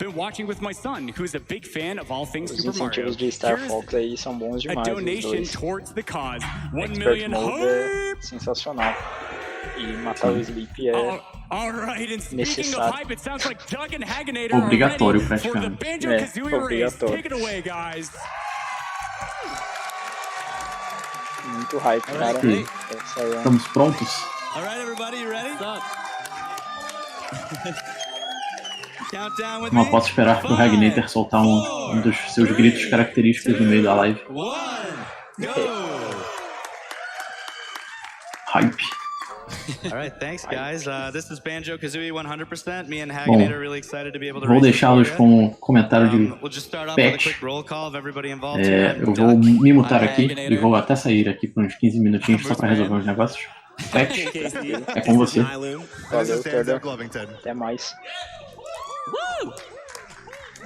Been watching with my son, who's a big fan of all things Os Super Mario. incentivos de Star Fox aí são bons A demais. Os donation dois. towards the cause. 1 Expert million Mode é sensacional. E matar o Sleep é All right, and speaking of necessário. hype, it sounds like Doug and Haganator are Obrigatório, ready for the praticamente. Banjo-Kazooie race. obrigatório. Take it away, guys. Muito hype, cara. Ok. Essa aí é Estamos prontos? All right, everybody, you ready? Countdown with Não me. posso esperar pro Ragnator soltar um dos seus gritos característicos no meio da live. 1, go! Hype. All right, thanks, guys. This is Banjo-Kazooie 100%. Me and Haganator are really excited to be able to Vou race this deixá-los for you. com um comentário de We'll just start off with a patch. quick roll call of everybody involved here. Eu vou me mutar aqui e vou até sair aqui por uns 15 minutinhos só para resolver uns negócios. Patch, é com você. Valeu, Tedder. Até mais.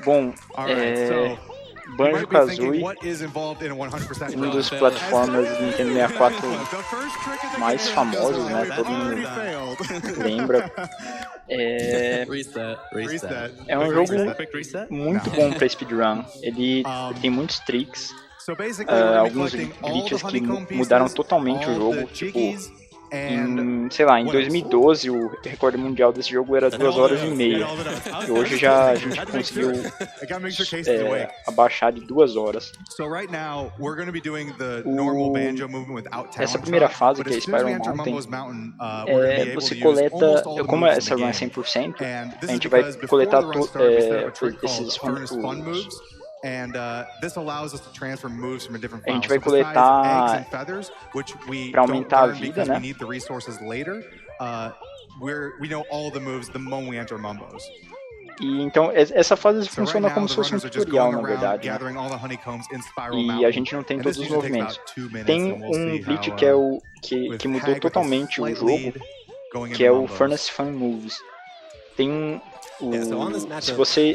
Bom, Banjo-Kazooie, um dos plataformas do Nintendo 64 mais famosos, né? Todo mundo lembra. É um jogo muito bom para speedrun. Ele tem muitos tricks, alguns glitches que mudaram totalmente o jogo. Tipo, sei lá, em 2012 o recorde mundial desse jogo era 2 horas e meia. E hoje já a gente conseguiu abaixar de 2 horas. Essa primeira fase, que é Spiral Mountain, você coleta, como essa run é 100%, a gente vai coletar esses a gente vai coletar para aumentar a vida, né? E então essa fase funciona como se fosse um tutorial, na verdade, né? E a gente não tem todos os movimentos. Tem um glitch que mudou totalmente o jogo, que é o Furnace Fun Moves. Tem se você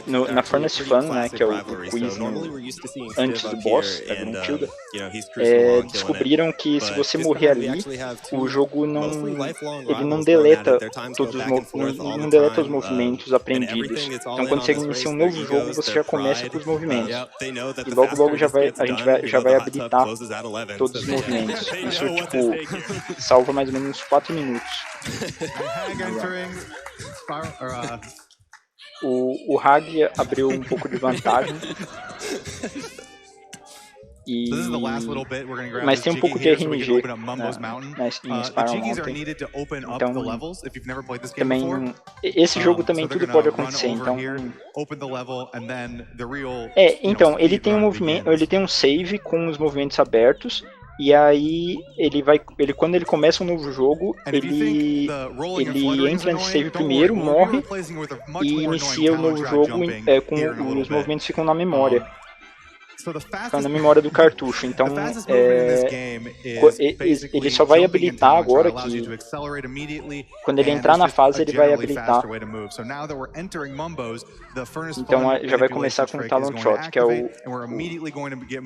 na Furnace Fun, né, que é o quiz antes do boss da Gruntilda, descobriram que se você morrer ali, o jogo não deleta os movimentos aprendidos. Então quando você inicia um novo jogo, você já começa com os movimentos. E logo a gente já vai habilitar todos os movimentos. Isso tipo salva mais ou menos 4 minutos. O Hag abriu um pouco de vantagem, mas tem um pouco de RNG em Spiral Mountain. Então, também, esse jogo também tudo pode acontecer. Então ele tem um movimento, ele tem um save com os movimentos abertos. E aí quando ele começa um novo jogo, ele entra nesse save primeiro, morre e inicia o novo jogo com os movimentos ficam na memória. Ficam na memória do cartucho. Então ele só vai habilitar agora que quando ele entrar na fase ele vai habilitar. Então já vai começar com o Talon Trot, que é o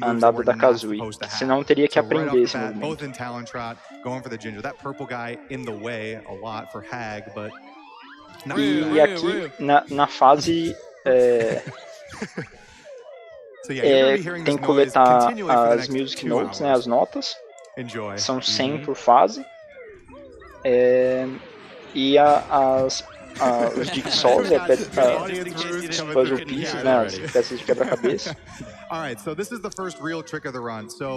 andado da Kazooie. Senão teria que aprender esse movimento. E aqui na fase tem que coletar as Music Notes, né, as notas. São 100 por fase. E os jigsaws, os puzzle pieces, né, as peças de quebra-cabeça.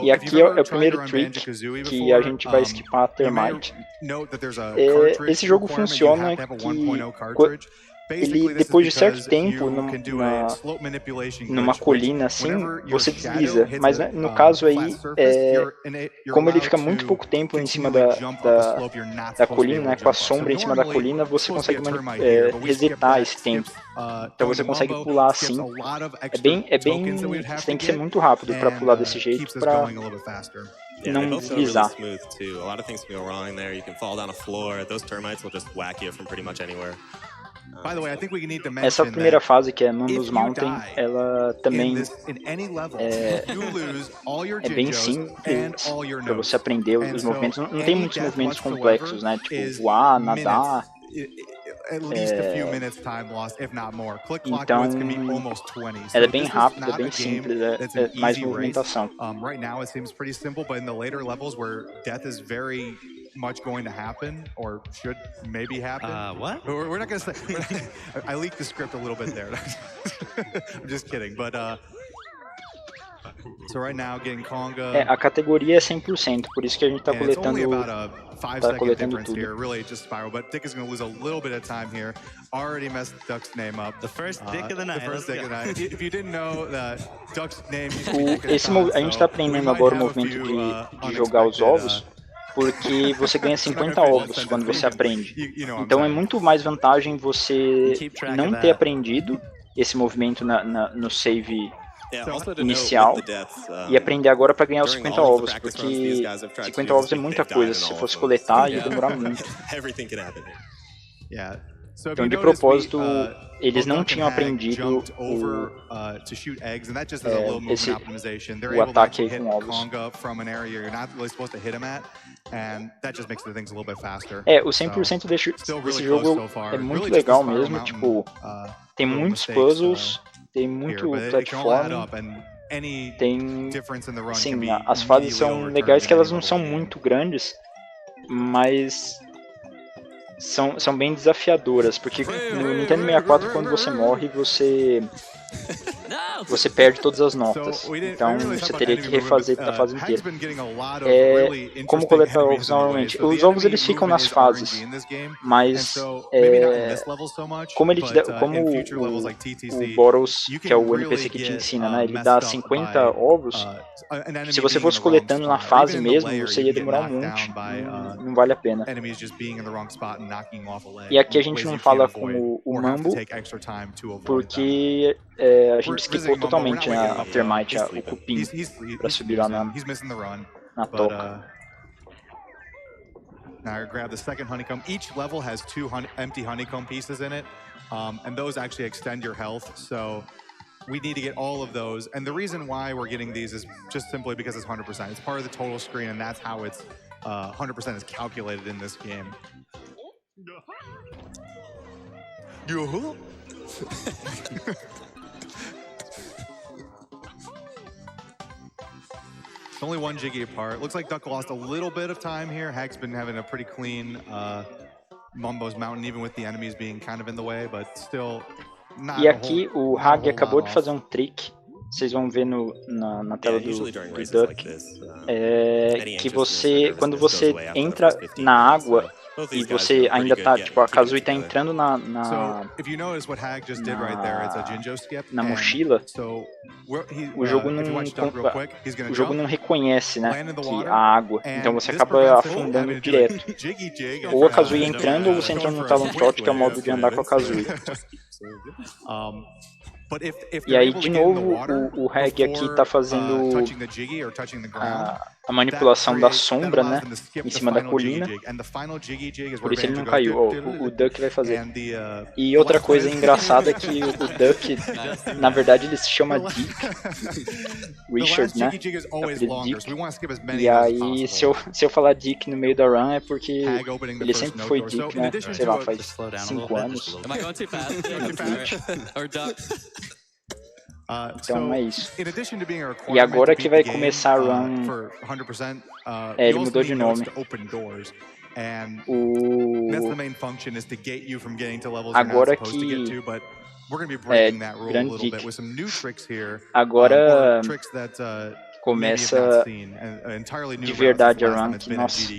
E aqui é o primeiro trick que a gente vai skipar a Termite. Esse jogo funciona que ele, depois de certo tempo, numa colina assim, você desliza. Mas no caso aí, como ele fica muito pouco tempo em cima da colina, né, com a sombra em cima da colina, você consegue resetar esse tempo. Então você consegue pular assim. Você tem que ser muito rápido para pular desse jeito, para não deslizar. Essa primeira fase, que é Mambus Mountain, ela também é bem simples para você aprender os movimentos. Não tem muitos movimentos complexos, né? Tipo voar, nadar. Então, ela é bem rápida, bem simples, é mais movimentação. Right now it seems pretty simple, but in the later levels where death is very much going to happen, or should maybe happen. What? We're not gonna say. I leaked the script a little bit there. I'm just kidding, but so right now getting Conga. A categoria é 100%, por isso que a gente tá coletando tudo. Here, really just spiral, but Dick is going to lose a little bit of time here. Already messed Duck's name up. The first Dick of the night. The first Dick of the night. If you didn't know that Duck's name. A gente tá aprendendo agora o movimento de jogar os ovos, porque você ganha 50 ovos quando você aprende. Então é muito mais vantagem você não ter aprendido esse movimento no save inicial e aprender agora para ganhar os 50 ovos, porque 50 ovos é muita coisa, se você fosse coletar ia demorar muito. Então, de propósito, eles não tinham aprendido o ataque aí com ovos. O 100% desse jogo é muito legal mesmo, tipo, tem muitos puzzles, tem muito platform, tem, sim, as fases são legais que elas não são muito grandes, mas são bem desafiadoras, porque no Nintendo 64 quando você morre, você perde todas as notas, então você teria que refazer a fase inteira. Como coletar ovos normalmente? Os ovos eles ficam nas fases, mas como o Boros, que é o NPC que te ensina, né, ele dá 50 ovos, se você fosse coletando na fase mesmo, você ia demorar um monte, não vale a pena. E aqui a gente não fala com o Mambo, porque a gente esquipou totalmente a Termite, o cupim, pra subir lá na toca. Now I grab the second honeycomb. Each level has 2 empty honeycomb pieces in it, and those actually extend your health, so we need to get all of those. And the reason why we're getting these is just simply because it's 100%. It's part of the total screen, and that's how it's 100% is calculated in this game. It's only one Jiggy apart. Looks like Duck lost a little bit of time here. Hag's been having a pretty clean Mumbo's Mountain, even with the enemies being kind of in the way, but still not. E aqui o Hag acabou de fazer um trick. Vocês vão ver na tela do Duck, que quando você entra na água e você ainda tá, tipo, a Kazooie tá entrando na mochila, o jogo não reconhece, né, que a água, então você acaba afundando direto. Ou a Kazooie entrando, ou você entrando no Talon Trot, que é o modo de andar com a Kazooie. E aí, de novo, o Hag aqui tá fazendo a manipulação da sombra, né, em cima da colina, por isso ele não caiu. O Duck vai fazer. E outra coisa engraçada é que o Duck, na verdade, ele se chama Dick, Richard, né, Dick. E aí, se eu falar Dick no meio da run, é porque ele sempre foi Dick, né, sei lá, faz 5 anos. Então é isso. E agora que vai começar a run, ele mudou de nome. Agora que grande dica. Agora começa de verdade a run, que, nossa.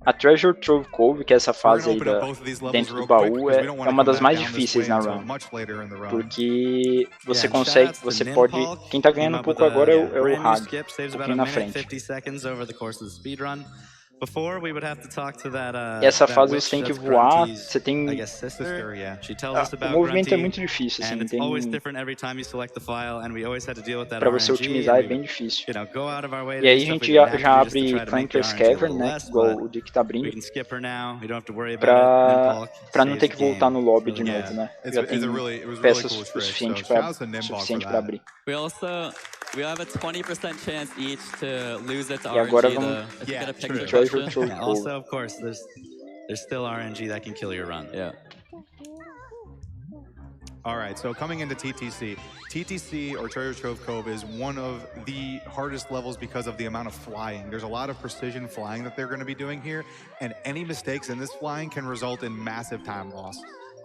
A Treasure Trove Cove, que é essa fase aí dentro do baú, é uma das mais difíceis na run. Porque você pode... Quem tá ganhando um pouco agora é o Hag, um pouquinho na frente. E essa fase você tem que voar, você tem... o movimento é muito difícil, assim, pra você otimizar é bem difícil. E aí a gente já abre Clanker's Cavern, né, igual o Dick tá abrindo, pra não ter que voltar no lobby de novo, né, já tem peças suficiente pra abrir. We have a 20% chance each to lose it to E agora RNG. vamos Treasure Trove Cove. Also, of course, there's there's still RNG that can kill your run. Yeah. All right, so coming into TTC, or Treasure Trove Cove is one of the hardest levels because of the amount of flying. There's a lot of precision flying that they're going to be doing here, and any mistakes in this flying can result in massive time loss.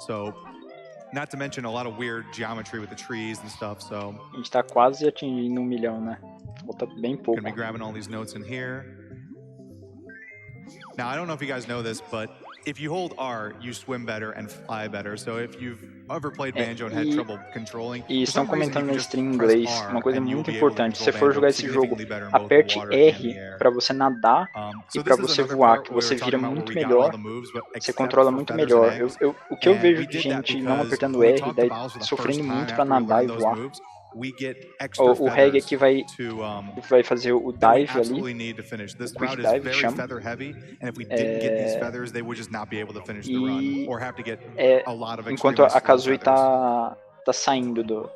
So, not to mention a lot of weird geometry with the trees and stuff, so... A gente tá quase atingindo 1 milhão, né? Falta bem pouco. Gonna be grabbing all these notes in here. Now, I don't know if you guys know this, but if you hold R, you swim better and fly better. So if you've ever played Banjo and had trouble controlling, E estão comentando no stream em inglês uma coisa muito importante. Se você for jogar esse jogo, aperte R para você nadar e para você voar, que você vira muito melhor, você controla muito melhor. O que eu vejo de gente não apertando R, daí sofrendo muito para nadar e voar. O Reg aqui vai fazer o dive ali, o quick dive que chama. Enquanto a Kazooie tá saindo do...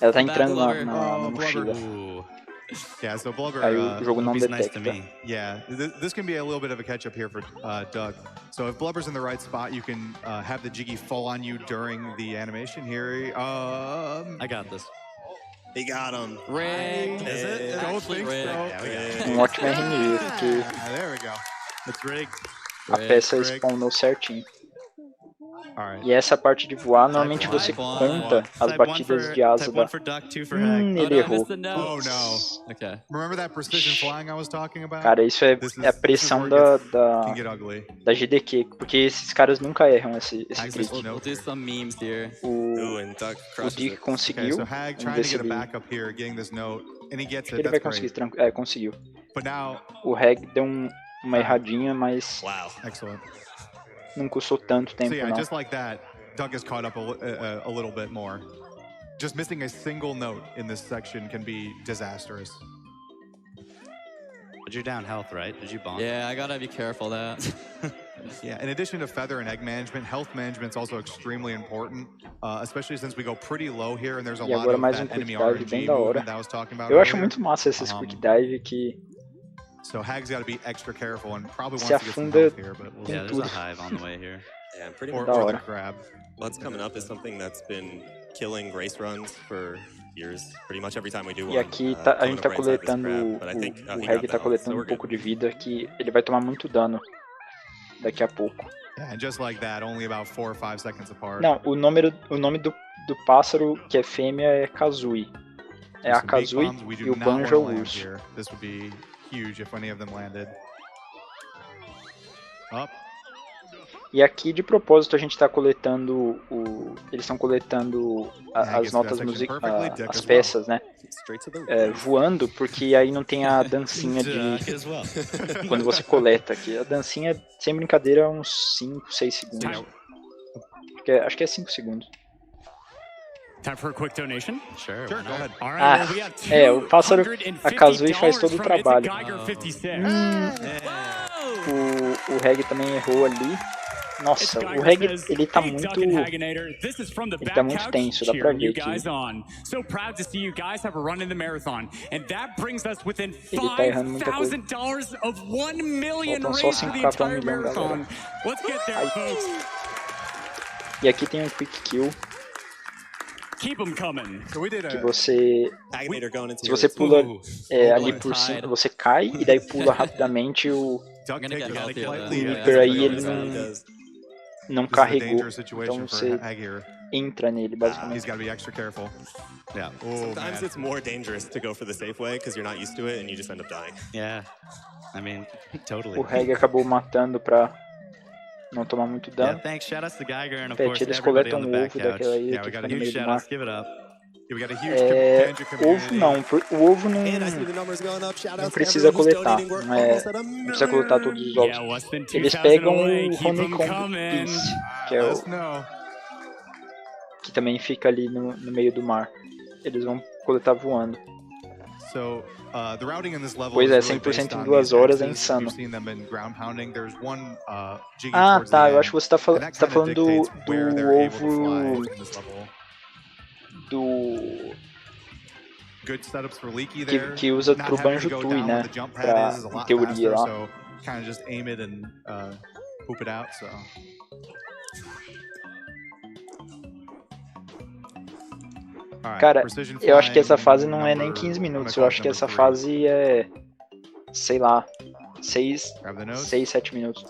Ela tá entrando na mochila. Yeah, so Blubber, Aí o jogo não Nice to detecta. me. yeah, this can be a little bit of a catch-up here for Doug. So if Blubber's in the right spot, you can have the Jiggy fall on you during the animation here. I got this. He got him. Rigged. Is it? Don't Actually think so. rigged. Yeah, we got it. Um ótimo RNG, porque There we go. It's rigged. a peça spawnou certinho. All right. E essa parte de voar, normalmente você conta as batidas de asa Type da... 1 for duck, 2 for hag. Ele Oh, no, I errou. missed the note. Oh no. Okay. Remember that precision flying I was talking about? Cara, isso é a pressão where it da can get ugly. GDQ, porque esses caras nunca erram esse Hags trick. missed We'll do some memes here. Ooh, and Duck O crushes Dick it. Okay, conseguiu, so Hag vamos trying ver to se get a ele... backup here, getting this note, and he gets Acho que it. ele vai That's conseguir, great. conseguiu. But now, O Reg deu uma erradinha, mas Wow. excellent. não custou tanto So tempo yeah, não. just like that, Doug is caught up a little bit more. Just missing a single note in this section can be disastrous. But you're down health, right? Did you bonk? Yeah, I gotta be careful that. Yeah, in addition to feather and egg management, health management is also extremely important, especially since we go pretty low here and there's a E lot agora of mais that quick enemy dive bem RNG da hora. movement that I was talking about Eu acho earlier. muito massa esses quick dive que So Hag's got to be extra careful and probably se wants to get some afunda health here, but we'll see. Yeah, there's a hive on the way here. Yeah, and pretty Or much Da the hora. grab. what's coming up is something that's been killing race runs for years. Pretty much every time we do E one. aqui a gente tá Kona brings out this coletando, grab, but I think, o he Reg got tá the health, so coletando we're um pouco good. de vida que ele vai tomar muito dano daqui a pouco. Yeah, and just like that, only about 4 or 5 seconds apart. Não, o nome do pássaro que é fêmea é Kazooie. É a Some big Kazooie bombs we do e o not wanna Banjo land urso. here. This would be huge if any of them landed. Up. E aqui, de propósito, a gente tá coletando eles estão coletando as notas as peças, né? Straight to the Voando, porque aí não tem a dancinha de Duck as well. quando você coleta aqui. A dancinha, sem brincadeira, é uns 5, 6 segundos. Acho que é 5 segundos. Time for a quick donation. Sure, Sure, why go not? ahead. All right, Ah, well, we have o pássaro, a Kazooie faz todo o $250 from trabalho. It's a Geiger 56. O Reg também errou ali. Nossa, It's o Geiger Reg, says, ele tá "Hey, muito... Doug and Haginator, this is from the ele tá back muito couch, tenso, dá pra cheering ver you que guys on. So proud to see you guys have a run in the marathon. And that brings us within Ele tá errando muita coisa. $5,000 of 1 million Faltam só raised for the 5K pra entire milhão, marathon. galera. Let's get there, Ai. folks. E aqui tem um quick kill, Keep them coming. So we did que a você... Haginator going into Se você your- pula Ooh. ali por cima, você cai e daí pula rapidamente o Duck gonna takes get it healthy slightly, with Reaper aí, ele That's what he não, does. não This is a carregou. dangerous situation Então for você Hag here. entra nele, He's basicamente. got to be extra careful. Yeah. Oh, Sometimes man. it's more dangerous to go for the safe way because you're not used to it and you just end up dying. Yeah. I mean, totally. O Reg acabou matando pra não tomar muito Yeah, dano. thanks. Shout outs to Geiger and of Pet, course eles everybody coletam on o the back ovo couch. daquela ilha Yeah, que we fica got no a meio Huge do shout mar. outs. Give it up. Yeah, we got a huge Banjo community. Ovo não, o ovo não, And I see the numbers going up. Shout não out to precisa everyone who's coletar, donating. We're não almost at a não precisa coletar todos os ovos. Yeah, less than Eles 2,000 pegam away. o Keep them Honeycomb coming. Piece, que é Let us o know. que também fica ali no meio do mar. Eles vão coletar voando. So, the routing in this level Pois is é, really 100% based em on 2 these horas é X's. insano. You've seen them in ground pounding. There's one jiggy Ah, towards tá, the eu acho que você tá, end, and that você tá kinda falando do dictates where they're able to fly ovo in this level. do Good setups for Leaky there. que usa Not pro having to go Banjo-Kazooie, down né? where the jump pad Pra, is a em lot teoria faster, lá. so kind of just aim it and poop it out. So. Cara, eu acho que essa fase não é nem 15 minutos, eu acho que essa fase é, sei lá, 6, 7 minutos.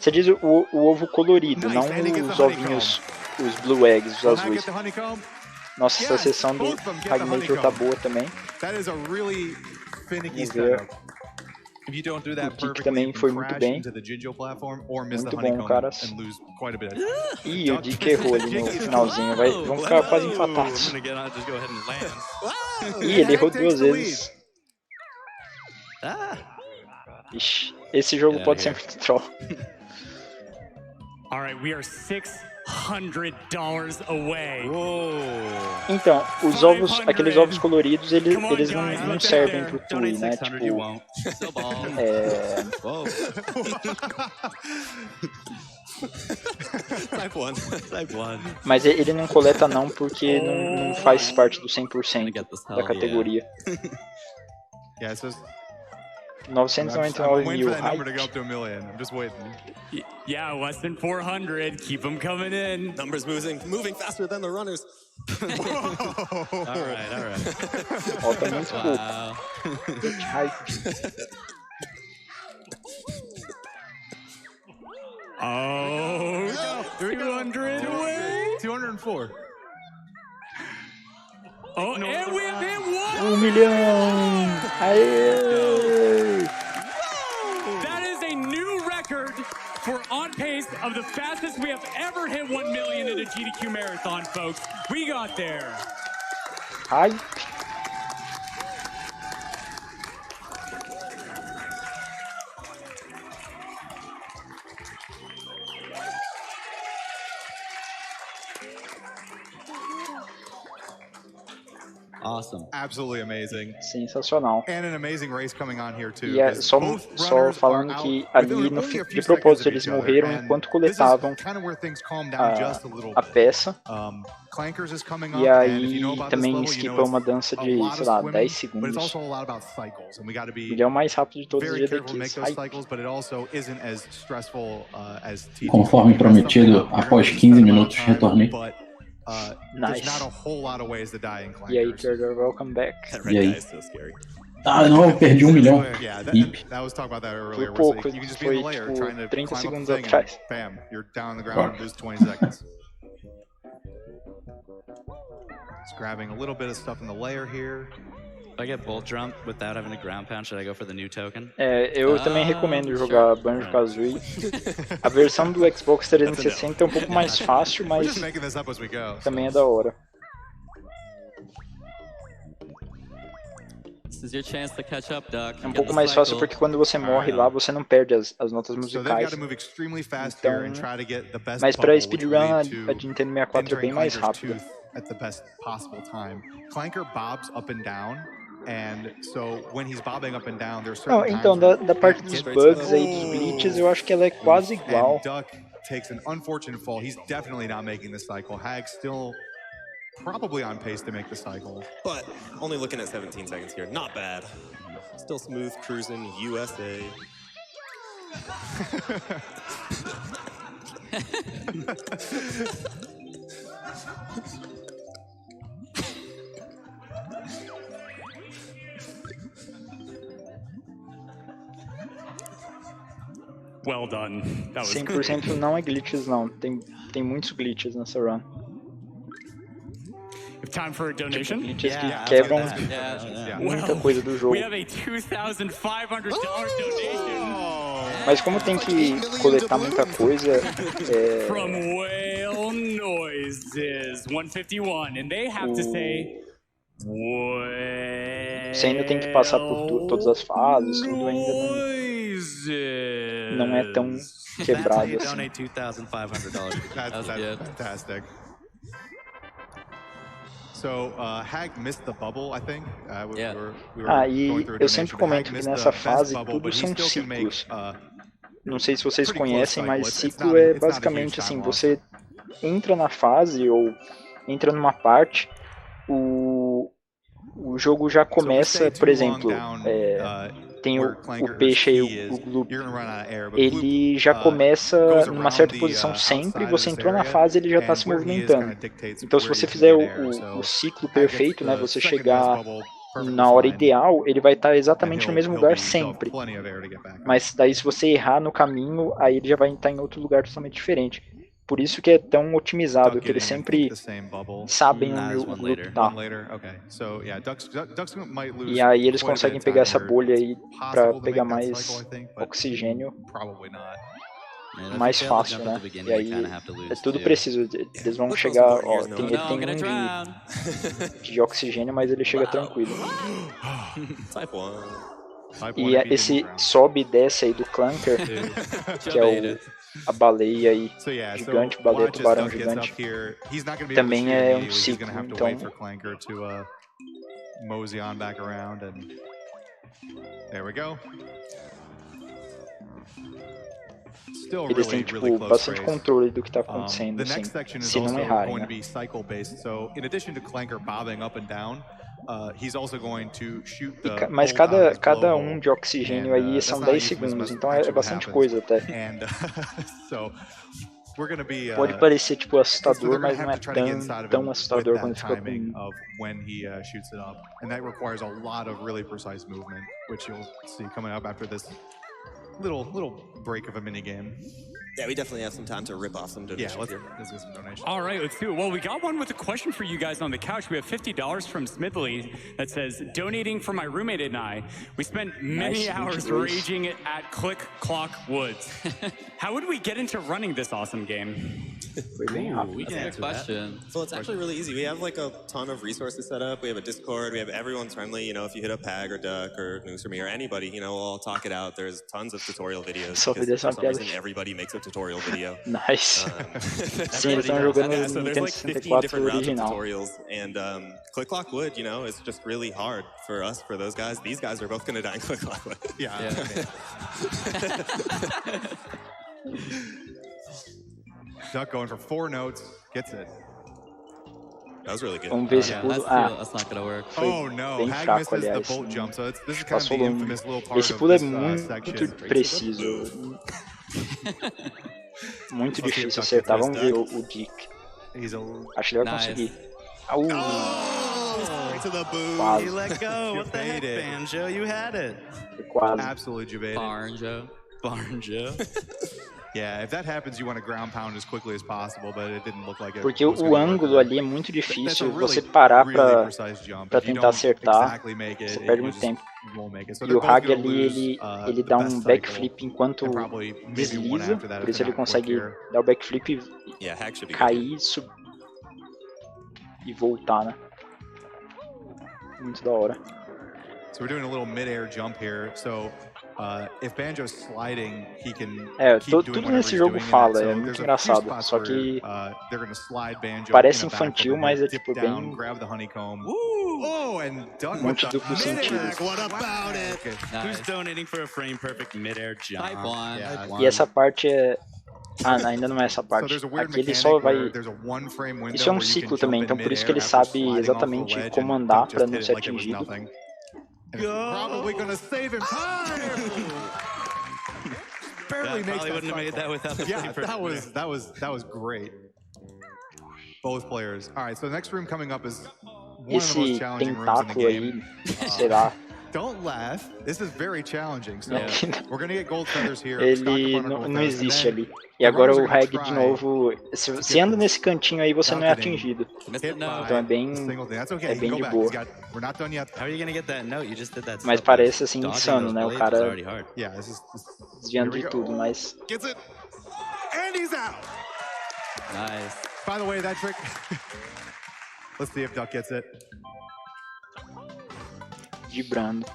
Você diz o ovo colorido, não os ovinhos, os blue eggs, os azuis. Nossa, essa sessão do Magnator tá boa também. Vamos ver. O Dick também foi muito bem. Muito bom, caras. Ih, o Dick errou ali no finalzinho. Vão ficar quase empatados. Ih, ele errou 2 vezes. Ixi, esse jogo pode ser muito troll. Alright, we are $600 away. Então, os ovos, aqueles ovos coloridos, eles não servem pro Tui, né? Tipo, mas ele não coleta não, porque não faz parte do 100% da categoria. 999 mil. Yeah, less than 400. Keep them coming in. Numbers moving faster than the runners. All right. Ó, tá muito pouco. Oh, 200 away. 204. Oh, and we have hit 1 milhão! Aê! That is a new record for on pace of the fastest we have ever hit 1 million in a GDQ marathon, folks. We got there. Ai! Awesome. Absolutely amazing. Sensacional. And an amazing race coming on here too. E é só falando que ali de propósito eles morreram enquanto coletavam a peça. E aí também skipa uma dança de, sei lá, 10 segundos. Ele é o mais rápido de todos os SGDQs. Conforme prometido, após 15 minutos retornei. Nice. E aí, Theodore, welcome back. E aí? Ah, não, eu perdi 1 milhão. Foi pouco, foi tipo 30 segundos atrás. Just grabbing a little bit of stuff in the layer here. If I get bull jump without having a ground pound, should I go for the new token? Eu também recomendo jogar Banjo-Kazooie. A versão do Xbox 360 é um pouco mais fácil, mas também é da hora. É um pouco mais fácil porque quando você morre lá, você não perde as notas musicais. Então, mas pra speedrun a de Nintendo 64 é bem mais rápida. Não, então, da parte dos bugs aí, dos glitches, eu acho que ela é quase igual. Takes an unfortunate fall. He's definitely not making the cycle. Hag still probably on pace to make the cycle. But only looking at 17 seconds here. Not bad. Still smooth cruising, USA. Well done. That was 100% não é glitches não, tem muitos glitches nessa run. Time for a donation? Glitches que quebram muita coisa do jogo. We have a $2,500 donation. Mas como tem que coletar muita coisa, From Whale Noises 151, and they have to say você ainda tem que passar por todas as fases, tudo ainda não é tão quebrado assim. That's fantastic. So, Hag missed the bubble, I think. E eu sempre comento que nessa fase tudo são ciclos. Não sei se vocês conhecem, mas ciclo é basicamente assim, você entra na fase ou entra numa parte, o jogo já começa, por exemplo, tem o peixe aí, o gloop, ele já começa numa certa posição sempre, você entrou na fase, ele já está se movimentando. Então se você fizer o ciclo perfeito, né, você chegar na hora ideal, ele vai estar exatamente no mesmo lugar sempre. Mas daí se você errar no caminho, aí ele já vai estar em outro lugar totalmente diferente. Por isso que é tão otimizado, que eles sempre sabem onde o gloop tá. E aí eles conseguem pegar essa bolha aí pra pegar mais oxigênio mais fácil, né? E aí é tudo preciso. Eles vão chegar, ó, ele tem um de oxigênio, mas ele chega tranquilo. E esse sobe e desce aí do Clunker, que é a baleia aí gigante, baleia tubarão gigante, também é um ciclo, então eles têm tipo bastante controle do que está acontecendo, assim, se não errarem, né? Mas cada um de oxigênio aí são 10 segundos, então é bastante coisa até. Pode parecer tipo assustador, mas não é tão assustador quando fica com little break of a mini game. Yeah, we definitely have some time to rip off some donations. Yeah, let's get some donations. All right, let's do it. Well, we got one with a question for you guys on the couch. We have $50 from Smithly that says, donating for my roommate and I. We spent many hours raging at Click Clock Woods. How would we get into running this awesome game? That's a good question. So it's actually really easy. We have like a ton of resources set up. We have a Discord. We have everyone's friendly. You know, if you hit up Pag or Duck or Noose or me or anybody, you know, we'll all talk it out. There's tons of tutorial videos. For some reason, everybody makes a tutorial video. Nice. Sim, eles estão jogando no so there's Nintendo like 15 64 different rounds of original. tutorials, and Click Clock Wood, you know, it's just really hard for us, for those guys. These guys are both going to die in Click Clock Wood. Yeah. Duck going for 4 notes, gets it. That was really good. Vamos ver se pulo. That's not gonna work. Oh no, bem Hag fraco, misses the aliás. bolt jump, so this is kind of Passou the longe. infamous little part Esse of pulo é this muito section. preciso. Muito difícil acertar. Vamos ver o Dick. Acho que ele vai conseguir. Straight to the boom. Quase. You let go. What the heck, Banjo? You had it. Quase. Absolutely debated. Banjo. Yeah, if that happens, you want to ground pound as quickly as possible, but it didn't look like it. Porque o ângulo ali é muito difícil. Você parar pra tentar acertar, você perde muito tempo. E o Hag ali, ele dá um backflip enquanto desliza, por isso ele consegue dar o backflip e cair e voltar, né? Muito da hora. So we're doing a little mid-air jump here. So if Banjo's sliding, he can tudo nesse jogo fala, é muito engraçado. Só que parece infantil, mas é tipo bem muito duplo sentido. What about it? Who's donating for a frame perfect mid-air jump? E essa parte é... ainda não é essa parte. Aqui ele só vai... Isso é um ciclo também, então por isso que ele sabe exatamente como andar para não ser atingido. Probably gonna save him time. Barely makes that. Wouldn't have made that without the that was great. Both players. All right, so the next room coming up is one of the most challenging rooms in the game. Será? Don't laugh. This is very challenging. So we're gonna get gold feathers here. Ele não existe ali. E agora o Hag de novo. Se anda nesse cantinho aí, você não é atingido. Então é bem de boa. Mas parece assim insano, né? O cara desviando de tudo, mas. Nice. By the way, that trick. Let's see if Duck gets it. Vibrando.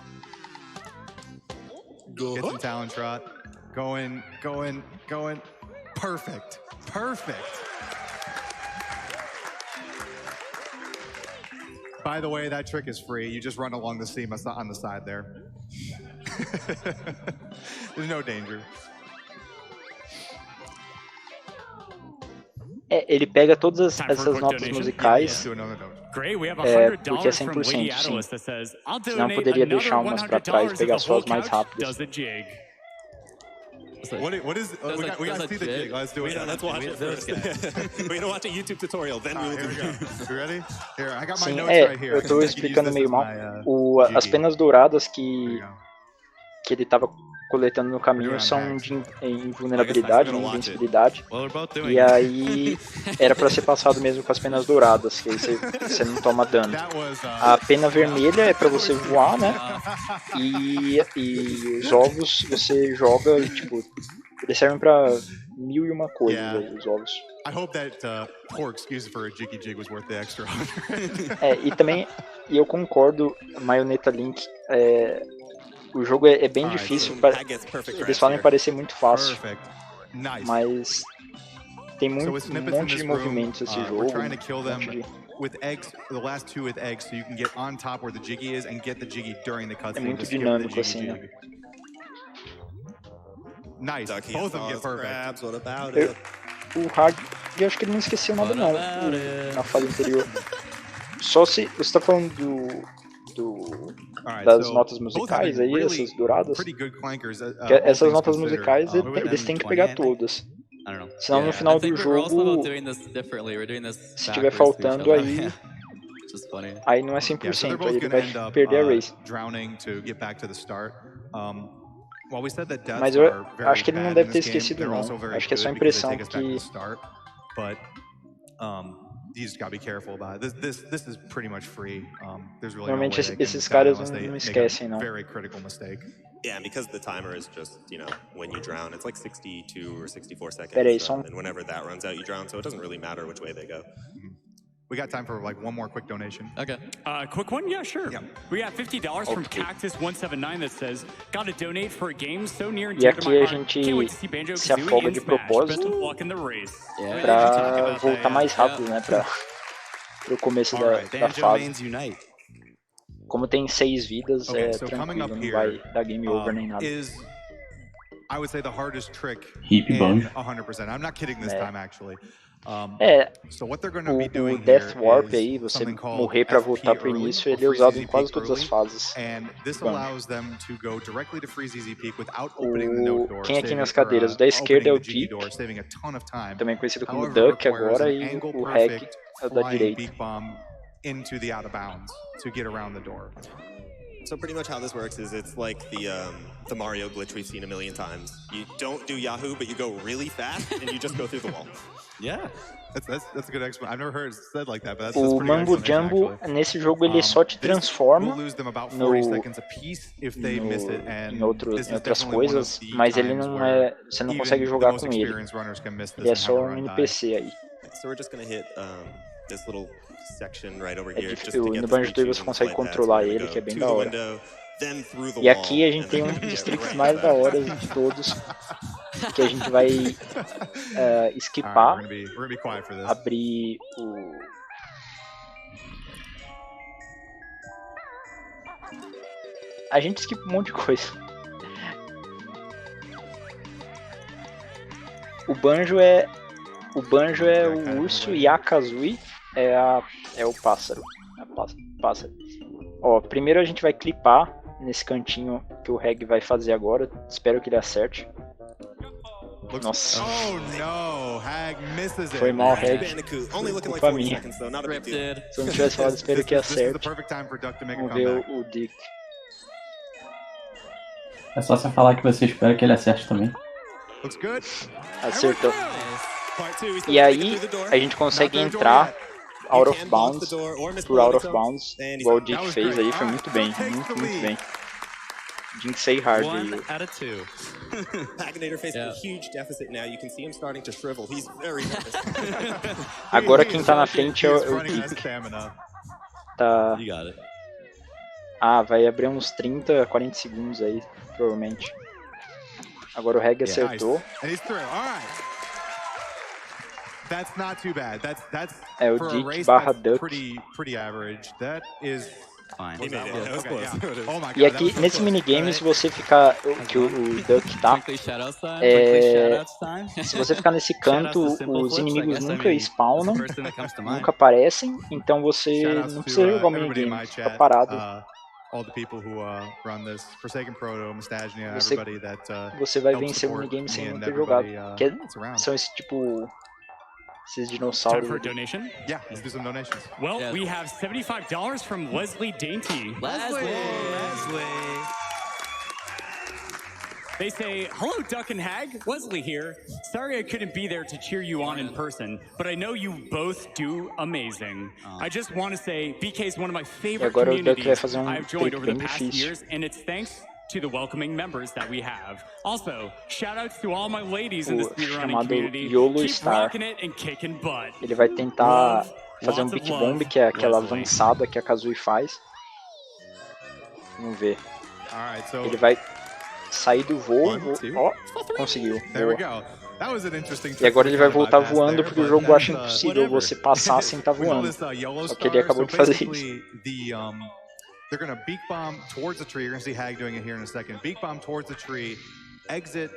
Get some talent trot. Going. Perfect. By the way, that trick is free. You just run along the seam on the side there. There's no danger. ele pega todas essas notas musicais, porque é 100%, sim. Senão poderia deixar umas pra trás e pegar só as mais rápidas. What is? We gotta see the jig. Let's do it. Let's watch it first. We're gonna watch a YouTube tutorial. Then we'll do it. You ready? Here, I got my Sim, notes right here. eu tô explicando meio mal. As penas douradas que ele tava coletando no caminho são de invulnerabilidade, invencibilidade. E aí era pra ser passado mesmo com as penas douradas, que aí você não toma dano. A pena vermelha é pra você voar, né? E os ovos você joga e, tipo, eles servem pra 1001 coisas, os ovos. I hope that poor excuse for a jiggy jig was worth the extra 100. E também, eu concordo, Maioneta Link, o jogo é bem difícil, eles falam parecer muito fácil, mas tem um monte de movimentos esse jogo. With eggs, the last two with eggs, so you can get on top where the jiggy is and get the jiggy during the cutscene. É muito dinâmico assim, né? Nice, both of them get perfect. O Hag, eu acho que ele não esqueceu nada não, na fase anterior. Só se você está falando das notas musicais aí, essas douradas, essas notas musicais eles têm que pegar todas. Senão no final do jogo, se tiver faltando aí não é 100%, aí ele vai perder a race. Mas eu acho que ele não deve ter esquecido não, acho que é só a impressão que... You just gotta be careful about it. This is pretty much free. There's really Normalmente esses caras não esquecem, não. Very critical mistake. Yeah, and because the timer is just, when you drown, it's like 62 or 64 seconds. Peraí, and whenever that runs out, you drown, so it doesn't really matter which way they go. We got time for like one more quick donation. Okay. Quick one? Yeah, sure. Yeah. We got $50 from Cactus179 that says, gotta donate for a game so near and dear to my heart. Can't wait to see Banjo-Kazooie in Smash. Best of luck in the race. Pra voltar mais rápido, né? Pro começo da fase. Como tem 6 vidas, tranquilo, não vai dar game over nem nada. I would say the hardest trick Hippie Banjo. 100%. I'm not kidding this time actually. O Death Warp aí, você morrer pra voltar pro início, ele é usado em quase todas as fases. Quem aqui nas cadeiras? O da esquerda é o Deep, também conhecido como Duck agora, e o Reg é o da direita. So pretty much how this works is it's like the Mario glitch we've seen a million times. You don't do Yahoo, but you go really fast and you just go through the wall. Yeah, that's a good explanation. I've never heard it said like that, but that's o Mambo Jumbo nesse jogo ele só te transforma em outras coisas, mas ele não é, você não consegue jogar com ele. Ele é só um NPC aí. So we're just gonna hit this little section right over here. No Banjo-Kazooie você consegue controlar ele, que é bem da hora. E aqui a gente tem um dos tricks mais da hora de todos, que a gente vai skipar, abrir o... A gente skipa um monte de coisa. O Banjo é o urso e a Kazooie é o pássaro. Pássaro. Ó, primeiro a gente vai clipar nesse cantinho que o Reg vai fazer agora. Espero que ele acerte. Nossa. Foi mal, Reg. Culpa minha. Se eu não tivesse falado, espero que acerte. Vamos ver o Dick. É só você falar que você espera que ele acerte também. Acertou. E aí a gente consegue entrar out of bounds, por out of bounds, igual o Dick fez aí, foi muito bem, muito bem. Jinxei hard aí. Agora quem tá na frente é o Dick. Tá... vai abrir uns 30, 40 segundos aí, provavelmente. Agora o Reg acertou. That's not too bad. That's o Dick barra Duck. Pretty average. That is E aqui, nesse minigame, se você ficar, que o Duck tá, se você ficar nesse canto, os inimigos nunca spawnam, nunca aparecem, então você não precisa jogar o minigame, fica parado. Você vai vencer o minigame sem não ter jogado. São esse tipo... esses dinossauros. Time for a donation? Yeah, let's do some donations. Well, we have $75 from Leslie Dainty. Leslie! They say, hello, Duck and Hag. Leslie here. Sorry I couldn't be there to cheer you on in person, but I know you both do amazing. I just want to say, BK is one of my favorite communities I've joined over the past years, and it's thanks to the welcoming members that we have. Also, shout outs to all my ladies in the speedrunning community. Keep rocking it and kicking butt. Ele vai tentar fazer um beat bomb, que é aquela avançada que a Kazooie faz. Vamos ver. Ele vai sair do voo. Ó, conseguiu. E agora ele vai voltar voando porque o jogo acha impossível você passar sem estar voando. Só que ele acabou de fazer isso. They're going to beak bomb towards the tree. You're going to see Hag doing it here in a second. Beak bomb towards the tree. Exit.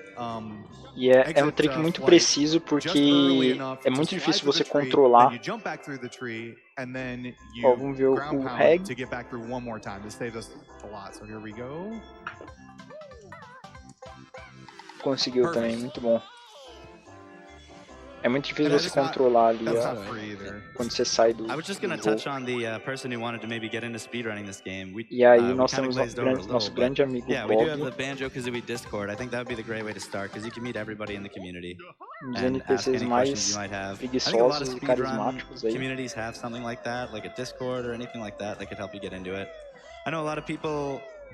E é um trick muito preciso porque é muito difícil você controlar. Ó, vamos ver o Hag. Conseguiu também, muito bom. É muito difícil você controlar ali quando você sai do E aí nós temos nosso grande amigo Bob. Os NPCs mais preguiçosos e carismáticos aí.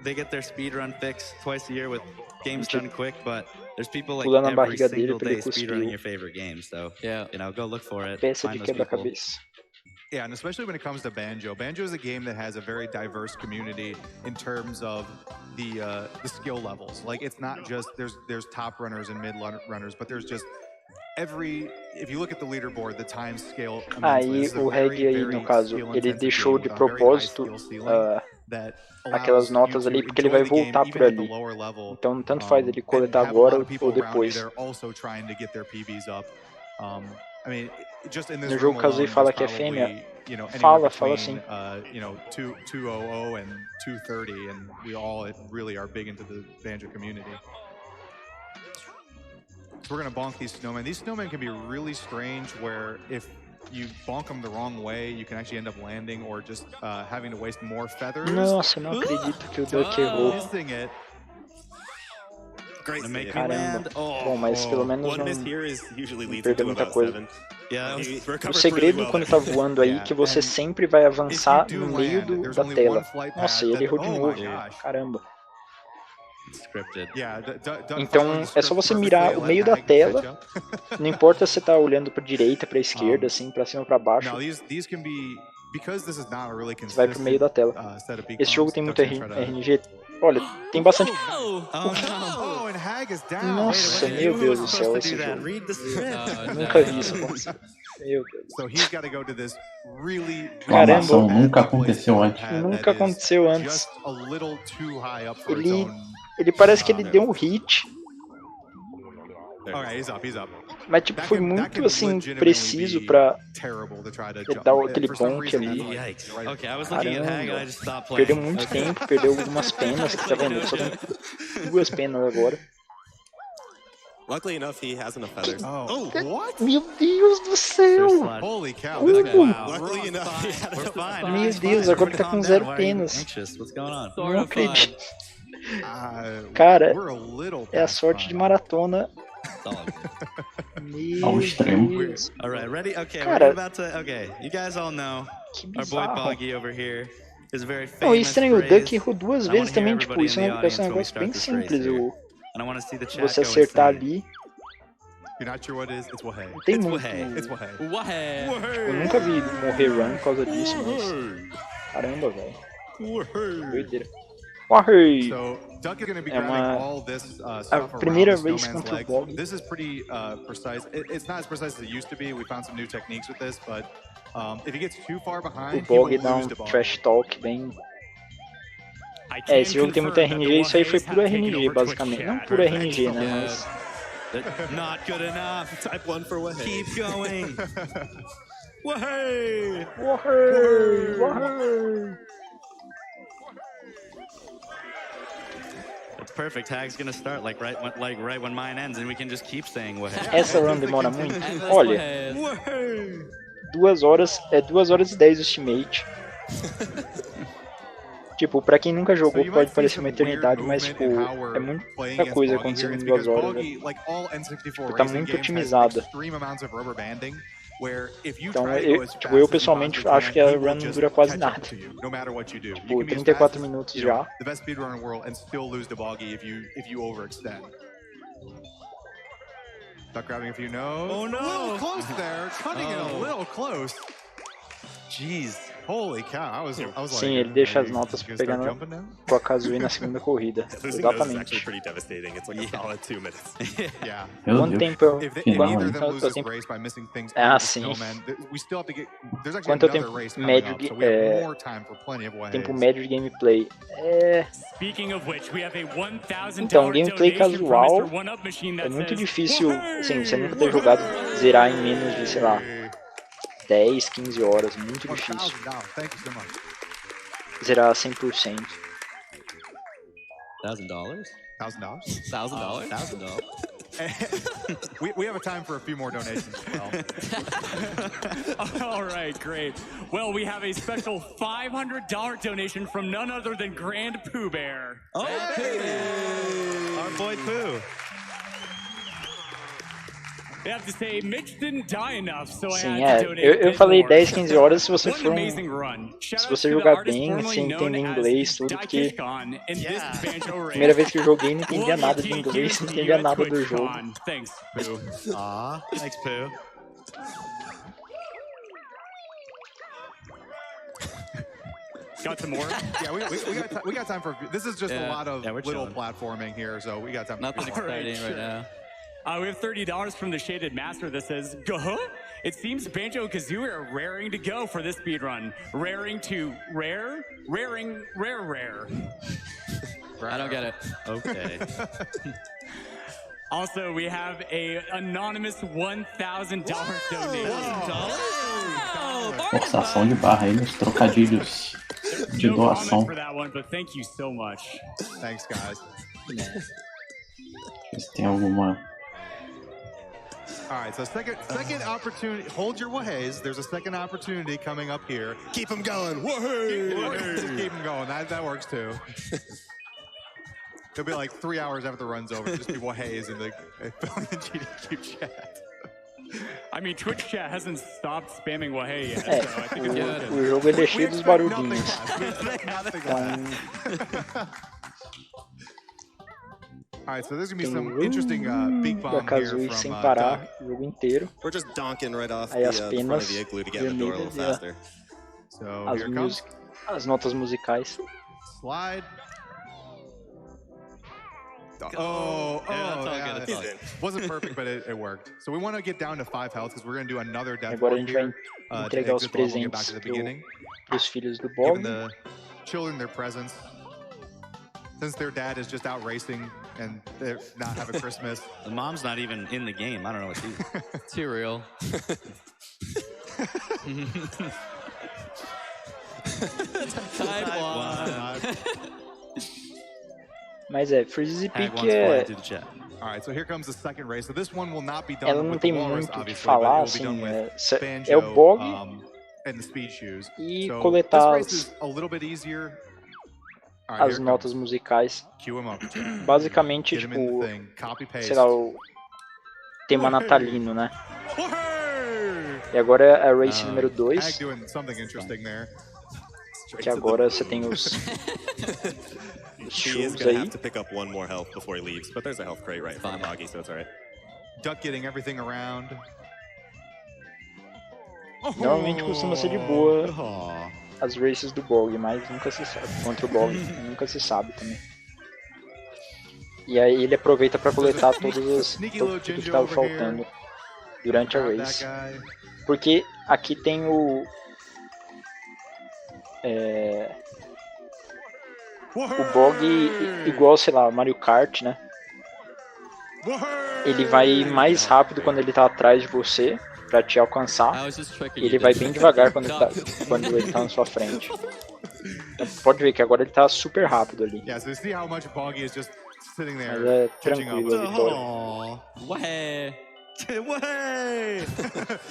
They get their speedrun fix twice a year with games done quick, but there's people like every single day speedrunning your favorite games. So, you know, go look for it. Find those people. Yeah, and especially when it comes to Banjo. Banjo is a game that has a very diverse community in terms of the skill levels. Like, it's not just there's top runners and mid runners, but there's just if you look at the leaderboard, the time scale. Aí o Hag aí, no caso, ele deixou de propósito aquelas notas ali porque ele vai voltar por ali. Então tanto faz ele coletar agora ou depois. No jogo Kazooie fala que é fêmea. Fala sim. 200 and 230, and we all really are big into the Banjo community. So we're gonna bonk these snowmen. These snowmen can be really strange where if you bonk them the wrong way, you can actually end up landing or just having to waste more feathers. Nossa, não acredito que o Duck errou. Caramba. Bom, mas pelo menos não perdeu muita coisa. O segredo quando tá voando aí é que você sempre vai avançar no meio da tela. Nossa, e ele errou de novo. Caramba. Então é só você mirar o meio da tela, não importa se você tá olhando para direita, para esquerda, assim, para cima, para baixo. Você vai pro meio da tela. Esse jogo tem muito RNG. Olha, tem bastante. Nossa, meu Deus do céu, esse jogo. Nunca vi isso acontecer. Meu Deus. Caramba, nunca aconteceu antes. Nunca aconteceu antes. Ele parece que ele deu um hit. Mas tipo, foi muito assim, preciso pra ele dar aquele bonk ali. Caramba. Perdeu muito tempo, perdeu algumas penas, que tá vendo? Ele só tem 2 penas agora. Luckily enough, he has enough feathers. Meu Deus do céu! Holy cow! Luckily enough, he had enough feathers. Meu Deus, agora tá com 0 penas. Não acredito. Cara, é a sorte de maratona. Ao extremo. Cara, you guys all know our boy Boggy over here is very famous. Não, estranho, o Duck errou 2 vezes também, tipo, isso é um negócio bem simples. Você acertar ali. Não tem muito. Eu nunca vi morrer run por causa disso, mas. Caramba, velho. Doideira. É a primeira vez contra o Bog. This is pretty precise. It's not as precise as it used to be. We found some new techniques with this, but if he gets too far behind, o Bog dá um trash talk bem Esse jogo tem muito RNG, isso aí foi puro RNG, basicamente. Não puro RNG, né, mas... Not good enough. Type 1 for Wahey. Keep going. Wahey! Wahey! Wahey! That's perfect. Tag's gonna start like right when mine ends, and we can just keep saying Wahey. Essa run demora muito. Olha, 2 horas, 2 horas e 10 o estimate. Tipo, pra quem nunca jogou pode parecer uma eternidade, mas tipo, é muita coisa acontecendo em 2 horas, né? Tipo, tá muito otimizada. Então, eu pessoalmente acho que a run não dura quase nada. Tipo, 34 minutos já. Duck grabbing a few no's. Oh no! A little close there, cutting it a little close. Jeez, holy cow! I was Sim, ele deixa as notas pegando com a Kazooie na segunda corrida. Exatamente. Quanto tempo eu... Ah, sim. Quanto tempo médio de... tempo médio de gameplay? Então, gameplay casual é muito difícil, assim, você nunca ter jogado zerar em menos de, sei lá, 10, 15 horas, muito difícil. Zerar 100%. $1,000? $1,000? We have a time for a few more donations as well. All right, great. Well, we have a special $500 donation from none other than Grand Pooh Bear. Oh, hey. Our boy Pooh. I have to say, Mitch didn't die enough, so Sim, I had to donate eu falei 10, 15 horas se você What for an amazing run. Shout se out você to the jogar artist bem, formerly sem known entender as inglês, tudo, porque Daikishkon in this Banjo race. primeira vez que eu joguei não entendia nada de inglês, não entendia nada do jogo. Thanks, Pooh. Aw, thanks, Pooh. Got some more? Yeah, we got time for. This is just a lot of little platforming here, so we got time. Nothing exciting right now. We have $30 from the Shaded Master that says, "Go." It seems Banjo-Kazooie are raring to go for this speedrun. Raring to rare? Raring, rare. I don't get it. Okay. Also, we have a anonymous $1,000 donation. Forçação de barra aí nos trocadilhos de doação. For that one, but thank you so much. Thanks, guys. Se tem alguma... All right, so second opportunity. Hold your waheys. There's a second opportunity coming up here. Keep them going. Wahey! Keep them going. That works too. It'll be like 3 hours after the run's over. Just be waheys in the GDQ chat. I mean, Twitch chat hasn't stopped spamming Wahey yet, so I think it's good. O jogo é cheio dos barulhinhos. Alright, so there's gonna be some interesting peak bomb da here Kazooie from sem parar Duck. o jogo inteiro. We're just donking right off Aí the as front penas of the igloo to get in the door a little faster. So here it comes. As notas musicais. Slide. Oh, yeah, that's all good. Wasn't perfect, but it worked. So we want to get down to 5 health because we're going to do another death Agora a walk gente vai here. entregar os presentes pros filhos do Bob. Giving the children their presents. Since their dad is just out racing and they not have a Christmas. The mom's not even in the game. I don't know what she's. Too real. Type 1. Mas Freeze Peak é... Alright, so here comes the second race. So this one will not be done Ela não with tem the walrus, muito o que obviously, falar, but it will be assim, done with Banjo, é o Bog and the speed shoes. e So coletar this race is a little bit easier. Alright, as here it notas comes. musicais. Cue 'em up. Basicamente, Get 'em in tipo, the thing. Copy, paste. sei lá, o tema natalino, né? E agora é a race número 2, Ag doing something interesting there. que agora você tem os He is shoes going to aí. have to pick up 1 more health before he leaves, but there's a health crate right in front of Boggy, so it's alright. Duck getting everything around. Normalmente costuma ser de boa as races do Bog, mas nunca se sabe. Contra o Bog, nunca se sabe também. E aí ele aproveita para coletar tudo que estava faltando durante a race. Porque aqui tem o O bog, igual, sei lá, Mario Kart, né? Ele vai mais rápido quando ele tá atrás de você, pra te alcançar. E ele vai bem devagar quando ele tá na sua frente. Então, pode ver que agora ele tá super rápido ali. Mas é tranquilo a vitória.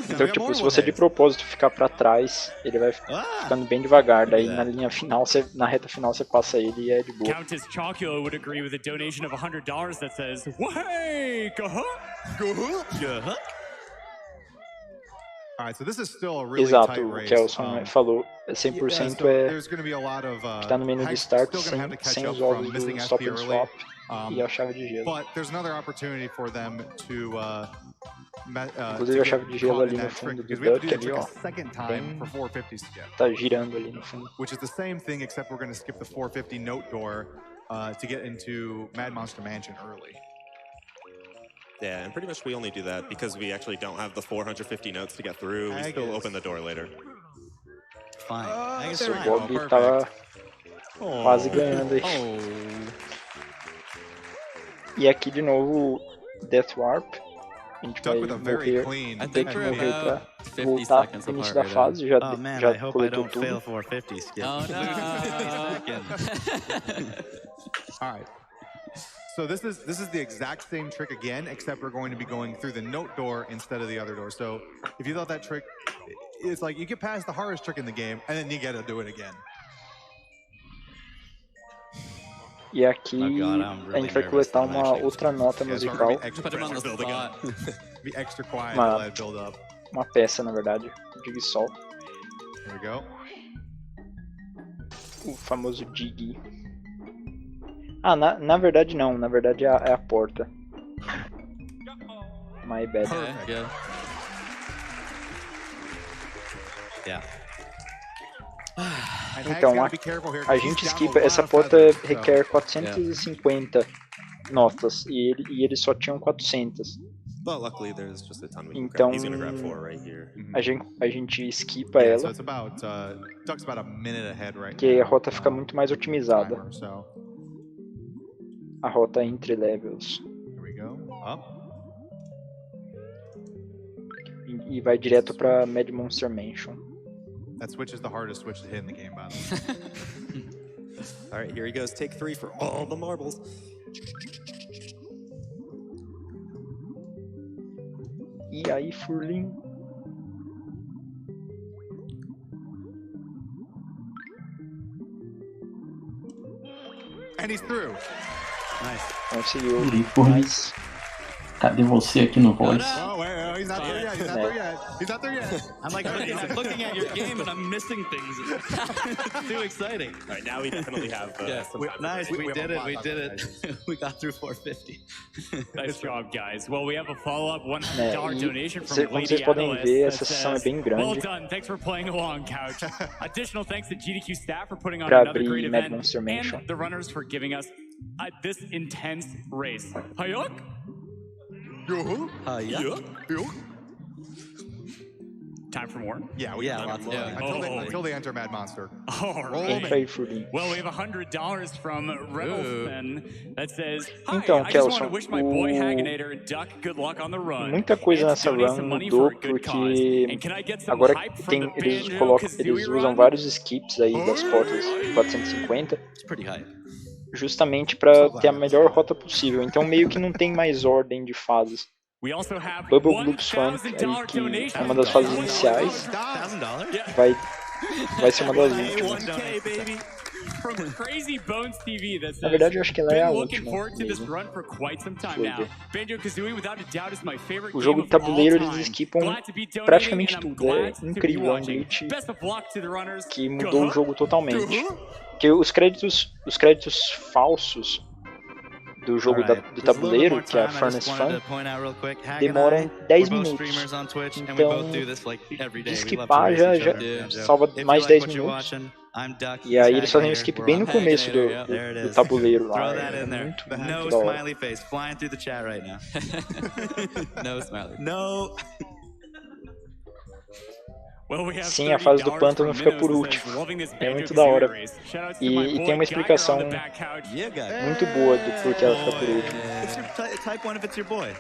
Então, tipo, se você de propósito ficar pra trás, ele vai ficando bem devagar. Daí na linha final, na reta final, você passa ele e é de boa. Countess Chocula would agree with a donation of $100 that says, "Way, Exato, o Kelson falou, 100% que tá no menu de start sem os ovos do stop and swap e a chave de gelo. Inclusive a chave de gelo ali no fundo do duck ali, ó, tá girando ali no fundo. Which is the same thing, except we're going to skip the 450 note door to get into Mad Monster Mansion early. Yeah, and pretty much we only do that because we actually don't have the 450 notes to get through. We still open the door later. Fine. O Bob tava quase ganhando aí. E aqui de novo Death Warp. A gente vai morrer, ter que morrer pra voltar pro início da fase, já coletou tudo. Alright. So this is the exact same trick again, except we're going to be going through the note door instead of the other door. So if you thought that trick, it's like you get past the hardest trick in the game, and then you gotta do it again. E aqui a gente vai coletar uma outra nota musical, uma peça na verdade, Dig Sol, o famoso Dig. Ah, na verdade não, na verdade é a porta. My bad. Então, a gente skipa, essa porta requer 450 notas e eles só tinham 400. Então, a gente skipa ela, que a rota fica muito mais otimizada. A rota entre levels. E vai direto pra Mad Monster Mansion. That switch is the hardest switch to hit in the game, by the way. Alright, here he goes. Take 3 for all the marbles. E aí, Furlin? And he's through. Nice. Conseguiu. Nice. Cadê você aqui no voice? He's not there yet. He's not there yet. He's not there yet. I'm like, I'm looking at your game and I'm missing things. It's too exciting. All right, now we definitely have some time. Nice, we did it. We did it. We got through 450. Nice job, guys. Well, we have a follow-up $100 donation from como vocês podem ver, essa sessão é bem grande. Well done. Thanks for playing along, Couch. Additional thanks to GDQ staff for putting on another great event, and the runners for giving us this intense race. Hayok? Time for more? Yeah, lots of until they enter Mad Monster. All right. Well, we have $100 from Rebelson that says, "Hi, então, I just want to wish my boy Haganator and Duck good luck on the run." Muita coisa nessa run mudou porque agora tem, eles usam vários skips aí das portas 450. Justamente para ter a melhor rota possível. Então meio que não tem mais ordem de fases. Bubble Bloops Funk, aí, que é uma das fases iniciais, vai ser uma das últimas. Na verdade, eu acho que ela é a última mesmo. O jogo de tabuleiro, eles skipam praticamente tudo. É incrível, é um glitch que mudou o jogo totalmente. Porque os créditos falsos do jogo do tabuleiro, que é a Furnace Fun, demoram 10 minutos. Então, de skipar já salva mais 10 minutos. E aí eles fazem um skip bem no começo do tabuleiro lá. É muito da hora. Sim, a fase do pântano fica por último. É muito da hora. E tem uma explicação muito boa do porquê ela fica por último.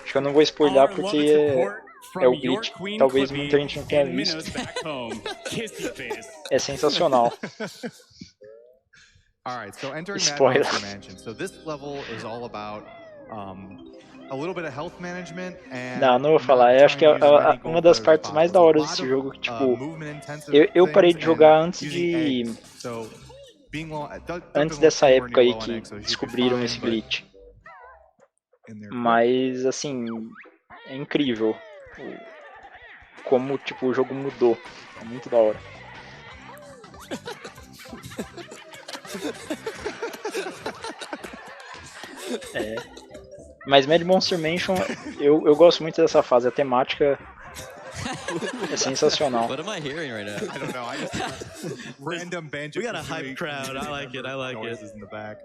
Acho que eu não vou spoiler porque é o glitch. Talvez muita gente não tenha visto. É sensacional. Alright, so entering Spoiler. Mad Monster Mansion. So this level is all about a little bit of health management and não vou falar. Eu acho que é uma das partes mais da hora desse jogo. Tipo, eu parei de jogar antes dessa época aí que descobriram esse glitch. Mas, assim, é incrível como, tipo, o jogo mudou. É muito da hora. Mas Mad Monster Mansion, eu gosto muito dessa fase. A temática é sensacional. What am I hearing right now? I don't know. I just random Banjo-Kazooie. We got a hype crowd. I like it. Noises in the back.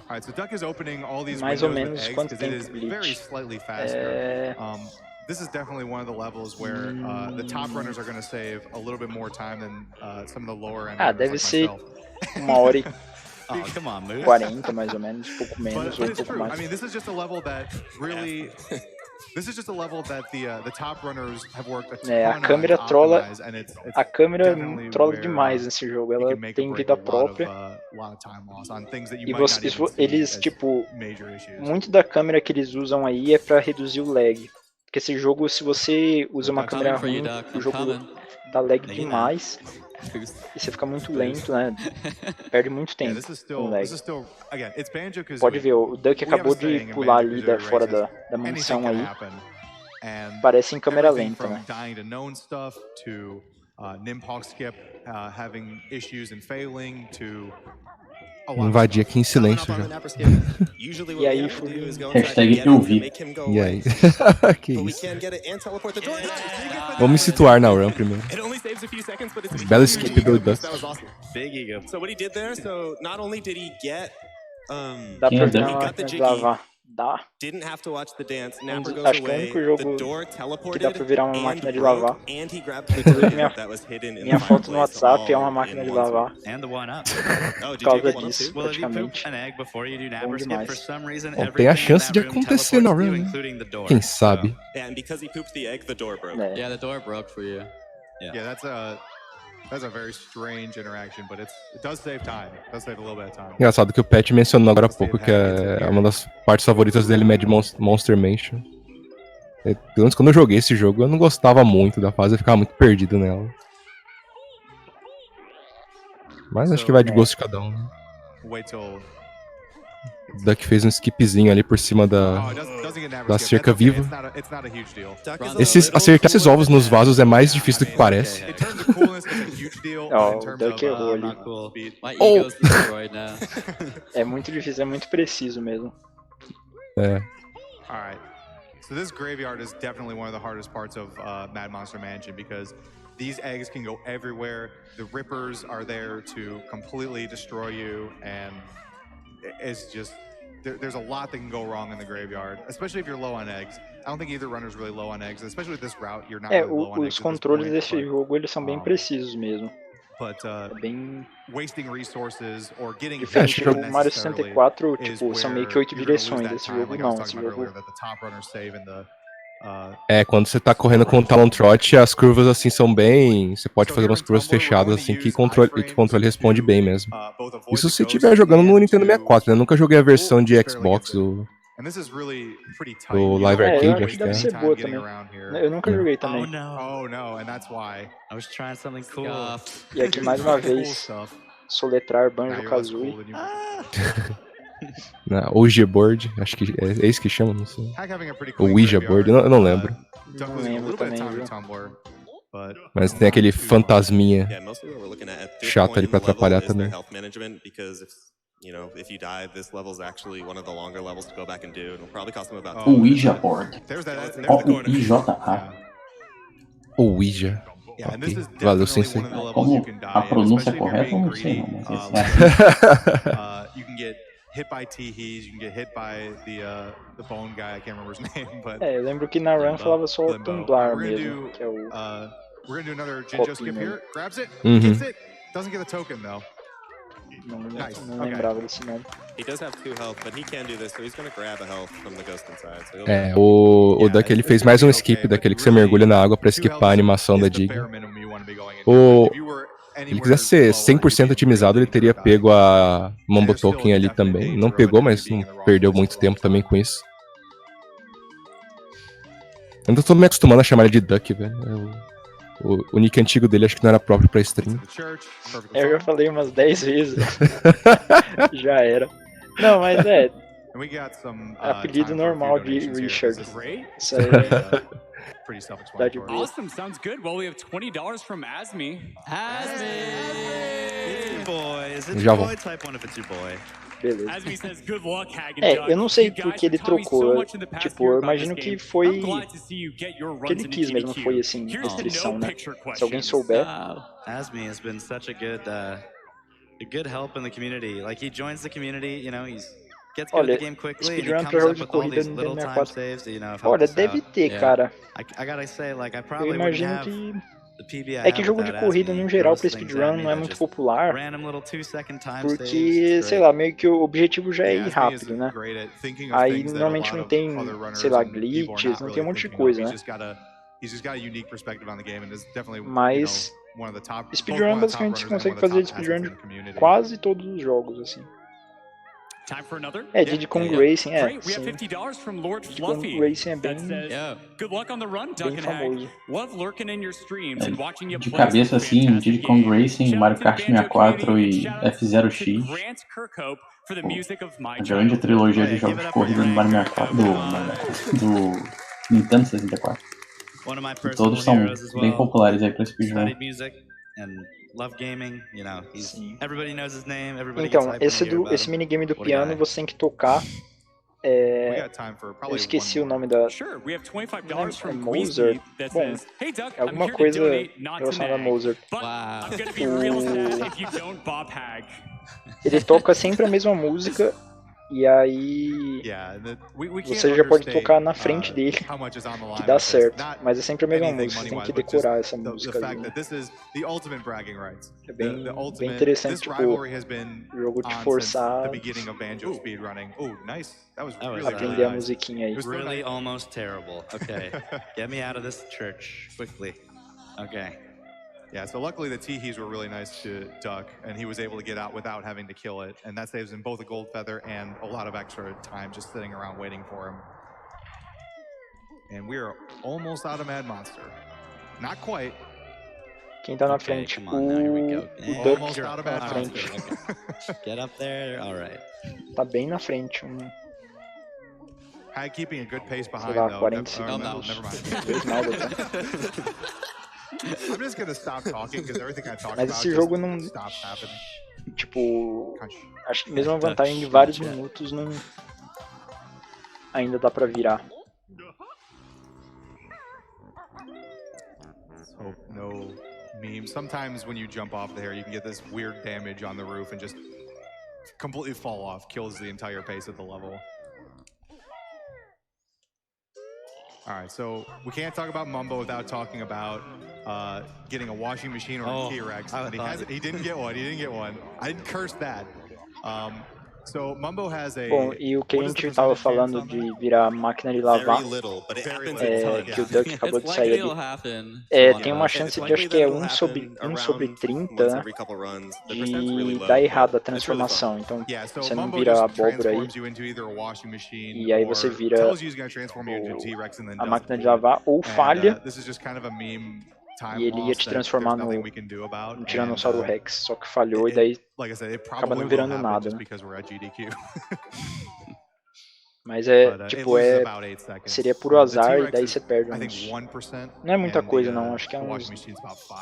Alright, so Duck is opening all these Mais ou windows menos with quanto eggs because it tempo is glitch? very slightly faster. This is definitely one of the levels where the top runners are going to save a little bit more time than some of the lower end runners deve like ser myself. 1h40 Oh, come on, Moose. mais ou menos, um pouco menos But ou um it's pouco true. mais. I mean, this is just a level that really... This is just a level that the top runners have worked a ton A câmera on trolla, optimize, and it's a câmera definitely trolla where, demais nesse jogo. you Ela can make or tem break vida a lot própria. of time loss on things that you E might not even see eles, as tipo, major issues. muito da câmera que eles usam aí é pra reduzir o lag. Porque esse jogo, se você usa uma câmera ruim, o jogo dá lag demais. E você fica muito lento, né? Perde muito tempo com lag. Pode ver, o Duck acabou de pular ali fora da mansão aí. Parece em câmera lenta, né? Invadi aqui em silêncio já. E aí, hashtag eu vi. E aí? Que isso? Vamos me situar na run primeiro. Belo skip do Duck. Dá Quem pra é ver Duck? uma máquina de lavar. Dá. Acho que é o único jogo que dá pra virar uma máquina de lavar. Minha foto no WhatsApp é uma máquina de lavar. Por causa disso, praticamente. Bom demais. Bom, tem a chance de acontecer na run, né? Quem sabe? Yeah, the door broke for you. Yeah, that's a very strange interaction, but it does save time. It does save a little bit of time. Engraçado que o Pat mencionou agora há pouco que é uma das partes favoritas dele, Mad Monster Mansion. Pelo menos quando eu joguei esse jogo, eu não gostava muito da fase, eu ficava muito perdido nela. Mas acho que vai de gosto de cada um. O Duck fez um skipzinho ali por cima da cerca viva. Acertar esses ovos nos vasos é mais difícil do que parece. O Duck errou ali. É muito difícil, é muito preciso mesmo. Alright. So this graveyard is definitely one of the hardest parts of Mad Monster Mansion because these eggs can go everywhere. The rippers are there to completely destroy you, and it's just there's a lot that can go wrong in the graveyard, especially if you're low on eggs. I don't think either runner's really low on eggs, especially with this route. You're not really low on eggs. Os controles desse jogo eles são bem precisos mesmo. É bem wasting resources or getting diferente do Mario 64, tipo, são meio que 8 direções desse jogo, não, esse jogo... Quando você tá correndo com o Talon Trot, as curvas assim são bem... Você pode fazer umas curvas fechadas assim que o controle responde bem mesmo. Isso se estiver jogando no Nintendo 64, né? Eu nunca joguei a versão de Xbox do Live Arcade, acho que deve ser boa também. Eu nunca joguei também. E aqui mais uma vez, soletrar Banjo-Kazooie. Ouija Board, acho que é isso que chama, não sei. O Ouija Board, eu não lembro. Não lembro também, viu? Mas tem aquele fantasminha chato ali pra atrapalhar também. You know, if you die, this level is actually one of the longer levels to go back and do. It'll probably cost them about. Ouija Board. O-I-J-A. Ouija. Valeu, Sensei. Como a pronúncia correta, eu não sei, não. Mas hit by Teehees, you can get hit by the bone guy, I can't remember his name, but... eu lembro que na run falava só o tumblar mesmo, que é o... We're gonna do another Jinjo skip here, grabs it, gets it, doesn't get the token though. Não lembrava desse nome. He does have 2 health, but he can do this, so he's gonna grab a health from the ghost inside. So o Duck ele fez mais um skip daquele que você mergulha na água pra skipar a animação da dig. Ele quisesse ser 100% otimizado, ele teria pego a Mambo Token ali também. Não pegou, mas não perdeu muito tempo também com isso. Eu não tô me acostumando a chamar ele de Duck, velho. O nick antigo dele acho que não era próprio pra stream. Eu já falei umas 10 vezes. Já era. Não, mas apelido normal de Richard. Isso aí tá de boa. Awesome, sounds good. Well, we have $20 from Asmi. Já vou. Beleza. Eu eu não sei porque ele trocou. Tipo, eu imagino que foi que ele quis mesmo, não foi assim, restrição, né? Se alguém souber. Asmi has been such a good help in the community. Like he joins the community, you know, gets good at the game quickly. Speedrun pra jogo de corrida no Nintendo 64. Olha, deve ter, cara. Eu imagino que é que jogo de corrida, no geral, pra speedrun não é muito popular, porque, sei lá, meio que o objetivo já é ir rápido, né? Aí, normalmente não tem, sei lá, glitches, não tem um monte de coisa, né? Mas, speedrun, basicamente, você consegue fazer speedrun de quase todos os jogos, assim. Diddy Kong Racing, sim. Diddy Kong Racing é bem famoso. De cabeça assim, Diddy Kong Racing, Mario Kart 64 e F0X. A grande trilogia de jogos de corrida do Mario 64, do Nintendo 64. E todos são bem populares aí pra speedrun. Então, esse minigame do piano você tem que tocar. Eu esqueci o nome da. É Mozart? Bom, é alguma coisa relacionada a Mozart. Ele toca sempre a mesma música. E aí você já pode tocar na frente dele, que dá certo. Mas é sempre a mesma música, você tem que decorar essa música ali, né? É bem interessante, tipo, o jogo te forçar a aprender a musiquinha aí. Really almost terrible. Okay. Get me out of this church quickly. Okay. Yeah, so luckily the Teehees were really nice to Duck, and he was able to get out without having to kill it, and that saves him both a gold feather and a lot of extra time just sitting around waiting for him. And we are almost out of Mad Monster. Not quite. Quem tá na frente? O Duck tá na frente. Get up there, alright. Tá bem na frente. Hag keeping a good pace behind, sei lá, though. 40 segundos. No, never mind. I'm just gonna stop talking because everything I talk Mas about esse jogo não, stops happening. Tipo, acho que mesmo a vantagem de vários minutos não ainda dá pra virar. So no meme. Sometimes when you jump off there, you can get this weird damage on the roof and just completely fall off, kills the entire pace of the level. All right, so we can't talk about Mumbo without talking about getting a washing machine or a T-Rex. He didn't get one. He didn't get one. I didn't curse that. So Mumbo has a. Bom, e o que a gente estava falando de virar máquina de lavar, que o Duck acabou de sair ali, tem uma chance de, acho que é 1 sobre 30, né, de dar errado a transformação. Então, você não vira a abóbora aí, e aí você vira a máquina de lavar, ou falha, e ele ia te transformar no Tiranossauro Rex, só que falhou e daí acaba não virando nada, né? Mas tipo, seria puro azar e daí você perde uns... Não é muita coisa não, acho que é uns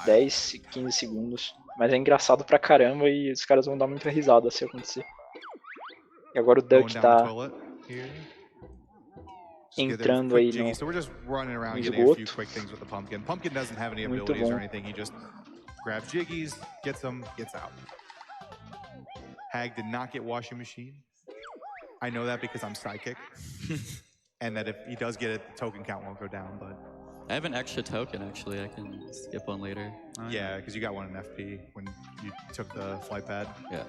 10, 15 segundos. Mas é engraçado pra caramba e os caras vão dar muita risada se acontecer. E agora o Duck tá entrando aí no esgoto. Muito bom. Hag did not get washing machine. I know that because I'm psychic, and that if he does get it, the token count won't go down. But I have an extra token actually. I can skip one later. Yeah, because you got one in FP when you took the flight pad. Yeah.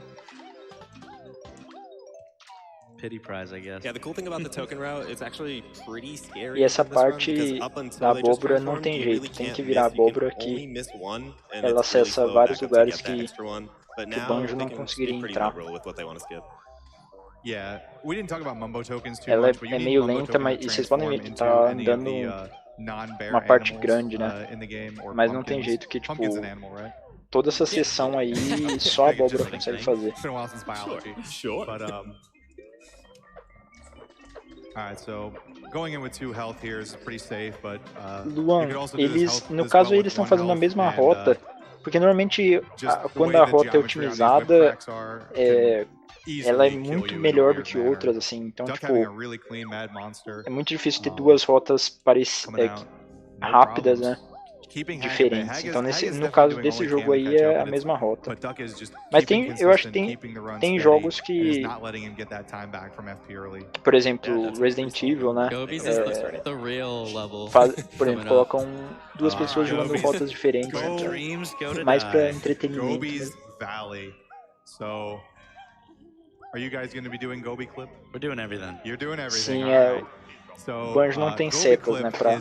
Pity prize, I guess. Yeah, the cool thing about the token route, it's actually pretty scary. E essa parte da abóbora não tem jeito, tem que virar a abóbora que ela acessa vários lugares que o Banjo não conseguiria entrar. Ela é meio lenta, mas e vocês podem ver que tá andando uma parte grande, né? Mas não tem jeito que, tipo, toda essa seção aí só a abóbora consegue fazer. Luan, eles, no caso eles estão fazendo a mesma rota, porque normalmente quando a rota é otimizada, ela é muito melhor do que outras, assim, então tipo, é muito difícil ter duas rotas rápidas, né? Diferentes. Então no caso desse jogo aí é a mesma rota. Mas eu acho que tem jogos que, por exemplo, Resident Evil, né? Por exemplo, colocam duas pessoas jogando rotas diferentes, mais pra entretenimento. Are you guys going to be doing Gobi clip? We're doing everything. You're doing everything. Sim, o Banjo não tem setas, né, pra...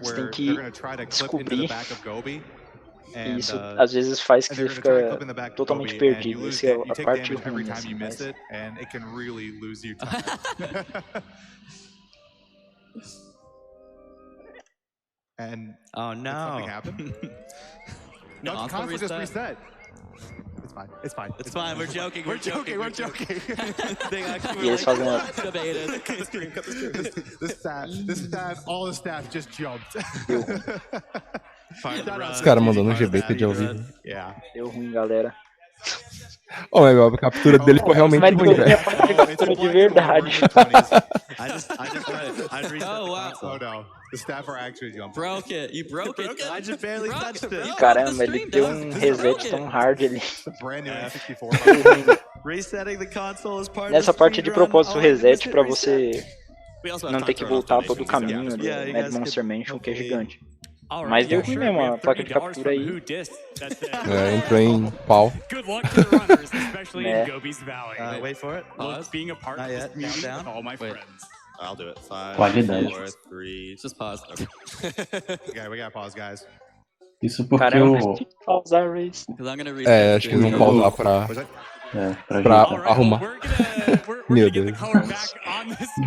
Você tem que descobrir, e isso às vezes faz que você fica totalmente perdido. Essa é a parte ruim, assim, mas... Oh no! No, the console just reset. It's fine. We're joking. We're joking. E eles fazem uma... All the staff just jumped. Os caras mandando um GBT de ao vivo. Deu ruim, galera. Oh, a captura dele ficou realmente ruim, velho. Captura de verdade. Oh no, the staff are actually jumping. Broke it. You broke it. I just barely touched it. Caramba, ele deu um reset tão hard ali. Resetting the console is part Nessa parte de propósito reset pra você não ter que voltar todo o caminho do Mad Monster Mansion, que é gigante. Mas deu ruim mesmo, a placa de captura aí. Entrou em pau. Wait for it. Pause. Not yet. Countdown. Wait. I'll do it. 5, Qualidade. 4, 3. Just pause. Okay, we gotta pause, guys. Isso porque acho que não pausar pra arrumar. Meu Deus.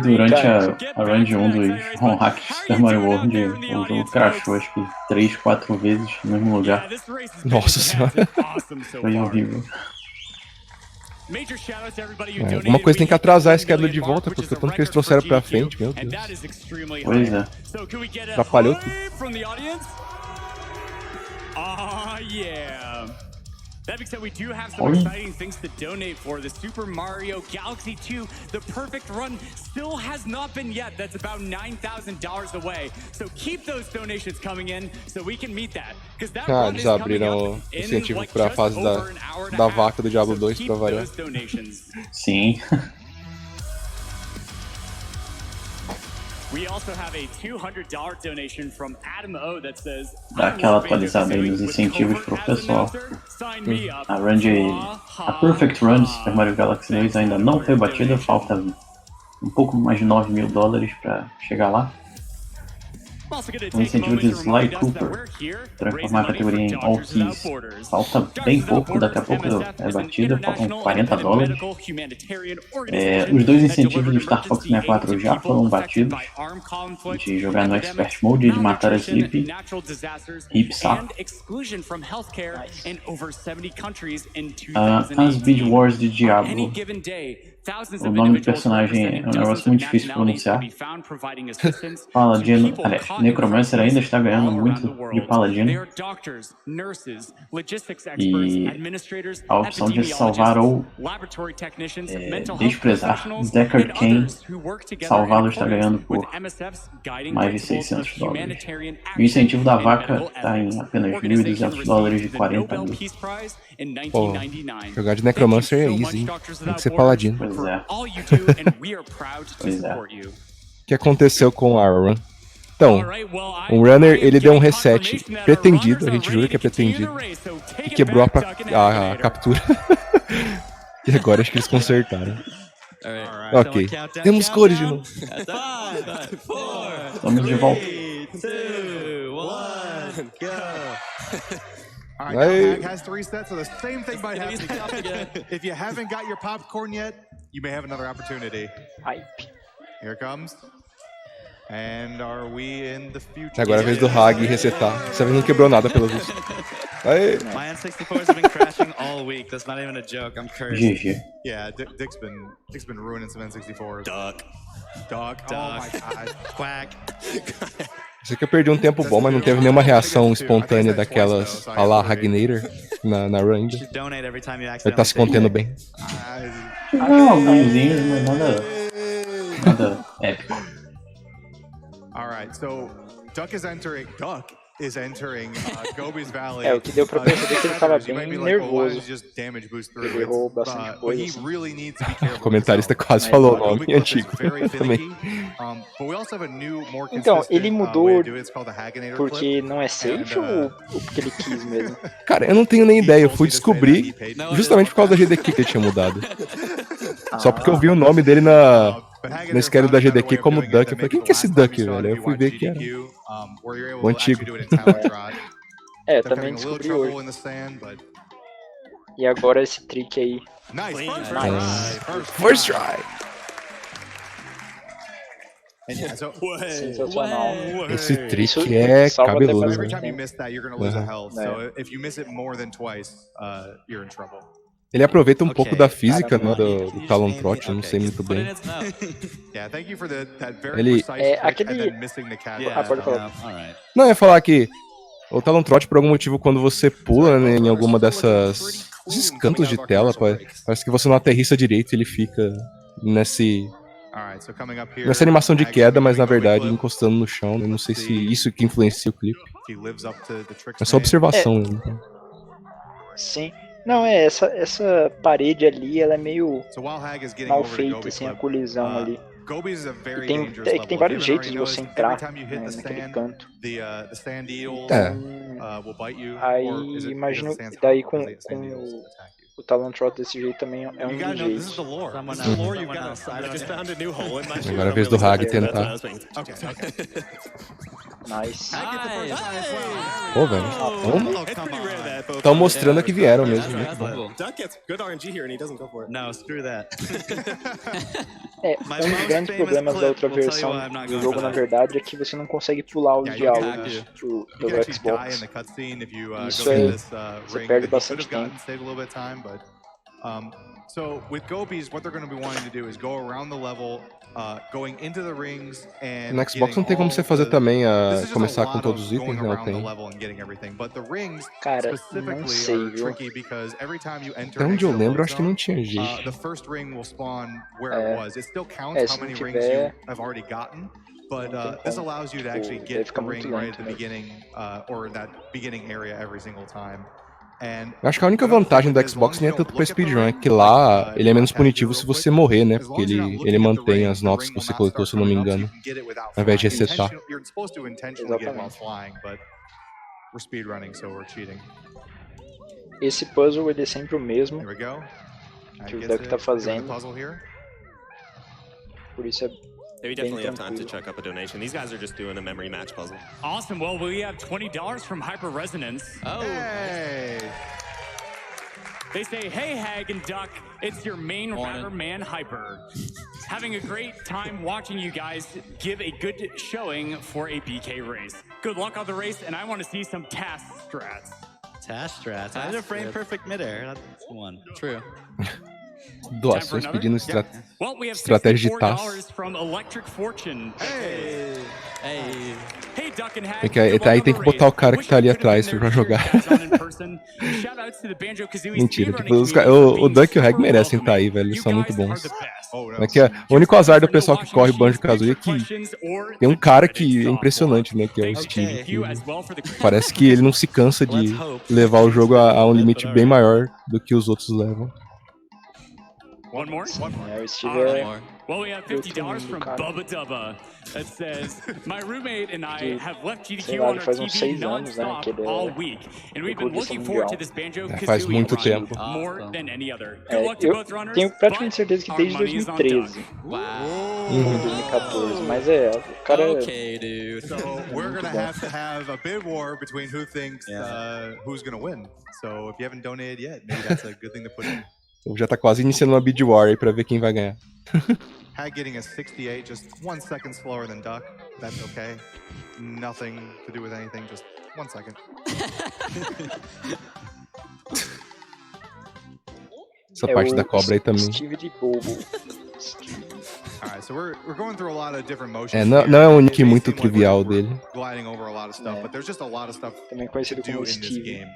Durante a Round 1 dos ROM hacks de Super Mario World, o jogo crashou acho que 3, 4 vezes no mesmo lugar. Nossa senhora. Foi horrível. Alguma coisa tem que atrasar a schedule de volta, porque tanto que eles trouxeram pra frente, meu Deus. Pois é. Atrapalhou tudo. That being said, we do have some exciting things to donate for. The Super Mario Galaxy 2, the perfect run, still has not been yet. That's about $9,000 away. So keep those donations coming in so we can meet that. Because that run is coming up in like just over an hour and a half. Vaca do Diablo 2 pra variar. Sim. We also have a $200 donation from Adam O that says, Dá aquela atualizada aí nos incentivos pro pessoal. A Perfect Run de Super Mario Galaxy 2 ainda não foi batida, falta um pouco mais de $9.000 para chegar lá. O incentivo de Sly Cooper, transformar a categoria em All Keys, falta bem pouco, daqui a pouco é batida, faltam $40. Os dois incentivos do Star Fox 64 já foram batidos, de jogar no Expert Mode e de matar a Sleepy, Hip Sapo. As Beat Wars de Diablo. O nome do personagem é um negócio muito difícil de pronunciar. Paladino, aliás, Necromancer ainda está ganhando muito de Paladino. E a opção de salvar ou desprezar Deckard Cain, salvá-lo está ganhando por mais de $600. E o incentivo da vaca está em apenas $1.200 de 40 mil. Pô, jogar de Necromancer é easy, hein? Tem que ser Paladino. for all you do, and we are proud to support you. O que aconteceu com a run? Então, o runner, ele deu um reset pretendido, a gente jura que é pretendido, e quebrou a captura. E agora acho que eles consertaram. Ok, temos cores de novo. Vamos de volta. All right, Hag has to reset, so the same thing might happen. If you haven't got your popcorn yet, you may have another opportunity. Here it comes. And are we in the future? Agora é a vez do Hag resetar. Dessa vez não quebrou nada, pelo visto. My N64s have been crashing all week. That's not even a joke. I'm cursed. GG. Yeah, Dick's been ruining some N64s. Duck. Oh my god. Quack. Sei que eu perdi um tempo bom, mas não teve nenhuma reação espontânea daquelas a la Ragnator na run ainda. Ele tá se contendo bem. Alguns, mas nada épico. Alright, so Duck is entering Gobi's Valley. O que deu pra perceber que ele tava bem nervoso. Ele errou bastante coisa. O comentarista quase falou o nome antigo também. Então, ele mudou porque não é safe ou porque ele quis mesmo? Cara, eu não tenho nem ideia. Eu fui descobrir justamente por causa da GDQ que ele tinha mudado. Só porque eu vi o nome dele nesse quero da GDQ como Duck. Eu falei, quem que é esse Duck, velho? Aí eu fui ver que era o antigo. Eu também descobri hoje. E agora esse trick aí. First try. Sensacional. Esse trick é cabeludo. Ele aproveita um pouco da física, né, do Talon Trot, eu não sei muito bem. Ele... aquele... pode falar. Não, eu ia falar que o Talon Trot, por algum motivo, quando você pula, né, em alguma desses cantos de tela, parece que você não aterrissa direito e ele fica nessa animação de queda, mas na verdade encostando no chão. Eu não sei se isso que influencia o clipe. É só observação. Então. Sim. Não, essa parede ali, ela é meio mal feita, assim, a colisão ali. E tem vários jeitos de você entrar, né, naquele canto. Aí, imagino, daí com o Talon Trot desse jeito também é um dos jeitos. Agora é a vez do Hag tentar. Nice. Pô, velho. Estão mostrando que vieram mesmo. Muito bom. Um dos grandes problemas da outra versão do jogo, na verdade, é que você não consegue pular os diálogos do Xbox. Isso você perde bastante tempo. So with Gobies, what they're going to be wanting to do is go around the level, going into the rings and no Xbox não tem como você fazer também começar com todos os itens, não tem. Cara, não sei, viu? Até onde eu lembro, acho que não tinha jeito. Se não tiver... But this allows you to actually get the ring right at the beginning, or that beginning area every single time. Eu acho que a única vantagem do Xbox nem é tanto pra speedrun, é que lá ele é menos punitivo se você morrer, né? Porque ele mantém as notas que você coletou, se eu não me engano, ao invés de resetar. Esse puzzle ele é sempre o mesmo que o Duck tá fazendo. Por isso é We definitely have time to check up a donation. These guys are just doing a memory match puzzle. Awesome. Well, we have $20 from Hyper Resonance. Oh. Hey. They say, hey, Hag and Duck, it's your main rapper, man, Hyper. Having a great time watching you guys give a good showing for a BK race. Good luck on the race, and I want to see some task strats. Task strats? I did a frame perfect midair. That's the one. True. Doações pedindo estratégia de taça. Aí tem que botar o cara que tá ali atrás pra jogar. Mentira, tipo, o Duck e o Hag merecem estar aí, velho, eles são muito bons. O único azar do pessoal que corre Banjo-Kazooie é que tem um cara que é impressionante, né, que é o Steve. Parece que ele não se cansa de levar o jogo a um limite bem maior do que os outros levam. One more? O Steve Well, we have $50 from Bubba Dubba that says, my roommate and I have left GDQ on our TV non-stop all week, and we've been looking forward to this Banjo-Kazooie run more than any other. Good luck to both runners, tenho praticamente certeza que desde 2013. Ou 2014, mas o cara... Okay, dude. So we're gonna have a bid war between who thinks who's gonna win. So if you haven't donated yet, maybe that's a good thing to put in. Já tá quase iniciando uma bid war aí pra ver quem vai ganhar. Hag getting a 68, just 1 second slower than Duck. That's okay. Nothing to do with anything, just 1 second. Essa parte da cobra aí também. Steve de bobo. Alright, so we're going through a lot of different motions. Não é um nick muito trivial dele. Gliding over a lot of stuff, but there's just a lot of stuff também conhecido como in this Steve. game.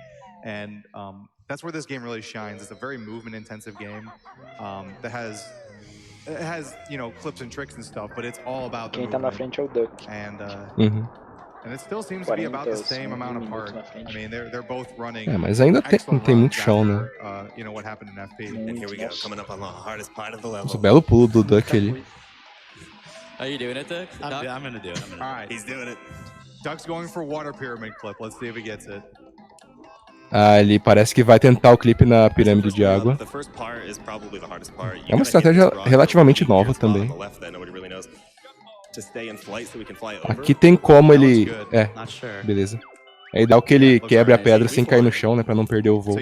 And that's where this game really shines. It's a very movement-intensive game that has clips and tricks and stuff, but it's all about the Quem tá na frente é o Duck. And it still seems to be about the same amount apart. I mean, they're both running. Mas ainda tem muito chão, né? What happened in FP. And here we go, coming up on the hardest part of the level. Nossa, belo pulo do Duck ali. Are you doing it, Duck? I'm gonna do it. All right, he's doing it. Duck's going for water pyramid clip. Let's see if he gets it. Ele parece que vai tentar o clipe na pirâmide de água. É uma estratégia relativamente nova também. Aqui tem como ele... beleza. Aí dá o que ele quebra a pedra sem cair no chão, né, pra não perder o voo.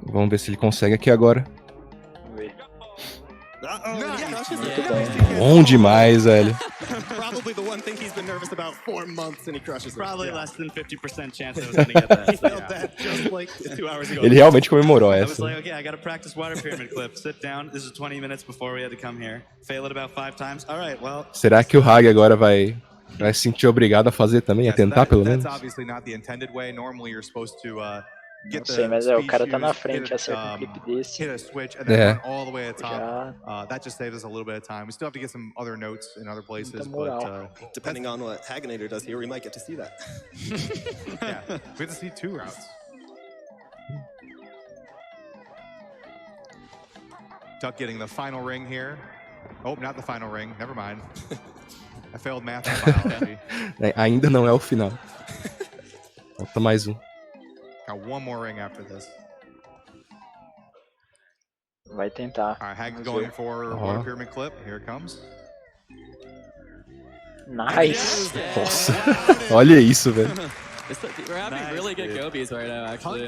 Vamos ver se ele consegue aqui agora. Bom demais, velho. Probably the one thing he's been nervous about 4 months and he crushes it. Probably less than 50% chance I was going to get that. He felt that just like 2 hours ago. Ele realmente comemorou essa. I was like, okay, I got to practice water pyramid clip. Sit down. This is 20 minutes before we had to come here. Fail it about 5 times. All right, well. Será que o Hag agora vai se sentir obrigado a fazer também, a tentar pelo menos? That's obviously not the intended way. Normally you're supposed to não sei, mas o cara tá na frente, acerta um clipe desse. Hit a switch and then run all the way at top. That just saves us a little bit of time. We still have to get some other notes in other places, but depending on what Haganator does here, we might get to see that. Yeah, we have to see 2 routes. Duck getting the final ring here. Oh, not the final ring. Never mind. I failed math and biology. Ainda não é o final. Falta mais um. Got 1 more ring after this. Vai tentar. Alright, Hag's going for water pyramid clip. Here it comes. Nice! Nossa, olha isso, velho.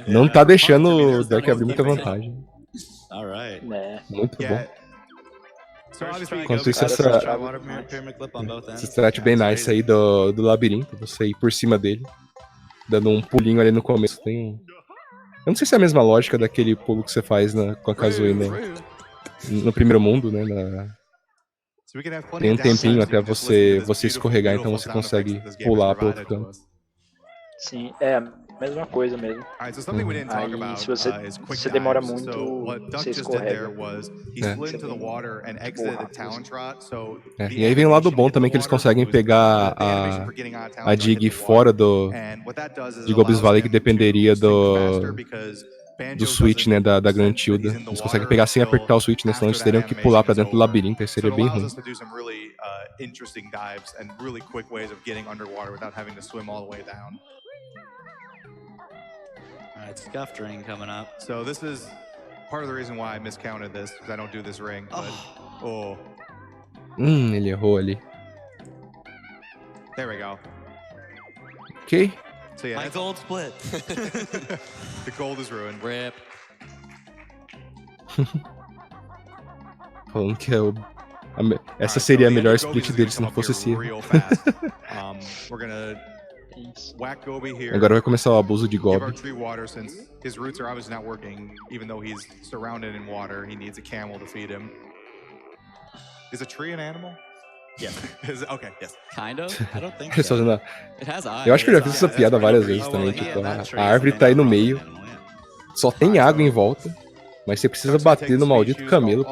Não tá deixando o Duck abrir muita vantagem. Muito bom. Enquanto isso, essa strat bem nice aí do labirinto, você ir por cima dele, dando um pulinho ali no começo. Eu não sei se é a mesma lógica daquele pulo que você faz com a Kazooie no primeiro mundo, né? Tem um tempinho até você escorregar, então você consegue pular pro outro canto. Sim, é a mesma coisa mesmo. Aí se você demora muito, você escorrega. E aí vem o lado bom também, que eles conseguem pegar a dig fora do Goblins Valley, que dependeria do switch, né, da Grand Tilda. Eles conseguem pegar sem apertar o switch, né, senão eles teriam que pular pra dentro do labirinto, aí seria bem ruim. Alright, scuffed ring coming up. So this is part of the reason why I miscounted this, because I don't do this ring, but ele errou ali. There we go. Ok. So yeah, my gold split. The gold is ruined. Rip. Falando que essa seria a melhor split dele se não fosse assim. Agora vai começar o abuso de Gob. His roots are obviously not working, even though he's surrounded in water. He needs a camel to feed him. Is a tree an animal? Yeah. Okay, yes. Kind of? I don't think so. It has eyes. Eu acho que eu já fiz essa piada várias vezes também. Tipo, a árvore tá aí no meio, só tem água em volta, mas você precisa bater no maldito camelo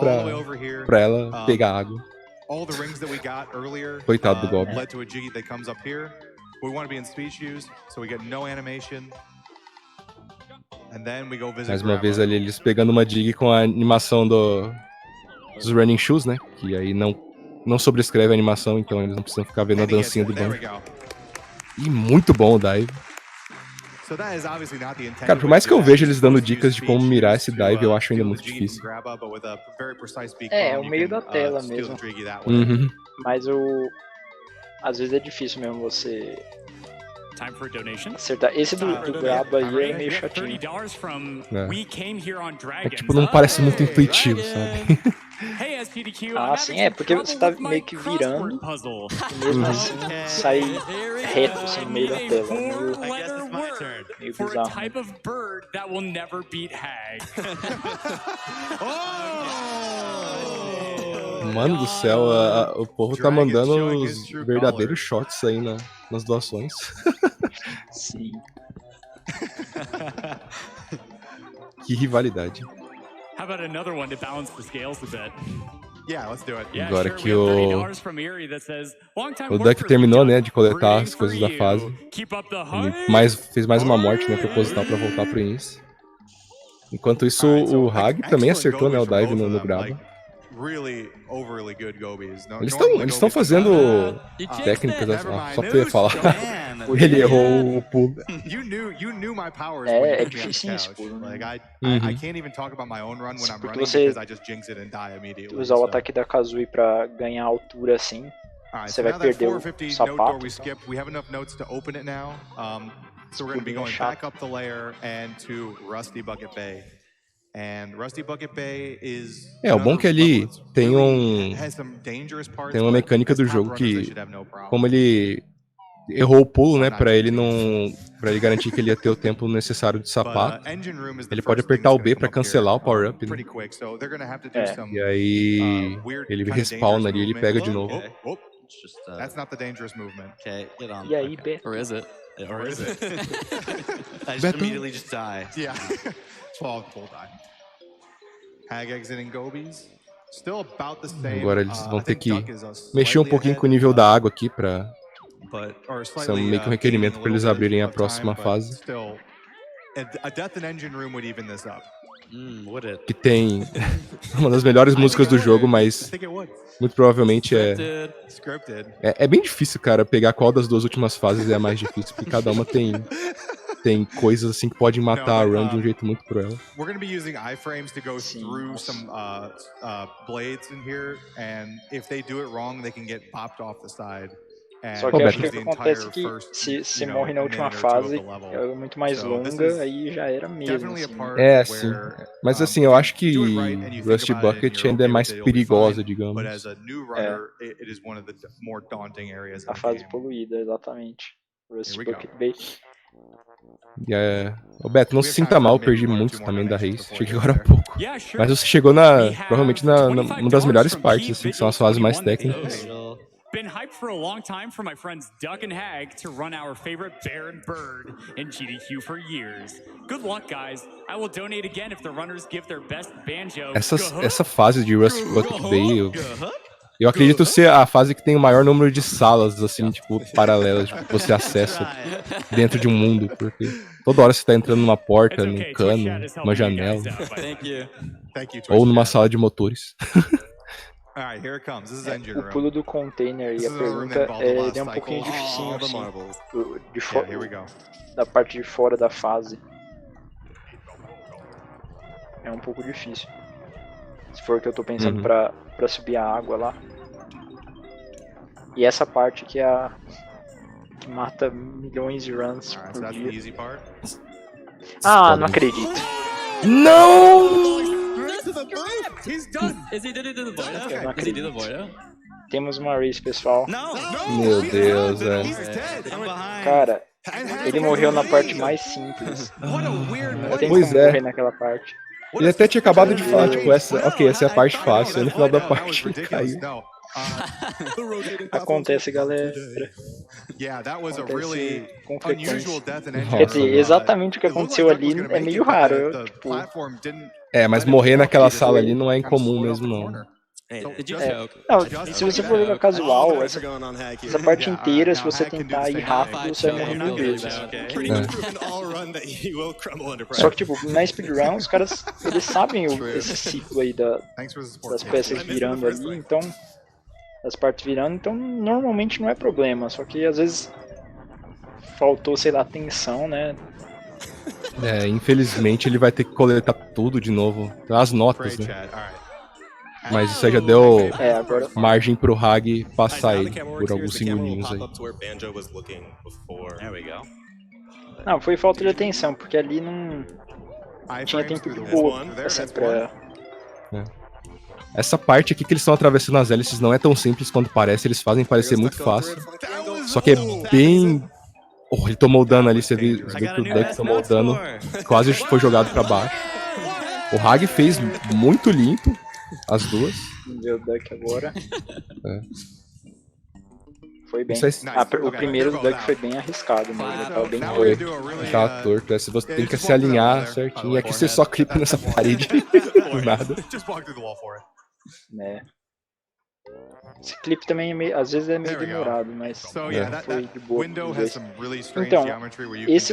pra ela pegar água. Coitado do Gob. We want to be in speed shoes, so we get no animation. And then we go visit. Mais uma vez ali eles pegando uma dig com a animação dos running shoes, né? Que aí não sobrescreve a animação, então eles não precisam ficar vendo a dancinha do banco. E muito bom o dive. Cara, por mais que eu veja eles dando dicas de como mirar esse dive, eu acho ainda muito difícil. É o meio da tela mesmo. Mas às vezes é difícil mesmo você acertar. Esse do grab aí é meio chatinho. É tipo, não parece muito intuitivo, sabe? Ah, sim, é, porque você tá meio que virando e mesmo assim sai reto assim, no meio da tela. Meio bizarro. Mano do céu, o povo tá mandando os verdadeiros shots aí nas doações. Sim. Que rivalidade. Agora que o Duck terminou, né, de coletar as coisas da fase. Ele fez mais uma morte, né, proposital pra voltar pro início. Enquanto isso, o Hag também acertou, né, o dive no grab. Eles estão fazendo técnicas, só pra eu falar. Ele errou o pulo. É difícil esse pulo. Porque você usar o ataque da Kazooie pra ganhar altura assim, você vai perder o sapato. So we're going to be going back up the layer and to Rusty Bucket Bay. And Rusty Bucket Bay is o bom que ali tem uma mecânica do jogo que, como ele errou o pulo, né, pra ele garantir que ele ia ter o tempo necessário de sapato, ele pode apertar o B pra cancelar o power-up, né? E aí ele respawna ali e ele pega de novo. That's not the dangerous movement. Okay, get on. E aí, B. Or is it? Or is it? I just immediately just die. Yeah. Full die. Hag exiting Gobies. Still about the same. Agora eles vão ter que mexer um pouquinho com o nível da água aqui pra... Isso é meio que um requerimento pra eles abrirem a próxima fase. A Death and Engine Room would even this up. Que tem uma das melhores músicas do jogo, mas muito provavelmente é bem difícil, cara, pegar qual das duas últimas fases é a mais difícil, porque cada uma tem coisas assim que podem matar a run de um jeito muito cruel. We're going to be using iframes to go through some blades in here, and if they do it wrong, they can get popped off the side. Só que acho que o que acontece é que se morre na última fase é muito mais longa, aí já era mesmo. Assim. Sim. Mas assim, eu acho que Rusty Bucket ainda é mais perigosa, digamos. A fase poluída, exatamente. Rusty Bucket Bay. Ô Beto, não se sinta mal, eu perdi muito também da race. Cheguei agora há pouco. Mas você chegou provavelmente uma das melhores partes, assim, que são as fases mais técnicas. Been hyped for a long time for my friends Duck and Hag to run our favorite bear and bird in GDQ for years. Good luck, guys. I will donate again if the runners give their best banjo. Essa fase de Rusty Bucket Bay, eu acredito ser a fase que tem o maior número de salas, assim, tipo, paralelas, que você acessa dentro de um mundo, porque toda hora você tá entrando numa porta, num cano, numa janela, ou numa sala de motores. O pulo do container e a pergunta é um pouquinho dificinho assim, da parte de fora da fase. É um pouco difícil. Se for o que eu tô pensando pra subir a água lá. E essa parte que é a que mata milhões de runs por dia. Ah, não acredito. Não! Temos uma race, pessoal. Meu Deus, Cara, ele morreu na parte mais simples. Não tem como morrer naquela parte. Ele até tinha acabado de falar, tipo, essa é a parte fácil, aí no final da parte ele caiu. Acontece, galera. Acontece com frequência. Quer dizer, exatamente o que aconteceu ali é meio raro. Tipo... mas morrer naquela sala ali não é incomum mesmo, não. Não, se você for jogar casual, essa parte inteira, se você tentar ir rápido, você vai morrer mil vezes. Só que, tipo, na speedrun, os caras, eles sabem esse ciclo aí das peças virando ali, então... Das partes virando, então normalmente não é problema, só que às vezes faltou, sei lá, atenção, né? Infelizmente ele vai ter que coletar tudo de novo, as notas, né? Mas isso aí já deu margem pro Hag passar ele por alguns segundinhos aí. Não, foi falta de atenção, porque ali não tinha tempo de boa, assim, pra... Essa parte aqui que eles estão atravessando as hélices não é tão simples quanto parece, eles fazem parecer muito fácil. Só que é bem... Oh, ele tomou dano ali, você viu que o Duck tomou dano, quase foi jogado pra baixo. O Hag fez muito limpo as duas. Meu Duck agora. Foi bem. O primeiro Duck foi bem arriscado, né? Ele tava bem torto. Tava torto, você tem que se alinhar certinho. E aqui você só clipa nessa parede por nada. Né? Esse clipe também às vezes é meio demorado, mas foi de boa. Então,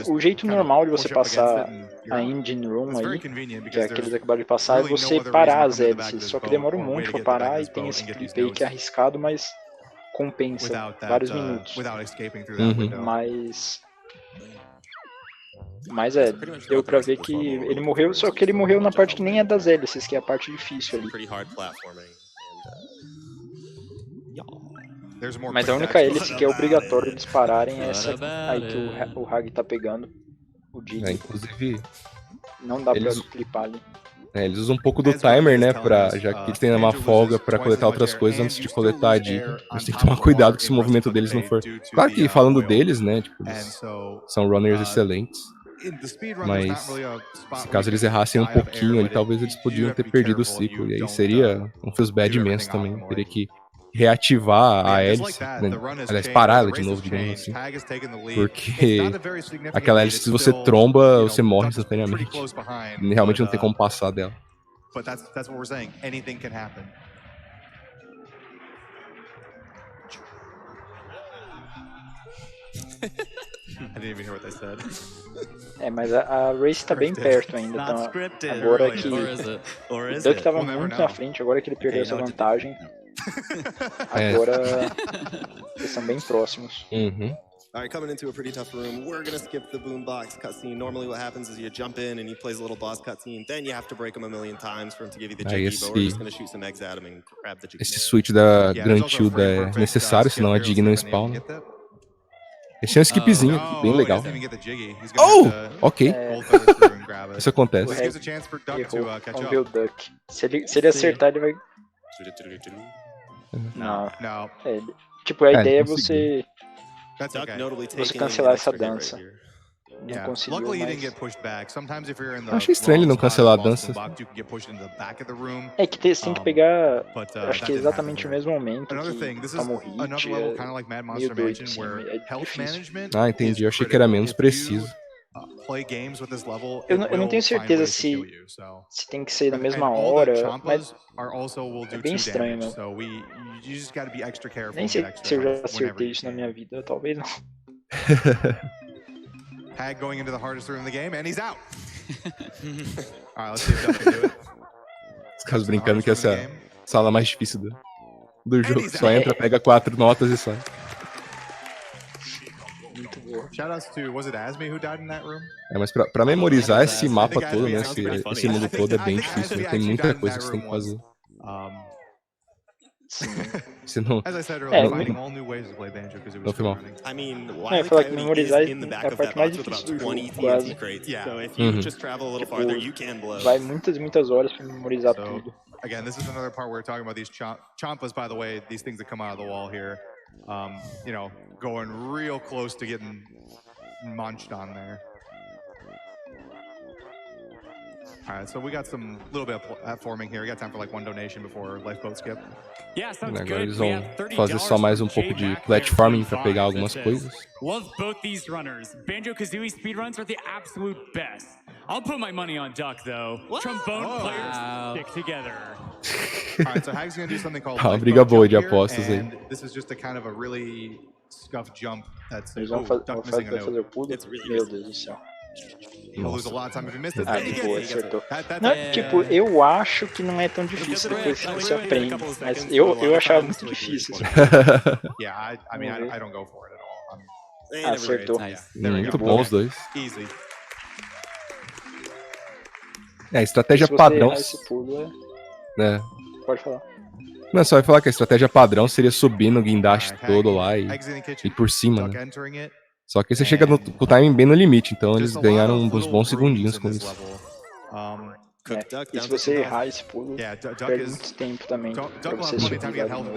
o jeito normal de você passar a engine room aí, que é aquele que acabaram de passar, é você parar as hélices. Só que demora um monte pra parar e tem esse clipe aí que é arriscado, mas compensa vários minutos. Mas deu pra ver que ele morreu, só que ele morreu na parte que nem é das hélices, que é a parte difícil ali. Mas a única hélice que é obrigatório eles pararem é essa aí que o Hag tá pegando. O Dig. Inclusive... Não dá pra clipar ali. Eles usam um pouco do timer, né, já que eles têm uma folga pra coletar outras coisas antes de coletar a dica. A gente tem que tomar cuidado que se o movimento deles não for... Claro que falando deles, né, tipo, eles são runners excelentes. Mas, se caso eles errassem um pouquinho ali, talvez eles podiam ter perdido o ciclo. E aí seria um feels bad imenso também. Teria que reativar a hélice, né? Aliás, parar ela de novo, digamos assim. Porque aquela hélice, se você tromba, você morre instantaneamente. Realmente não tem como passar dela. I didn't even hear what they said. Mas a race tá bem perto ainda, então agora que o Duck tava muito na frente, agora que ele perdeu essa vantagem, agora eles são bem próximos. Alright, coming into a pretty tough room, we're gonna skip the boombox cutscene. Normally what happens is you jump in and he plays a little boss cutscene, then you have to break him a million times for him to give you the jiggy, but we're just gonna shoot some eggs at him and grab the jiggy. Esse switch da Grand Tilda é necessário, senão a dig não spawna. Esse é um skipzinho, bem legal. Oh! Ok. Isso acontece. Vamos ver o Duck. Se ele acertar, ele vai... Não. Tipo, a ideia é você cancelar essa dança. Não conseguiu, mas... Eu achei estranho ele não cancelar a dança. É que você tem que pegar, acho que é exatamente o mesmo momento que toma o hit, meio doido, assim, é difícil. Ah, entendi, eu achei que era menos preciso. Eu não tenho certeza se tem que ser na mesma hora, mas é bem estranho, né? Nem sei se eu já acertei isso na minha vida, talvez não. Hag going into the hardest room in the game, and he's out. Alright, let's see if Duck can do it. Os caras brincando que essa é a sala mais difícil do jogo. Só entra, pega 4 notas e sai. Muito boa. Shoutouts to, was it Asmi who died in that room? Mas pra memorizar esse mapa todo, né, esse mundo todo é bem difícil, né? Tem muita coisa que você tem que fazer. Você não... Não foi mal. Eu falar que memorizar é a parte mais difícil do jogo, quase. Vai muitas horas pra memorizar tudo. Again, this is another part where we're talking about these chompas, by the way, these things that come out of the wall here. You know, going real close to getting munched on there. Alright, so we got some little bit of platforming here. We got time for like one donation before lifeboat skip. Agora eles vão fazer só mais um pouco de platforming pra pegar algumas coisas. Love both these runners. Banjo-Kazooie speedruns are the absolute best. I'll put my money on Duck though. Trombone players stick together. Tá uma briga boa de apostas aí. Eles vão fazer o pulo? Meu Deus do céu. Nossa. Que boa, acertou. Não, tipo, eu acho que não é tão difícil depois que você aprende, mas eu achava muito difícil. Acertou. Muito bom os dois. A estratégia padrão. Pode falar. Não, só ia falar que a estratégia padrão seria subir no guindaste todo lá e por cima, né? Só que você chega com o timing bem no limite, então eles ganharam uns bons segundinhos com isso. E se você errar esse pulo, perde muito tempo também pra você subir lá de novo.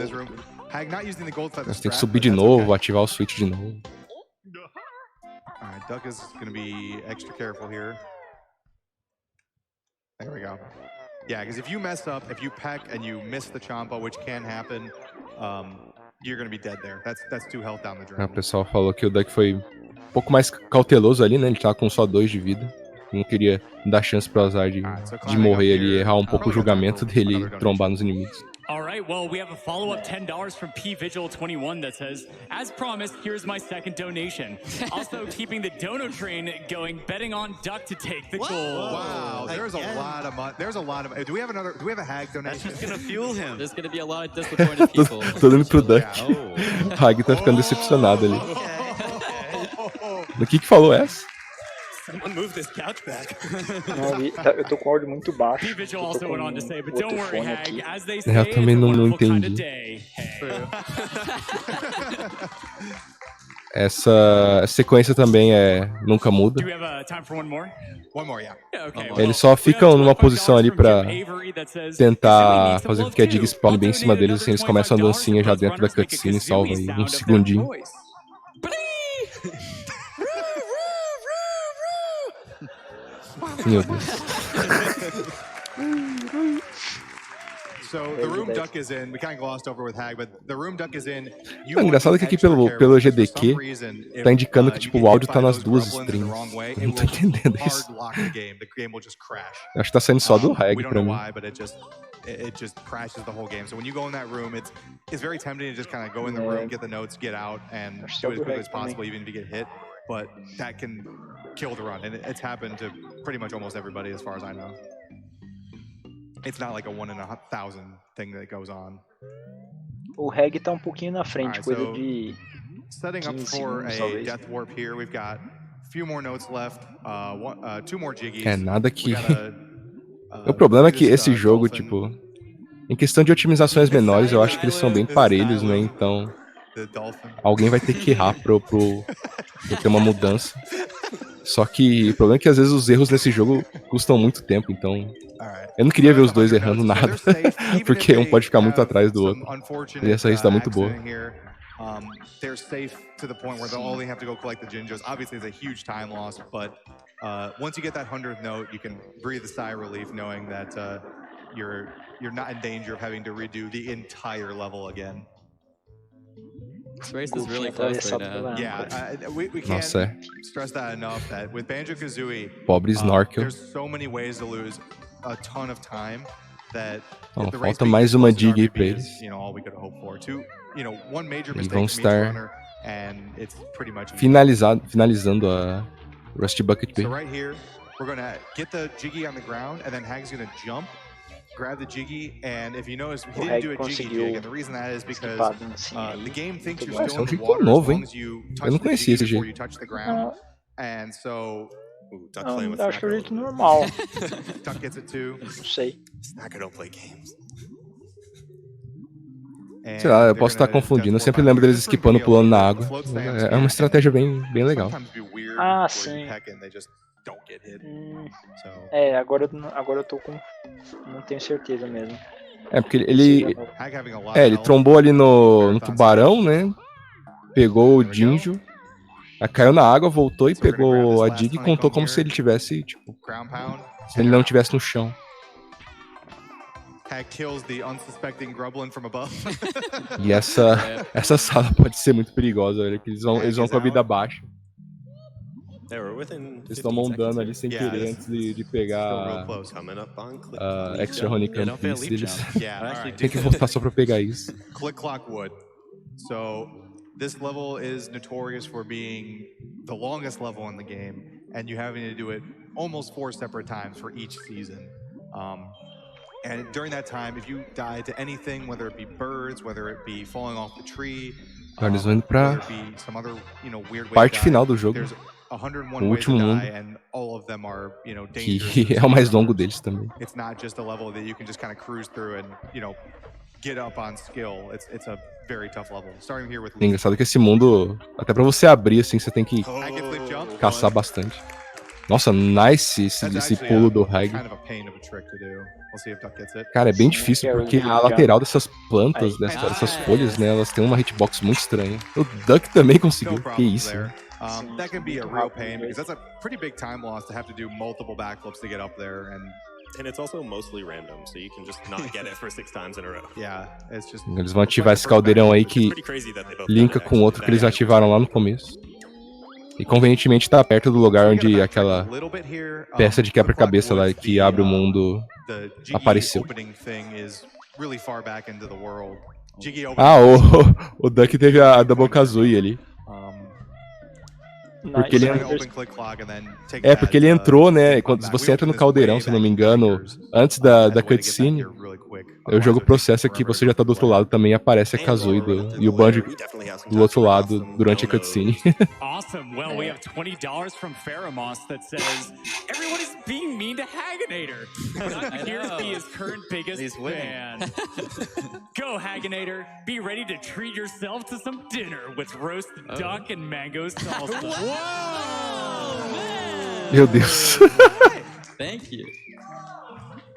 Você tem que subir de novo, ativar o switch de novo. Duck is gonna be extra careful here. There we go. Yeah, because if you mess up, if you peck and you miss the Champa, which can happen, you're gonna be dead there. That's 2 health down the drain. O pessoal falou que o Duck foi um pouco mais cauteloso ali, né? Ele tava com só 2 de vida. Não queria dar chance pro azar de morrer ali, errar um pouco o julgamento dele e trombar nos inimigos. All right, well, we have a follow-up $10 from PVigil21 that says, as promised, here's my second donation. Also keeping the dono train going, betting on Duck to take the gold. Wow, there's a lot of money. There's a lot of. Do we have a Hag donation? That's just gonna fuel him. There's gonna be a lot of disappointed people. Tô dando pro Duck. O Hag tá ficando decepcionado ali. O que falou essa? Someone move this couch back. Eu tô com o áudio muito baixo. Eu também não entendi. Essa sequência também nunca muda. Eles só ficam numa posição ali pra tentar fazer com que a Dig spawn bem em cima deles, assim eles começam a dancinha já dentro da cutscene e salva aí um segundinho. Meu Deus. O engraçado é que aqui pelo GDQ tá indicando que tipo, o áudio tá nas 2 streams. Eu não tô entendendo isso. Acho que tá saindo só do Hag pra mim. It just crashes the whole game. So when you go in that room, it's very tempting to just kind of go in the room, get the notes, get out, and do it as quickly as possible, even if you get hit. But that can kill the run, and it's happened to pretty much almost everybody, as far as I know. It's not like a 1 in 1,000 thing that goes on. O Hag tá pouquinho na frente, coisa de setting up for a death warp here. We've got a few more notes left, 2 more jiggies. Nada que o problema é que esse jogo, tipo, em questão de otimizações menores, eu acho que eles são bem parelhos, né? Então, alguém vai ter que errar pra ter uma mudança. Só que o problema é que às vezes os erros nesse jogo custam muito tempo, então eu não queria ver os dois errando nada, porque um pode ficar muito atrás do outro. E essa race tá muito boa. They're safe to the point where they'll only have to go collect the Jinjos. Obviously, it's a huge time loss, but once you get that 100th note, you can breathe a sigh of relief knowing that you're not in danger of having to redo the entire level again. This race is really close right now. Yeah, we can't stress that enough. That with Banjo-Kazooie, pobre Snorkel. There's so many ways to lose a ton of time that. Falta mais uma dig aí pra eles. Eles vão estar finalizando a Rusty Bucket Bay. So right here, we're gonna get the jiggy on the ground, and then Hag's gonna jump, grab the jiggy, and if you notice, he didn't do a jiggy jig, and the reason that is because the game thinks you're still in the water as long as you touch the jiggy before you touch the ground, and so. Não, acho que é o jeito normal. Duck gets it too. Não sei. Snacker don't play games. Sei lá, eu posso estar confundindo. Eu sempre lembro deles esquipando, pulando na água. É uma estratégia bem legal. Ah, sim. Agora eu tô com... Não tenho certeza mesmo. Porque ele trombou ali no tubarão, né? Pegou o Jinjo. Caiu na água, voltou e pegou a dig e contou como se ele tivesse, tipo, se ele não tivesse no chão. E essa sala pode ser muito perigosa, olha, que eles vão com a vida baixa. Eles tomam um dano ali sem querer antes de pegar extra honeycomb piece deles. Tem que voltar só pra pegar isso. Click Clock Wood. So this level is notorious for being the longest level in the game, and you having to do it almost 4 separate times for each season. And during that time, if you die to anything, whether it be birds, whether it be falling off the tree, Eles vão indo pra parte final do jogo. O último mundo, que é o mais longo deles também. É engraçado que esse mundo, até pra você abrir assim, você tem que caçar bastante. Nossa, nice esse pulo do Hag. Cara, é bem difícil porque a lateral dessas plantas, dessas folhas, né, elas têm uma hitbox muito estranha. O Duck também conseguiu, que isso, né? That can be a real pain because that's a pretty big time loss to have to do multiple backflips to get up there, and it's also mostly random, so you can just not get it for 6 times in a row. Yeah, it's just. Eles vão ativar esse caldeirão aí que linka com outro que eles ativaram lá no começo. E convenientemente tá perto do lugar onde aquela peça de quebra-cabeça lá que abre o mundo apareceu. Ah, o Duck teve a Banjo-Kazooie ali. Porque ele entrou, né? Quando você entra no caldeirão, se eu não me engano, antes da cutscene, o jogo processa que você já tá do outro lado também, aparece a Kazooie e o Banjo do outro lado durante a cutscene. Awesome. Well, we have $20 from Feramos that says everyone is being mean to Haganator. But here's his current biggest fan. Go, Haganator. Be ready to treat yourself to some dinner with roasted duck and mango salsa. Meu Deus. Thank you.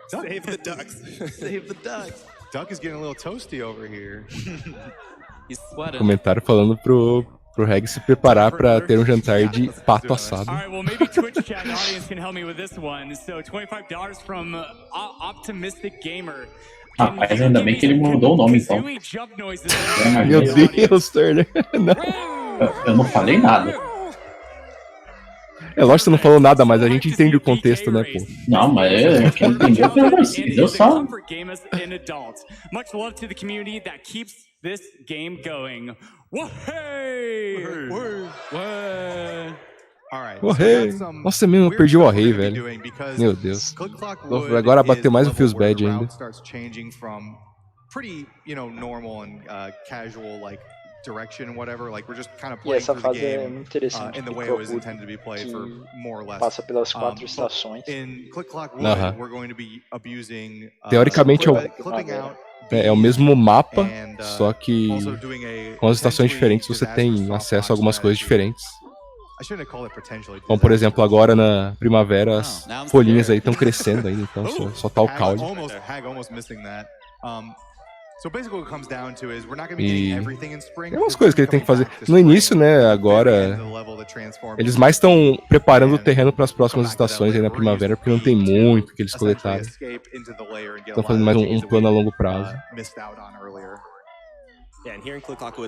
Save the ducks. Save the ducks. Duck is getting a little toasty over here. He's sweating. Comentário falando pro Reg se preparar pra ter um jantar de pato assado. All right, well, maybe Twitch chat audience can help me with this one. So, $25 from Optimistic Gamer. Mas ainda bem que ele mudou o nome, então. Meu Deus, Turner. Eu não falei nada. É lógico que você não falou nada, mas a gente entende o contexto, né, pô? Não, mas quem entendeu foi vocês, eu só... Much love to the community that keeps this game going. Wahey! Nossa, mesmo, eu perdi o Wahey, velho. Meu Deus. Agora bateu mais o Feels Bad ainda. E essa fase é muito interessante, que passa pelas 4 estações. Teoricamente é o mesmo mapa, só que com as estações diferentes você tem acesso a algumas coisas diferentes. Como, por exemplo, agora na primavera as folhinhas aí estão crescendo ainda, então só tá o caule. E tem umas coisas que ele tem que fazer. No início, né, agora, eles mais estão preparando o terreno para as próximas estações aí na primavera, porque não tem muito que eles coletaram. Estão fazendo mais um plano a longo prazo.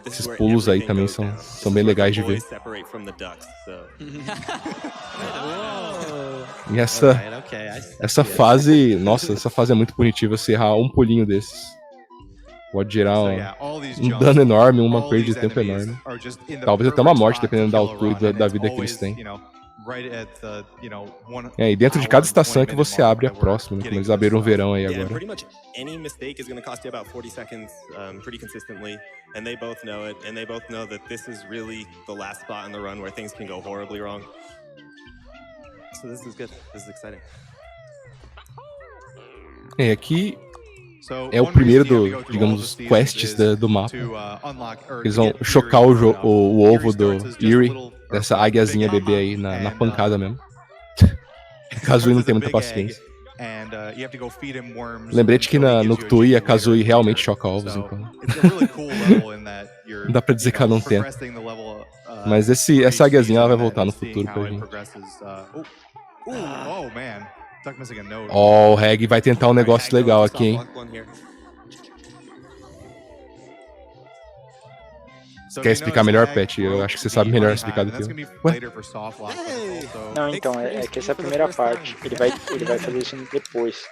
Esses pulos aí também são bem legais de ver. E essa fase, nossa, essa fase é muito punitiva, se errar um pulinho desses. Pode gerar um dano enorme, uma perda de tempo enorme. Talvez até uma morte, dependendo da altura e da vida que eles têm. E dentro de cada estação é que você abre a próxima, né? Como eles abriram o verão aí agora. Aqui é o primeiro digamos, quests do mapa. Eles vão chocar o ovo do Eerie, dessa águiazinha bebê aí, na pancada mesmo. Kazooie não tem muita paciência. Lembrete que na Noctui a Kazooie realmente choca ovos, então. Não dá pra dizer que ela não tem. Mas essa águiazinha ela vai voltar no futuro pra gente. O Reg vai tentar um negócio legal aqui, hein? Quer explicar melhor, Pet? Eu acho que você sabe melhor explicar do que eu. Ué? Não, então, é que essa é a primeira parte. Ele vai fazer isso depois.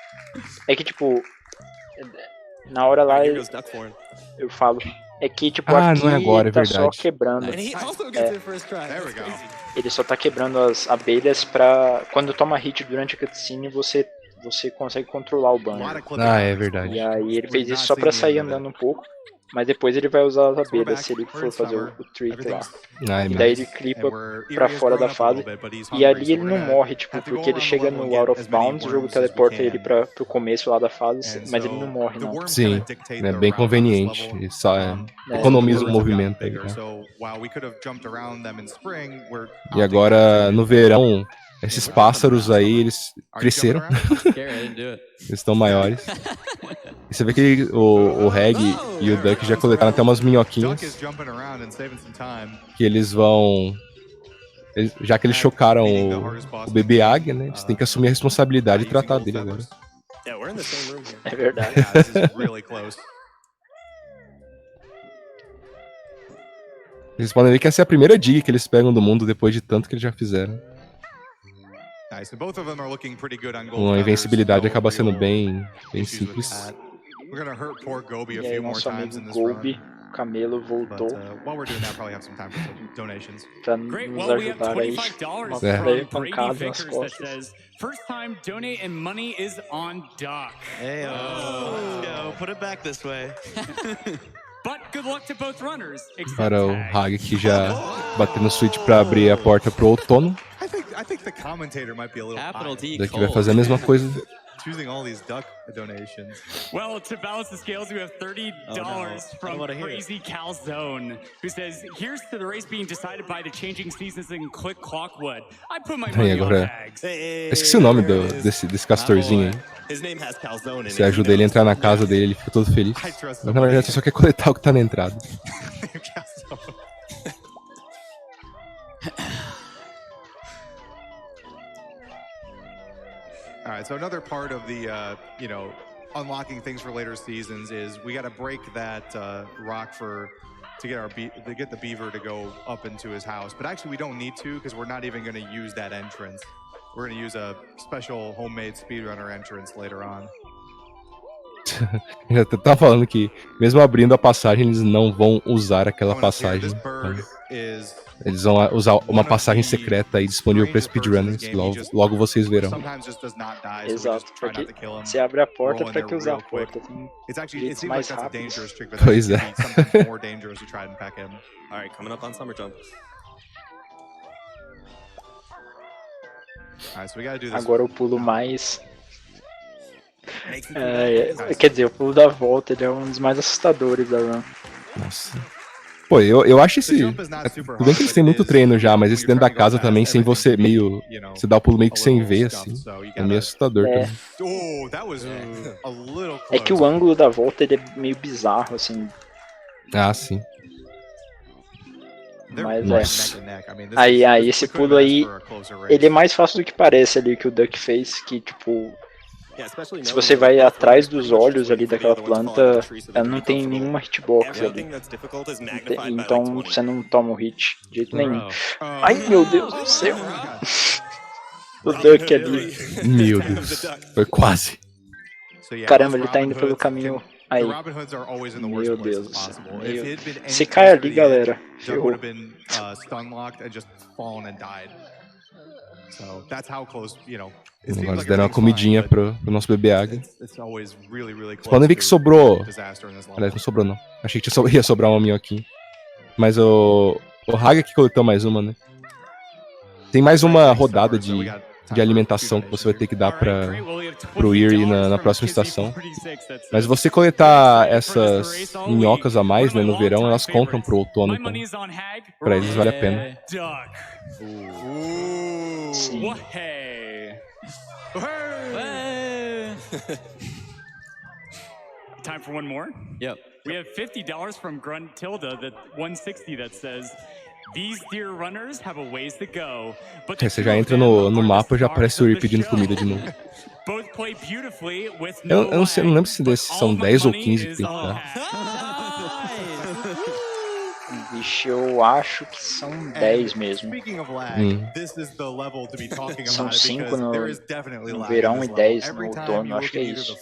É que, tipo, na hora lá eu falo. É que, tipo, aqui não é agora, tá verdade. só quebrando. Ele só tá quebrando as abelhas pra... Quando toma hit durante a cutscene, você consegue controlar o banjo. É verdade. E aí ele fez isso só pra sair andando um pouco. Mas depois ele vai usar as abelhas se ele for fazer o trick lá. E daí ele clipa pra fora da fase. E ali ele não morre, tipo, porque ele chega no out of bounds, o jogo teleporta ele pro começo lá da fase, mas ele não morre, não. Sim, é bem conveniente. E só economiza o movimento aí, né? E agora, no verão, esses pássaros aí, eles cresceram. Eles estão maiores. E você vê que o Reg e o Duck já coletaram até umas minhoquinhas. Que eles vão... Já que eles chocaram o bebê águia, né? Eles têm que assumir a responsabilidade e tratar dele agora. É verdade. Vocês podem ver que essa é a primeira dig que eles pegam do mundo depois de tanto que eles já fizeram. A invencibilidade acaba sendo bem simples. E aí nosso amigo Gobi, Camelo, voltou pra nos ajudar aí. Uma breve pancada nas costas. First time donate and money is on dock. Hey, put it back this way. But good luck to both runners. Para o Hag que já bateu no switch pra abrir a porta pro outono. Daqui vai fazer a mesma coisa. Well, to balance the scales, we have $30 from Crazy Calzone, who says, "Here's to the race being decided by the changing seasons in Click Clockwood. I put my money on Hags." Esqueci o nome desse castorzinho aí. Você ajuda ele a entrar na casa dele, ele fica todo feliz. Mas na verdade você só quer coletar o que tá na entrada. All right, so another part of the, unlocking things for later seasons is we got to break that rock to get the beaver to go up into his house. But actually we don't need to because we're not even going to use that entrance. We're going to use a special homemade speedrunner entrance later on. Eu tava falando que, mesmo abrindo a passagem, eles não vão usar aquela passagem. Eles vão usar uma passagem secreta aí disponível para speedrunners. Logo vocês verão. Exato, porque você abre a porta, pra que usar a porta? Tem jeitos mais rápidos. Pois é. Alright, coming up on Summer Jump. Agora o pulo mais... quer dizer, o pulo da volta ele é um dos mais assustadores da run. Nossa. Pô, eu acho esse... Tudo bem que eles têm muito treino já, mas esse dentro da casa também, sem você meio... Você dá o pulo meio que sem ver, assim. É meio assustador também. É que o ângulo da volta ele é meio bizarro, assim. Ah, sim. Mas aí esse pulo aí, ele é mais fácil do que parece ali que o Duck fez, que tipo... Se você vai atrás dos olhos ali daquela planta, ela não tem nenhuma hitbox ali. Então você não toma o hit de jeito nenhum. Ai meu Deus do céu! O Duck ali. Meu Deus, foi quase. Caramba, ele tá indo pelo caminho. Aí. Meu Deus do céu. Se cai ali, galera. Ferrou. Nós deram uma comidinha pro nosso bebê águia. Vocês podem ver que sobrou. Aliás, não sobrou não. Achei que ia sobrar uma minhoquinha. Mas o Haga que coletou mais uma, né? Tem mais uma rodada de alimentação que você vai ter que dar pro Eerie na próxima estação. Mas você coletar essas minhocas a mais, né, no verão, elas contam pro outono, então pra eles vale a pena. Sim. Time for one more? Yep. We have $50 from Gruntilda, that 160 that says, "These dear runners have a ways to go." But você já entra no mapa e já aparece o Eerie pedindo comida de novo. Both play beautifully with Eu não lembro se desses são 10 ou 15 que tem que dar. Vixe, eu acho que são 10 mesmo. São 5 no verão e 10 no outono, acho que é isso.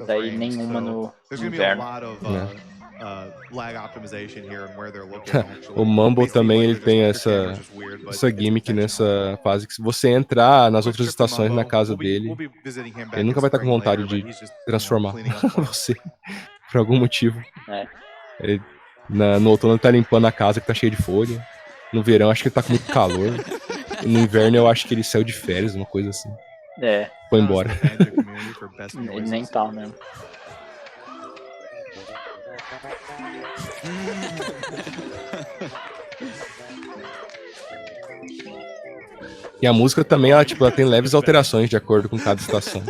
Daí nenhuma no inverno. O Mumble também ele tem essa gimmick nessa fase que se você entrar nas outras estações na casa dele, ele nunca vai estar com vontade de transformar você por algum motivo. Ele, no outono ele tá limpando a casa que tá cheia de folha. No verão acho que ele tá com muito calor. E no inverno eu acho que ele saiu de férias, uma coisa assim. Foi embora. Ele nem tá mesmo. E a música também, ela tem leves alterações de acordo com cada estação.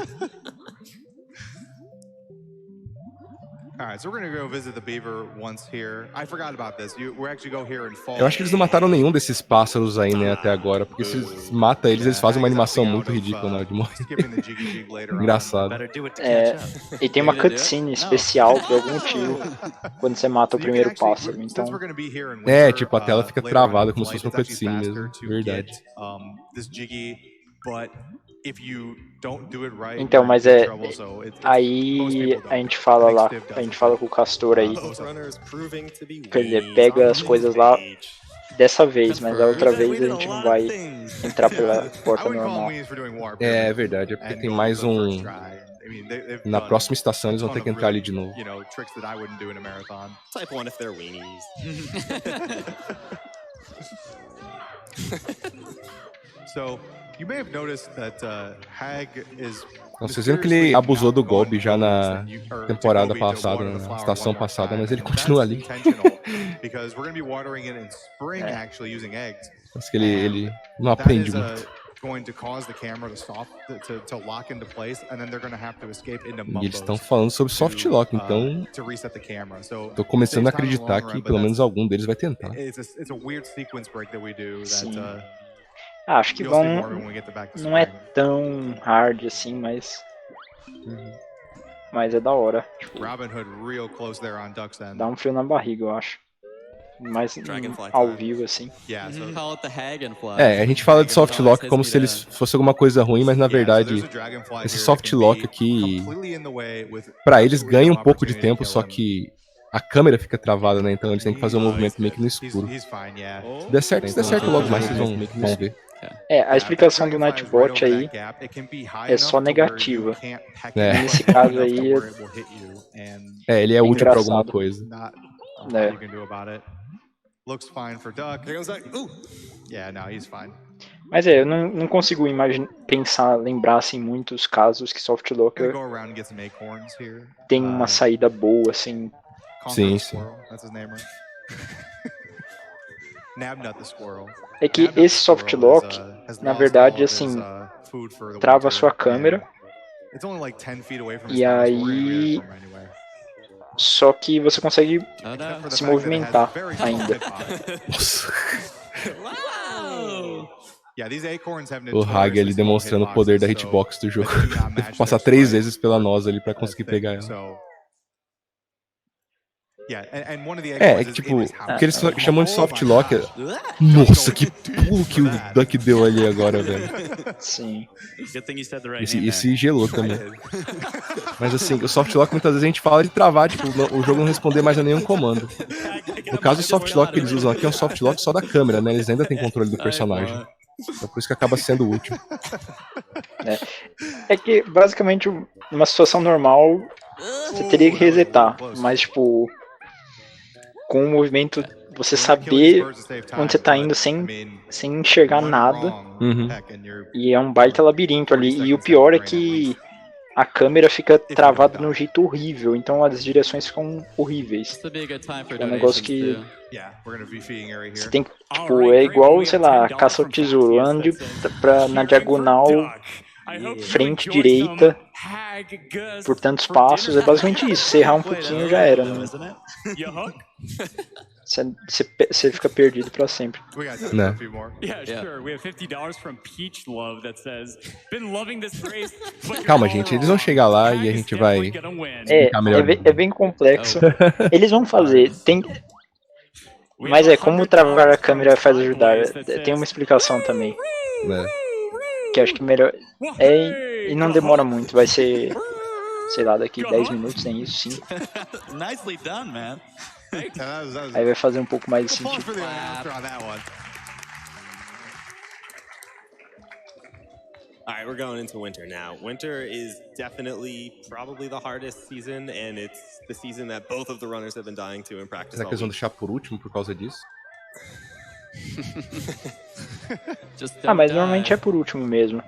Eu acho que eles não mataram nenhum desses pássaros aí, né, até agora. Porque se mata eles, eles fazem uma animação muito ridícula na hora de morrer. Engraçado. E tem uma cutscene especial por algum motivo quando você mata o primeiro pássaro, então... tipo, a tela fica travada como se fosse uma cutscene mesmo. Verdade. Então, mas aí a gente fala com o Castor aí, quer dizer, pega as coisas lá dessa vez, mas a outra vez a gente não vai entrar pela porta normal. É verdade, é porque tem mais um... Na próxima estação eles vão ter que entrar ali de novo. Vocês viram que ele abusou do Gob já na temporada passada, na estação passada, mas ele continua ali. Acho que ele não aprende muito. E eles estão falando sobre soft lock, então tô começando a acreditar que pelo menos algum deles vai tentar. Sim. Acho que não é tão hard assim, mas é da hora. Tipo, dá um frio na barriga, eu acho. Mais ao vivo, assim. A gente fala de soft lock como se eles fosse alguma coisa ruim, mas na verdade esse soft lock aqui pra eles ganha um pouco de tempo, só que a câmera fica travada, né? Então eles têm que fazer um movimento meio que no escuro. Se der certo logo mais vocês vão ver. A explicação do Nightbot aí é só negativa. Nesse caso aí ele é útil pra alguma coisa. Mas eu não consigo lembrar assim muitos casos que softlocker tem uma saída boa assim. Sim. É que esse softlock, na verdade, assim, trava a sua câmera e aí só que você consegue se movimentar ainda. O Hag ali demonstrando o poder da hitbox do jogo. Teve que passar 3 vezes pela noz ali pra conseguir pegar ela. Tipo, o que eles chamam de soft lock. Nossa, que pulo que o Duck deu ali agora, velho. Sim. Esse gelou também. Mas assim, o soft lock muitas vezes a gente fala de travar, tipo, o jogo não responder mais a nenhum comando. No caso, o soft lock que eles usam aqui é um soft lock só da câmera, né? Eles ainda têm controle do personagem. Então por isso que acaba sendo útil. É que, basicamente, numa situação normal, você teria que resetar, mas, tipo, com o movimento, você saber onde você tá indo sem enxergar nada, e é um baita labirinto ali, e o pior é que a câmera fica travada de um jeito horrível, então as direções ficam horríveis. É um negócio que você tem que, tipo, é igual, sei lá, caça ao tesouro, ande na diagonal, frente direita, por tantos passos, é basicamente isso. Se errar um pouquinho já era, né? Você fica perdido pra sempre. Né? Sure. We have $50 from Peach Love that says, "Been loving this race." Calma, gente, eles vão chegar lá e a gente vai explicar melhor. É bem complexo. Eles vão fazer, mas como travar a câmera faz ajudar. Tem uma explicação também. Que acho que melhor. E não demora muito, vai ser, sei lá, daqui 10 minutos, nem isso, 5. Nicely done, man. Aí vai fazer um pouco mais de sentido. All right, we're going into winter now. Winter is definitely probably the hardest season, and it's the season that both of the runners have been dying to in practice. Será que eles vão deixar por último por causa disso? Mas normalmente é por último mesmo.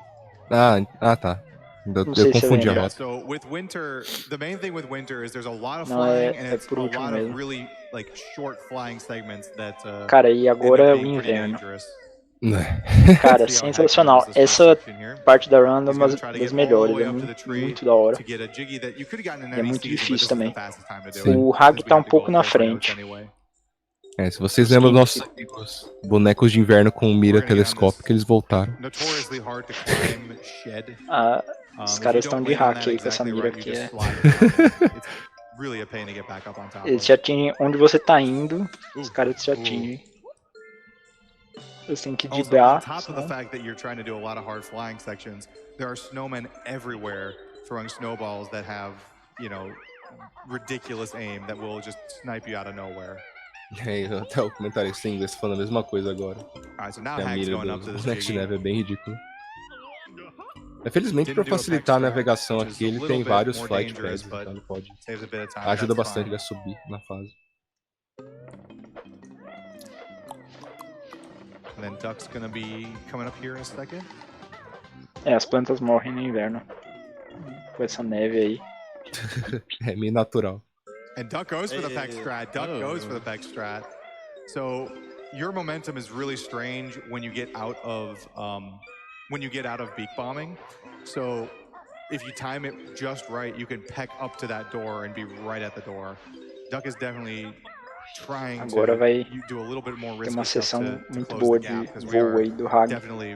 Tá. Eu confundi a rota. So with winter, the main thing with winter is there's a lot of Não, flying and it's por a último lot mesmo. of really like short flying segments that Cara, e agora é o inverno. Cara, sensacional. Essa parte da run é uma das melhores, é muito da hora. E é muito difícil também. O Hag tá um pouco na frente. Se vocês lembram dos nossos amigos bonecos de inverno com mira telescópica, eles voltaram. Os caras estão de hack aí com essa mira aqui. Eles te atingem onde você tá indo, os caras te atingem. Você tem que dibrar. On top of the fact that you're trying to do a lot of hard flying sections, there are snowmen everywhere throwing snowballs that have, ridiculous aim that will just snipe you out of nowhere. Até o comentarista em inglês falando a mesma coisa agora. So now A Hag's mira going up to do this Next jiggy. Neve é bem ridícula. Felizmente, para facilitar a navegação aqui, ele tem vários flight pads, então ele pode. Ajuda bastante ele a subir na fase. And then Duck's gonna be coming up here in a second. As plantas morrem no inverno. Com essa neve aí. É meio natural. And Duck goes for the Peck strat. Duck goes for the Peck strat. So your momentum is really strange when you get out of beak bombing. So if you time it just right, you can peck up to that door and be right at the door. Duck is definitely trying Agora vai do a little bit more ter uma risky sessão stuff to muito close boa the de gap, 'cause we voo are aí do Hag. definitely,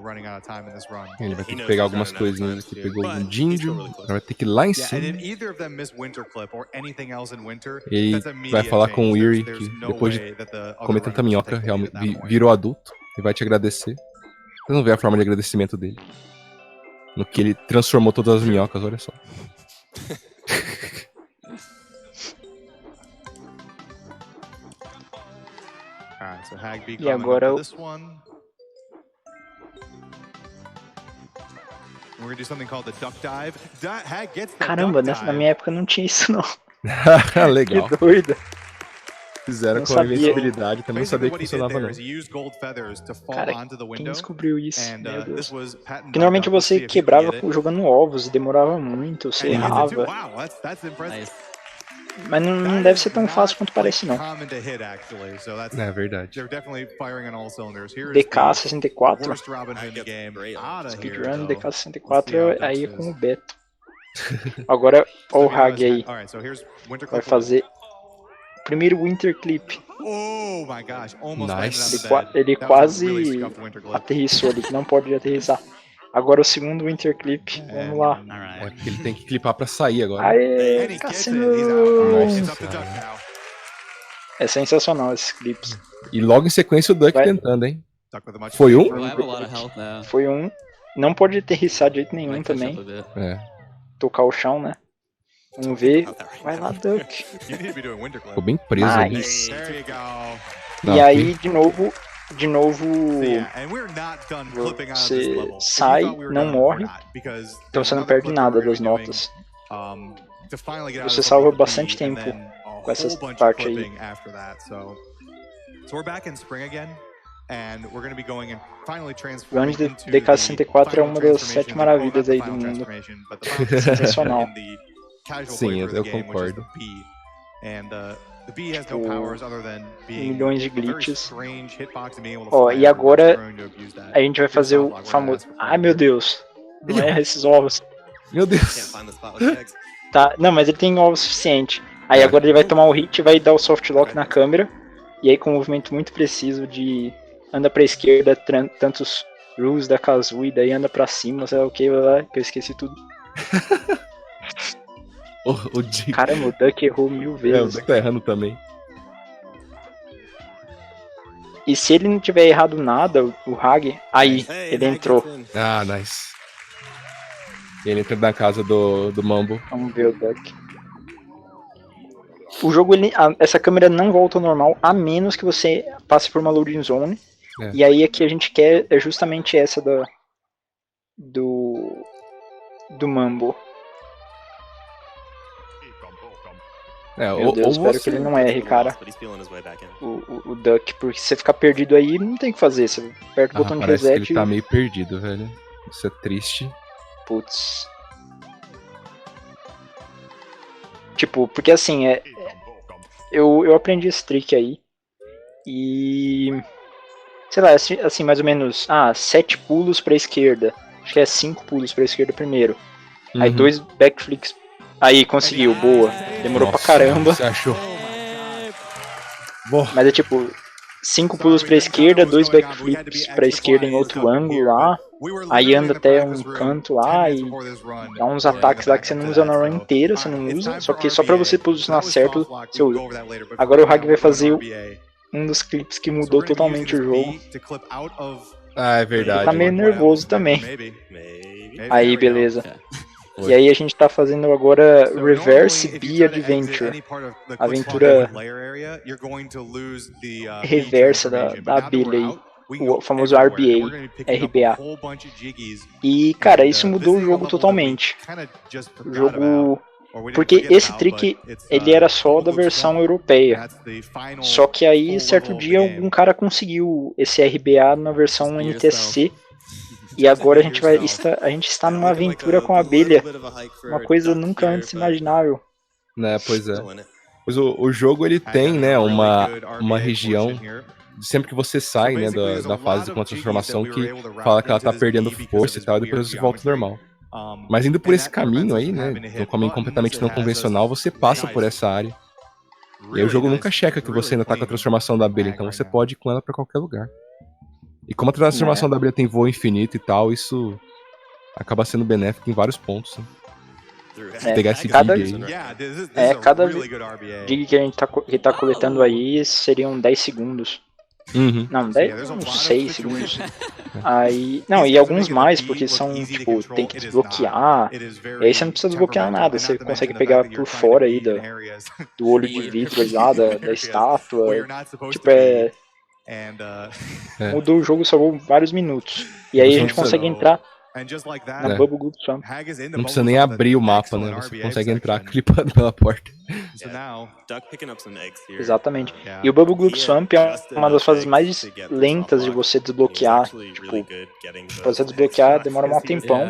running out of time in this run. Ele vai ter que pegar algumas coisinhas aqui. Pegou um Ginger, vai ter que ir lá em Yeah, cima. and if either of them miss winter clip or anything else in winter, E that's vai immediate falar com o change. Yuri There's que no depois way de that the other comer runner tanta will minhoca, take the realmente lead that point. virou adulto e vai te agradecer. Vocês vão ver a forma de agradecimento dele. No que ele transformou todas as minhocas, olha só. Alright, so Hag beak E bombing agora up o- to this one. We're gonna do something called the duck dive. Hag gets the Caramba, duck na dive. minha época não tinha isso não. Legal. Que doido. Fizeram Não com a sabia. invencibilidade, também não sabia Basically que what he did funcionava there não. is he used gold feathers to fall Cara, onto the quem window. descobriu isso? And Meu Deus. this was patented Porque normalmente by Duck. Let's see você if you can quebrava get it. jogando ovos e demorava muito, And você he hits it too. errava. Wow, that's impressive. Nice. Mas não That deve is ser tão not, fácil quanto like, parece não. common to hit, actually. So that's, É verdade. they're definitely firing on all cylinders. Here is DK the 64, worst Robin Hood in the game. Out of here, Speedrun, though. DK 64 Let's see how aí Ducks com o is. Beto. Agora, ó o So here Hag goes aí, Alright, so here's Winter vai Clip. fazer o primeiro Winter Clip. Oh my gosh, almost Nice. landed on the bed. Ele That was a quase really scuffed Winter Clip. aterrissou ali, que não pode aterrissar. Agora o segundo Winter Clip, vamos lá. É porque ele tem que clipar pra sair agora. Aê, And he gets it. Cassino! He's out. Nossa It's up to Duck senhora. now. É sensacional esses clips. E logo em sequência o Duck Vai. tentando, hein? Duck with a much Foi um? Well, I have a lot of health now. Foi um. Não pode aterrissar de jeito nenhum Might catch também. up a bit. É. Tocar o chão, né? Vamos ver. Vai lá, Duck. You need to be doing Winter Clip. Ficou bem preso ali. Nice. There you go. Não, E aí, de novo, So, yeah, and we're not done clipping out of this você level. If you sai, thought we were não done, morre, we're not, because então there's você não another perde clip nada we're das gonna be doing, notas. to finally get out Você of salva the bastante B, and tempo then a com essa whole bunch of parte aí. clipping after that. So we're back in spring again, and we're going to be going and finally transforming Run de into DK64 é the uma final das 7 transformation, maravilhas well, aí not the do final mundo. transformation, but the final transformation Sensacional. in the casual Sim, flavor of eu the game, which is concordo. the B. And the B has no Tipo, powers other than being milhões de a very glitches. strange hitbox and being able to Ó, fly e agora everywhere, throwing to abuse that. a gente vai fazer o famoso... Ai, meu Deus. Não é esses ovos. Meu Can't Deus. find the spot with the eggs. Tá, não, mas ele tem ovo suficiente. Aí É. agora ele vai tomar o hit, vai dar o soft lock na câmera. E aí com um movimento muito preciso de anda pra esquerda, tantos rules da Kazooie, daí anda pra cima, sei lá o que, que eu esqueci tudo. O Dick. Caramba, o Duck errou 1000 vezes. O Duck tá errando também. E se ele não tiver errado nada, o Hag, aí, ele entrou. Ah, nice. E ele entra na casa do Mambo. Vamos ver o Duck. O jogo, essa câmera não volta ao normal, a menos que você passe por uma loading zone. E aí a que a gente quer é justamente essa do Mambo. Meu Deus, espero que ele não erre, cara. O Duck, porque se você ficar perdido aí, não tem o que fazer. Você aperta o botão de reset. Ele tá meio perdido, velho. Isso é triste. Putz. Tipo, porque assim, eu aprendi esse trick aí. E... sei lá, assim, mais ou menos... 7 pulos pra esquerda. Acho que é 5 pulos pra esquerda primeiro. Aí 2 backflips. Aí, conseguiu, boa. Demorou pra caramba. Você achou? Mas é tipo... 5 pulos pra esquerda, 2 backflips pra esquerda em outro ângulo lá. Aí anda até um canto lá e dá uns ataques lá que você não usa na run inteira, você não usa. Só que só pra você posicionar certo, você usa. Agora o Hag vai fazer um dos clipes que mudou totalmente o jogo. Ah, é verdade. Ele tá meio nervoso também. Aí, beleza. E aí a gente tá fazendo agora Reverse B Adventure. Aventura reversa da abelha aí. O famoso RBA. E, cara, isso mudou o jogo totalmente. O jogo... porque esse trick, ele era só da versão europeia. Só que aí, certo dia, algum cara conseguiu esse RBA na versão NTSC. E agora a gente está numa aventura com a abelha. Uma coisa nunca antes imaginável. Né, pois é. Pois o jogo, ele tem, né, uma região... sempre que você sai, né, da fase com a transformação, que fala que ela tá perdendo força e tal, e depois você volta ao normal. Mas indo por esse caminho aí, né, um caminho completamente não convencional, você passa por essa área. E aí o jogo nunca checa que você ainda tá com a transformação da abelha, então você pode ir com ela pra qualquer lugar. E como a transformação da abelha tem voo infinito e tal, isso acaba sendo benéfico em vários pontos, né? Pegar esse dig aí. Cada dig que a gente tá coletando aí seriam 10 segundos. Não, 10, uns 6 segundos. Aí, não, e alguns mais, porque são, tipo, tem que desbloquear. E aí você não precisa desbloquear nada, você consegue pegar por fora aí do olho de vidro lá, da estátua. Tipo, mudou o jogo, salvou vários minutos. E aí a gente consegue entrar na Bubble Goop Swamp. Não precisa nem abrir o mapa, né? Você consegue entrar clipando pela porta. Exatamente. E o Bubble Goop Swamp é uma das fases mais lentas de você desbloquear. Tipo, pra você desbloquear demora um tempão.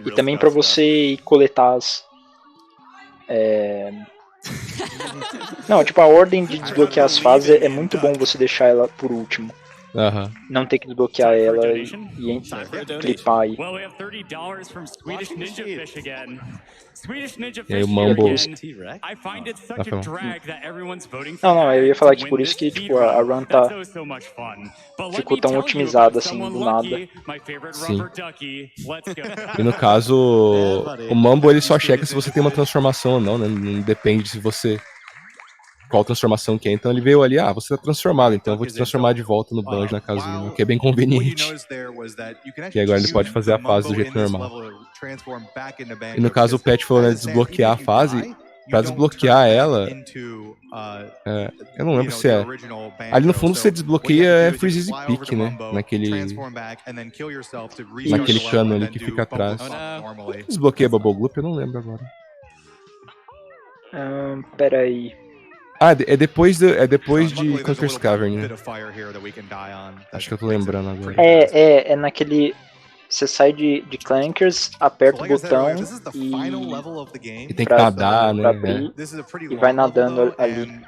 E também pra você ir coletar as... Não, tipo, a ordem de desbloquear as fases é muito bom você deixar ela por último. Não ter que desbloquear ela e clipar aí. E aí o Mambo... Não, eu ia falar que por isso que tipo, a run ficou tão otimizada assim do nada. Sim. E no caso, o Mambo ele só checa se você tem uma transformação ou não, né? Não depende se você... qual transformação que é. Então ele veio ali, você tá transformado, então eu vou te transformar de volta no Banjo na Kazooie, né? Que é bem conveniente. E agora ele pode fazer a fase do jeito normal. E no caso o Pet falou, né, desbloquear a fase. Pra desbloquear ela, eu não lembro se é... ali no fundo você desbloqueia Freeze Easy Peak, né? Naquele cano ali que fica atrás. Desbloqueia Bubble Gloop? Eu não lembro agora. Pera aí. É depois de Conqueror's Cavern, né? Acho que eu tô lembrando agora. É naquele... Você sai de Clankers, aperta o botão e tem que nadar, né? E vai nadando ali.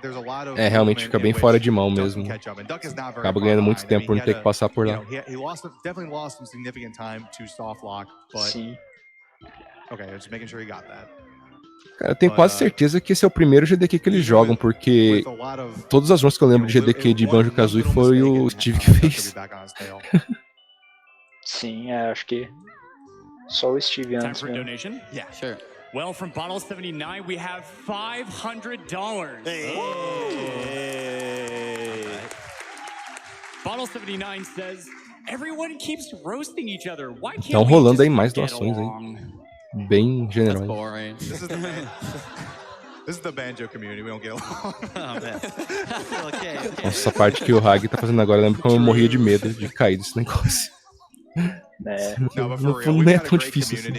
Realmente fica bem fora de mão mesmo. Acaba ganhando muito tempo por não ter que passar por lá. Sim. Cara, eu tenho quase certeza que esse é o primeiro GDQ que eles jogam, porque todas as runs que eu lembro de GDQ de Banjo-Kazooie foi o Steve que fez. Sim, acho que só o Steve antes mesmo. Yeah, sure. Well, from Bottle 79, we have $500. Hey. Bottle 79 says, everyone keeps roasting each other. Why can't Estão rolando aí mais doações aí. Bem generosas. This is the Banjo community, we don't get along. Nossa, essa parte que o Hag tá fazendo agora, eu lembro como eu morria de medo de cair desse negócio. No fundo não é tão difícil assim.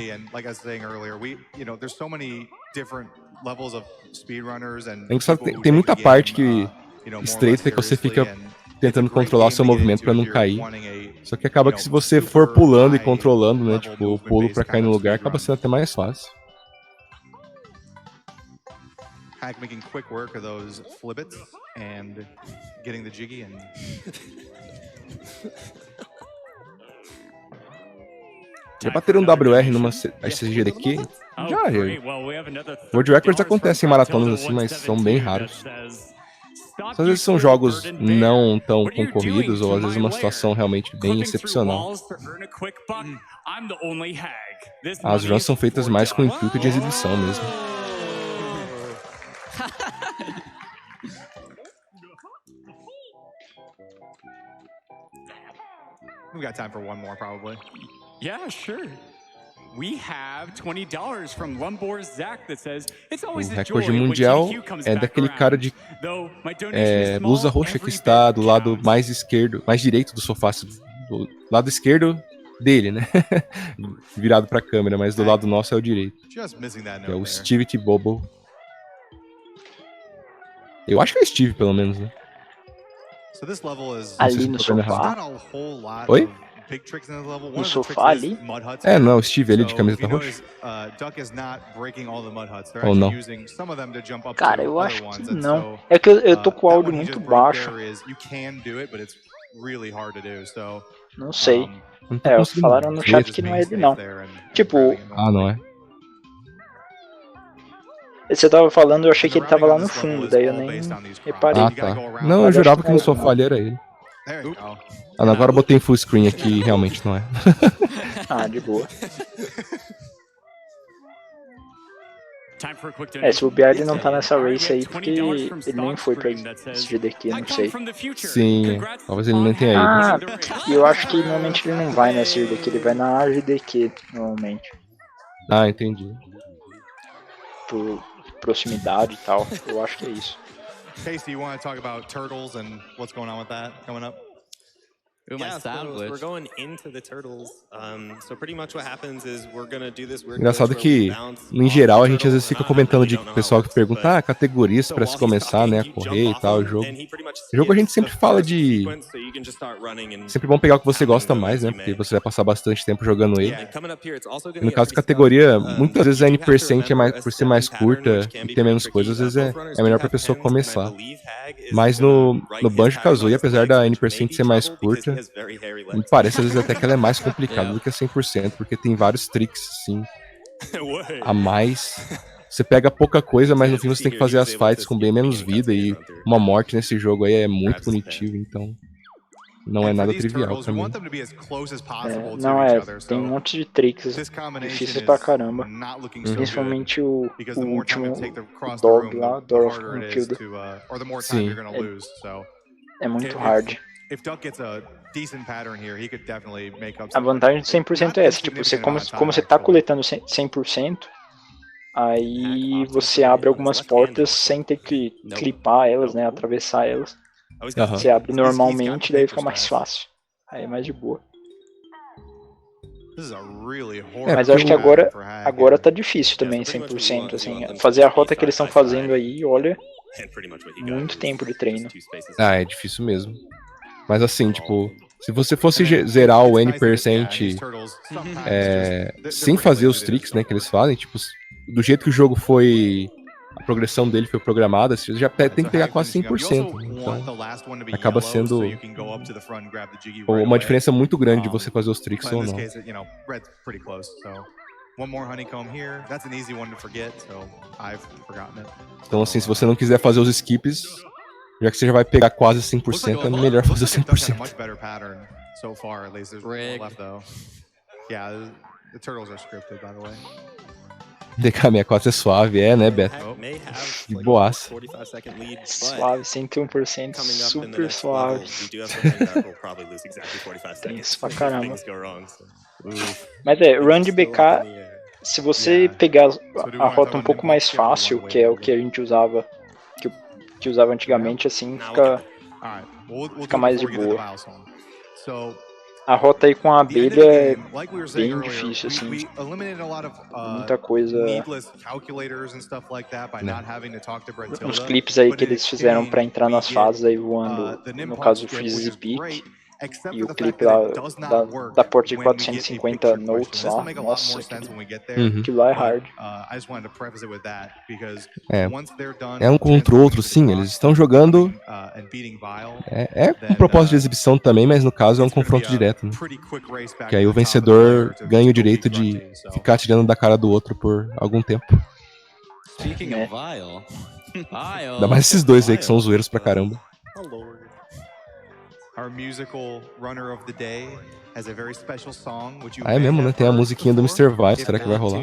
Tem muita parte que estreita que você fica tentando controlar o seu movimento pra não cair. Só que acaba que se você for pulando e controlando, né, tipo, o pulo pra cair no lugar, acaba sendo até mais fácil. Hack making quick work of those flibbits and getting the jiggy and Já bateram um WR numa SGDQ? Já. World Records acontecem em maratonas assim, mas são bem raros. Às vezes são jogos não tão concorridos, ou às vezes uma situação realmente bem excepcional. As runs são feitas mais com o intuito de exibição mesmo. We've got time for one more, probably. Yeah, sure. We have $20 from Lumbor's Zach that says it's always O a joy recorde when mundial GDQ comes é back daquele cara de blusa roxa que está do lado mais esquerdo, mais direito do sofá, do lado esquerdo dele, né? Virado pra câmera, mas do lado nosso é o direito. É o Steve T. Bobo. Eu acho que é Steve, pelo menos, né? Ali no sofá? Oi? No sofá ali? É, não, o Steve ali de camiseta roxa. Ou não? Cara, eu acho que não. É que eu tô com o áudio muito baixo. Não sei. Falaram no chat que não é ele não. Tipo... Ah, não é? Você tava falando, eu achei que ele tava lá no fundo, daí eu nem reparei. Ah, tá. Não, eu jurava que no sofá ali era ele. Ah, não, agora eu botei em full screen aqui e realmente não é. Ah, de boa. Se o BR ele não tá nessa race aí, porque ele nem foi pra SGDQ, não sei. Sim, talvez ele nem tenha ido. Ah, e eu acho que normalmente ele não vai na SGDQ, ele vai na AGDQ, normalmente. Ah, entendi. Por proximidade e tal, eu acho que é isso. Casey, you want to talk about turtles and what's going on with that coming up? Yeah, so we're going into the turtles. So pretty much what happens is we're gonna do this weird. Engraçado que, em geral, a gente às vezes fica comentando de pessoal que pergunta categorias pra se começar, né, a correr e tal, o jogo. O jogo a gente sempre fala de... Sempre bom pegar o que você gosta mais, né, porque você vai passar bastante tempo jogando ele. E no caso, categoria, muitas vezes a N% por ser mais curta e ter menos coisas, às vezes é melhor pra pessoa começar. Mas no Banjo-Kazooie, apesar da N% ser mais curta, me parece às vezes até que ela é mais complicada do que a 100%, porque tem vários tricks, assim, a mais. Você pega pouca coisa, mas no fim você tem que fazer as fights com bem menos vida, e uma morte nesse jogo aí é muito punitivo, então não é nada trivial pra mim. Tem um monte de tricks difíceis pra caramba, principalmente o último dog lá, Door of Untilda. Sim. É muito hard. A vantagem do 100% é essa, tipo, como você tá coletando 100%, aí você abre algumas portas sem ter que clipar elas, né, atravessar elas. Você abre normalmente, daí fica mais fácil. Aí é mais de boa. Mas eu acho que agora tá difícil também, 100%, assim, fazer a rota que eles estão fazendo aí, olha, muito tempo de treino. Ah, é difícil mesmo. Mas assim, tipo, se você fosse zerar o N% sem fazer os tricks, né, que eles fazem, tipo, do jeito que o jogo foi, a progressão dele foi programada, você já tem que pegar quase 100%. Então, acaba sendo uma diferença muito grande de você fazer os tricks ou não. One more honeycomb here. That's an easy one to forget, so I've forgotten it. Então, assim, se você não quiser fazer os skips, já que você já vai pegar quase 100%, é melhor fazer 100%. Much better pattern so far, at least. There's one left, though. Yeah, the turtles are scripted, by the way. DK64 é suave, né, Beto? De boaça. Suave, 101%, super suave. Tem isso pra caramba. Mas run de BK, se você pegar a rota um pouco mais fácil, que é o que a gente usava, que usava antigamente, assim, fica mais de boa. A rota aí com a abelha é bem difícil, assim. Muita coisa. Os clipes aí que eles fizeram pra entrar nas fases aí voando, no caso o Freeze e Peak. E o clipe lá da porta de 450 notes lá, nossa, aquilo lá é hard. É um contra o outro, sim, eles estão jogando. É um propósito de exibição também, mas no caso é um confronto direto, né? Que aí o vencedor ganha o direito de ficar tirando da cara do outro por algum tempo. Ainda mais esses dois aí que são zoeiros pra caramba. Ah, é mesmo, né? Tem a musiquinha do Mr. Vibe, será que vai rolar?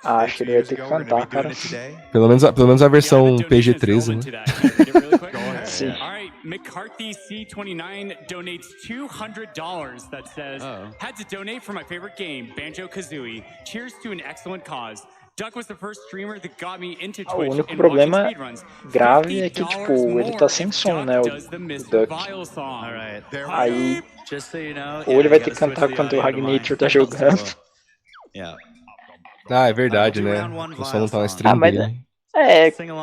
Acho que ele vai ter que cantar, cara. Pelo menos a versão PG-13, né? Sim. McCarthy C29 donates $200 that says, had to donate for my favorite game, Banjo-Kazooie. Cheers to an excellent cause. Duck was the first streamer that got me into Twitch. O único problema grave é que, tipo, ele tá sem som, né, o Duck. Aí, ou ele vai ter que cantar quando o Ragnator tá jogando. Ah, é verdade, né? O som não tá na stream dele.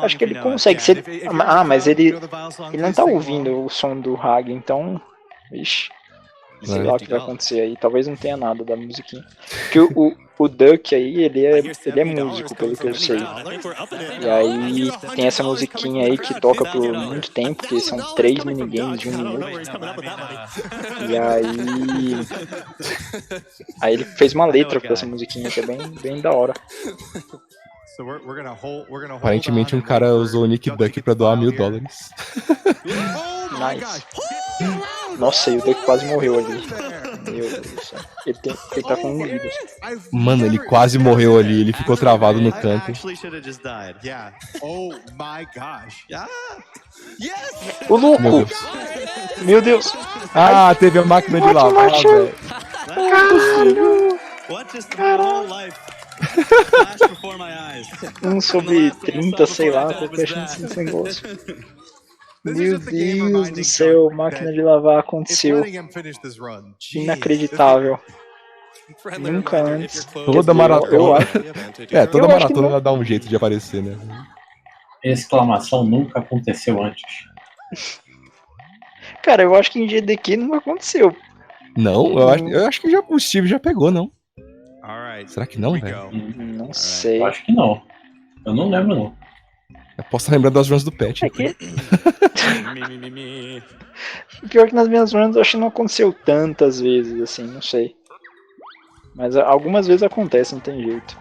Acho que ele consegue. Mas ele não tá ouvindo o som do Rag, então... Ixi, sei lá o que vai acontecer aí. Talvez não tenha nada da musiquinha. Porque o Duck aí, ele é músico, pelo que eu sei. E aí tem essa musiquinha aí que toca por muito tempo, que são 3 minigames de 1 minuto. E aí ele fez uma letra pra essa musiquinha, que é bem da hora. Aparentemente um cara usou o Nick Duck pra doar $1.000. Nice. Nossa, e o Duck quase morreu ali. Meu Deus do céu. Ele tá com vidas. Mano, ele quase morreu ali, ele ficou travado no canto. O louco! Meu Deus! Ah, teve a máquina de lavar, velho. Caralho! 1/30, sei lá, qualquer chance desse negócio. Meu Deus do céu, máquina de lavar aconteceu. Inacreditável. Nunca antes. Toda maratona. Toda maratona ela dá um jeito de aparecer, né? Exclamação nunca aconteceu antes. Cara, eu acho que em SGDQ não aconteceu. Não, eu acho que o Steve já pegou, não. Será que não, velho? Não sei. Eu acho que não. Eu não lembro, não. Eu posso estar lembrando das runs do Pet. Pior que nas minhas runs eu acho que não aconteceu tantas vezes, assim, não sei. Mas algumas vezes acontece, não tem jeito.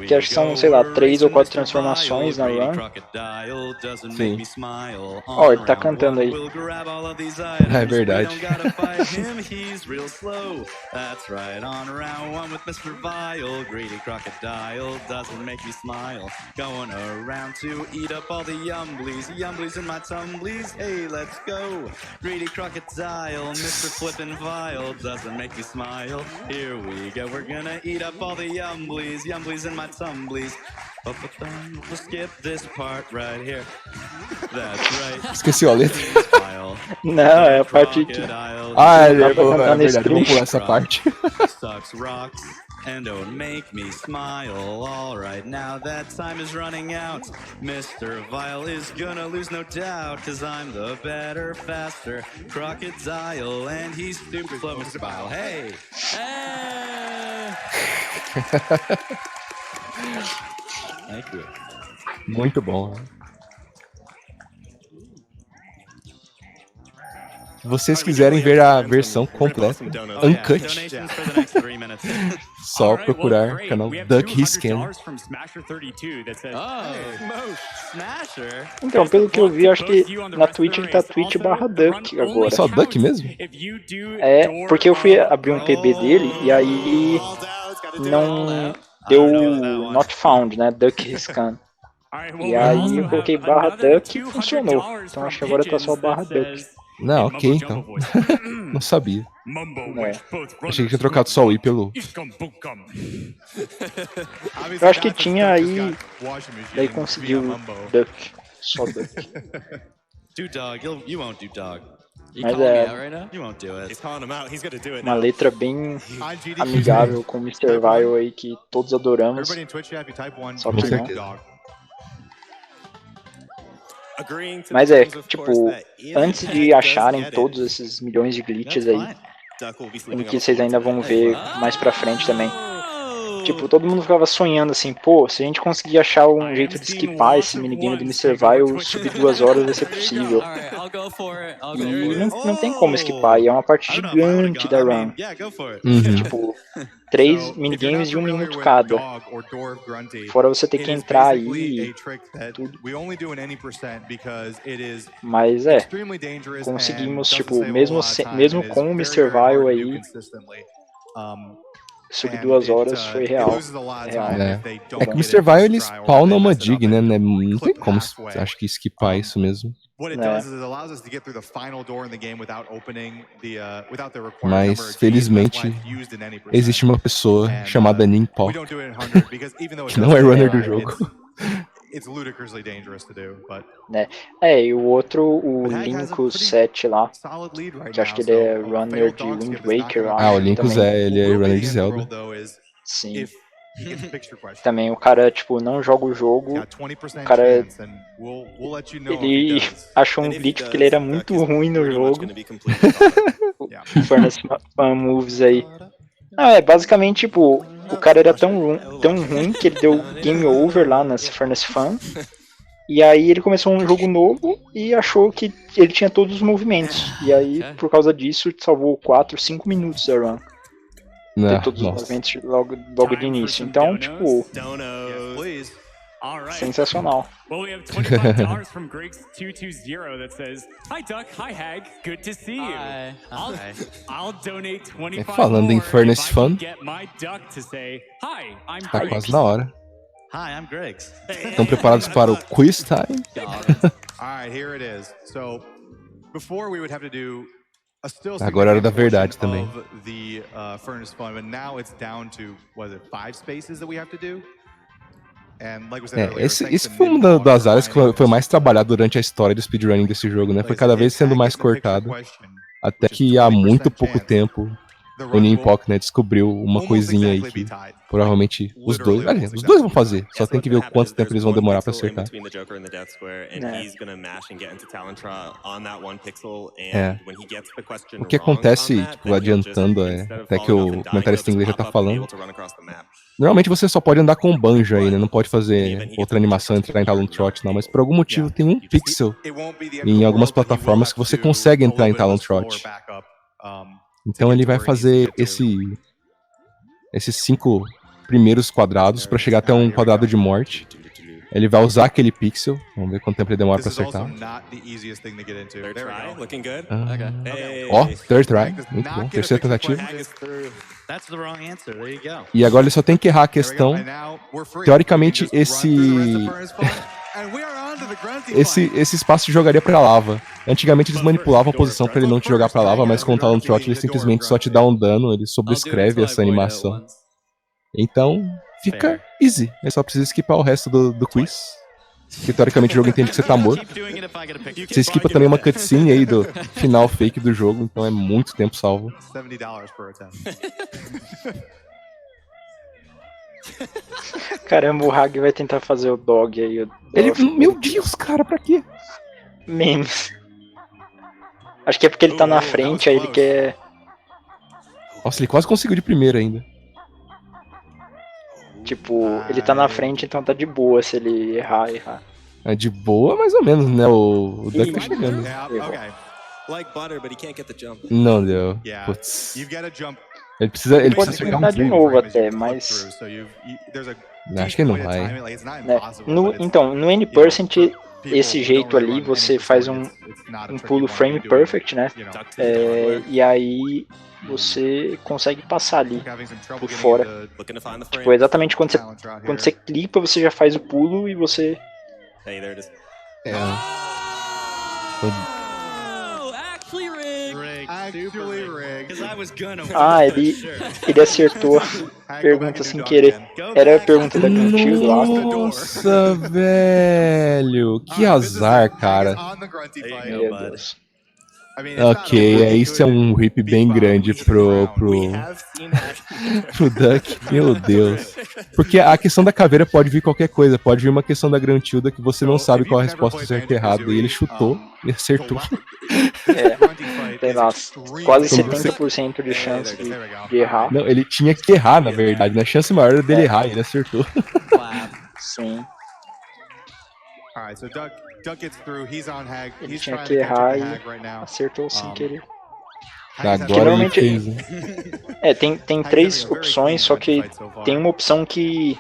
Que acho que são, sei lá, 3 ou 4 transformações na run. Sim. Ó, ele tá cantando aí. É verdade. In my tumblies. We'll skip this part right here. That's right. Esqueci a letra. Não, é a parte que... é verdade, vamos pular essa parte. Sucks rocks and don't make me smile. All right, now that time is running out. Mr. Vile is gonna lose, no doubt, cause I'm the better, faster crocodile, and he's super slow and smile. Hey! Muito bom. Se vocês quiserem ver a versão completa, uncut, só procurar o canal Duck Hiscan. Então, pelo que eu vi, acho que na Twitch ele tá Twitch/Duck agora. Só Duck mesmo? É, porque eu fui abrir um PB dele e aí não deu not found, né? Duck Hiscan. E aí eu coloquei /Duck e funcionou. Então acho que agora tá só /Duck. Não, ok, então. Não sabia. Achei que tinha trocado só o I pelo... Eu acho que tinha aí... Daí conseguiu Duck. Só Duck. Mas é uma letra bem amigável com o Mr. Vile aí que todos adoramos. Só que não. Mas é, tipo, antes de acharem todos esses milhões de glitches aí, em que vocês ainda vão ver mais pra frente também. Tipo, todo mundo ficava sonhando assim, pô, se a gente conseguir achar um jeito de skipar esse minigame do Mr. Vile, subir 2 horas vai ser possível. E não tem como skipar, e é uma parte gigante da run. Tipo, 3 minigames de 1 minuto cada. Fora você ter que entrar aí e tudo. Mas é, conseguimos, tipo, mesmo com o Mr. Vile aí, subir 2 horas foi real. É que o Mr. Vile ele spawna uma dig, né? Não tem como, acho que skipar isso mesmo. Mas, felizmente, existe uma pessoa chamada Nimpok, que não é runner do jogo. E o outro, o Linkus 7 lá, que acho que ele é runner de Wind Waker. O Linkus ele é runner de Zelda. Sim. Também o cara, tipo, não joga o jogo, o cara, ele achou um glitch porque ele era muito ruim no jogo. O Furnace Fan Moves aí. Basicamente, tipo, o cara era tão ruim que ele deu game over lá nessa Furnace Fan. E aí ele começou um jogo novo e achou que ele tinha todos os movimentos. E aí, por causa disso, salvou 4, 5 minutos da run. Ter todos os movimentos logo de início. Então, tipo, sensacional. Well, we have $25 from Griggs220 that says, "Hi Duck, hi Hag, good to see you. I'll donate 25 falando em Furnace Fun, get my duck to say, "Hi, I'm tá Griggs." quase na hora. Hi, I'm Griggs. Estão preparados para o quiz time? Alright, here it is. So, before we would have to do a still agora é hora da verdade também. The Furnace Fun, but now it's down to 5 spaces that we have to do. Esse foi uma das áreas que foi mais trabalhado durante a história do speedrunning desse jogo, né? Foi cada vez sendo mais cortado, até que há muito pouco tempo o Nimpok, né, descobriu uma coisinha aí que provavelmente os dois vão fazer, só tem que ver o quanto tempo eles vão demorar pra acertar. O que acontece, tipo, adiantando, até que o comentarista inglês já tá falando, normalmente você só pode andar com o Banjo aí, né? Não pode fazer outra animação, entrar em Talon Trot, não. Mas por algum motivo tem um pixel em algumas plataformas que você consegue entrar em Talon Trot. Então ele vai fazer esses 5 primeiros quadrados para chegar até um quadrado de morte. Ele vai usar aquele pixel. Vamos ver quanto tempo ele demora para acertar. Third try. Muito bom. Terceira tentativa. E agora ele só tem que errar a questão. Teoricamente, esse espaço te jogaria pra lava. Antigamente eles manipulavam a posição pra ele não te jogar pra lava, mas com o Talon Trot ele simplesmente só te dá um dano, ele sobrescreve essa animação. Então, fica easy. Ele só precisa skipar o resto do quiz. Que teoricamente o jogo entende que você tá morto. Você skipa também uma cutscene aí do final fake do jogo, então é muito tempo salvo. Caramba, o Hag vai tentar fazer o dog aí. Meu Deus, cara, pra quê? Memes. Acho que é porque ele tá na frente, aí ele quer... Nossa, ele quase conseguiu de primeira ainda. Tipo, ele tá na frente, então tá de boa se ele errar. É de boa, mais ou menos, né? O Duck tá chegando. Não deu. Putz. Ele precisa acertar um de novo até, mas... Acho que ele não vai. Então, no N%, esse jeito ali, você faz um pulo frame perfect, né? E aí você consegue passar ali por fora. Tipo, exatamente quando você clipa, você já faz o pulo e você... Ah, ele acertou a pergunta sem querer. Era a pergunta da Gruntilde lá. Nossa, velho. Que azar, cara. Meu Deus. Ok, isso é um rip bem grande pro Duck, meu Deus. Porque a questão da caveira pode vir qualquer coisa, pode vir uma questão da Grantilda que você não sabe qual a resposta certa e errada, e ele chutou e acertou. Tem lá, quase 70% de chance de errar. Não, ele tinha que errar, na verdade, né? A chance maior era dele errar, e ele acertou. Sim. Ele tinha que errar e acertou sem querer. Agora ele fez. Tem 3 opções, só que tem uma opção que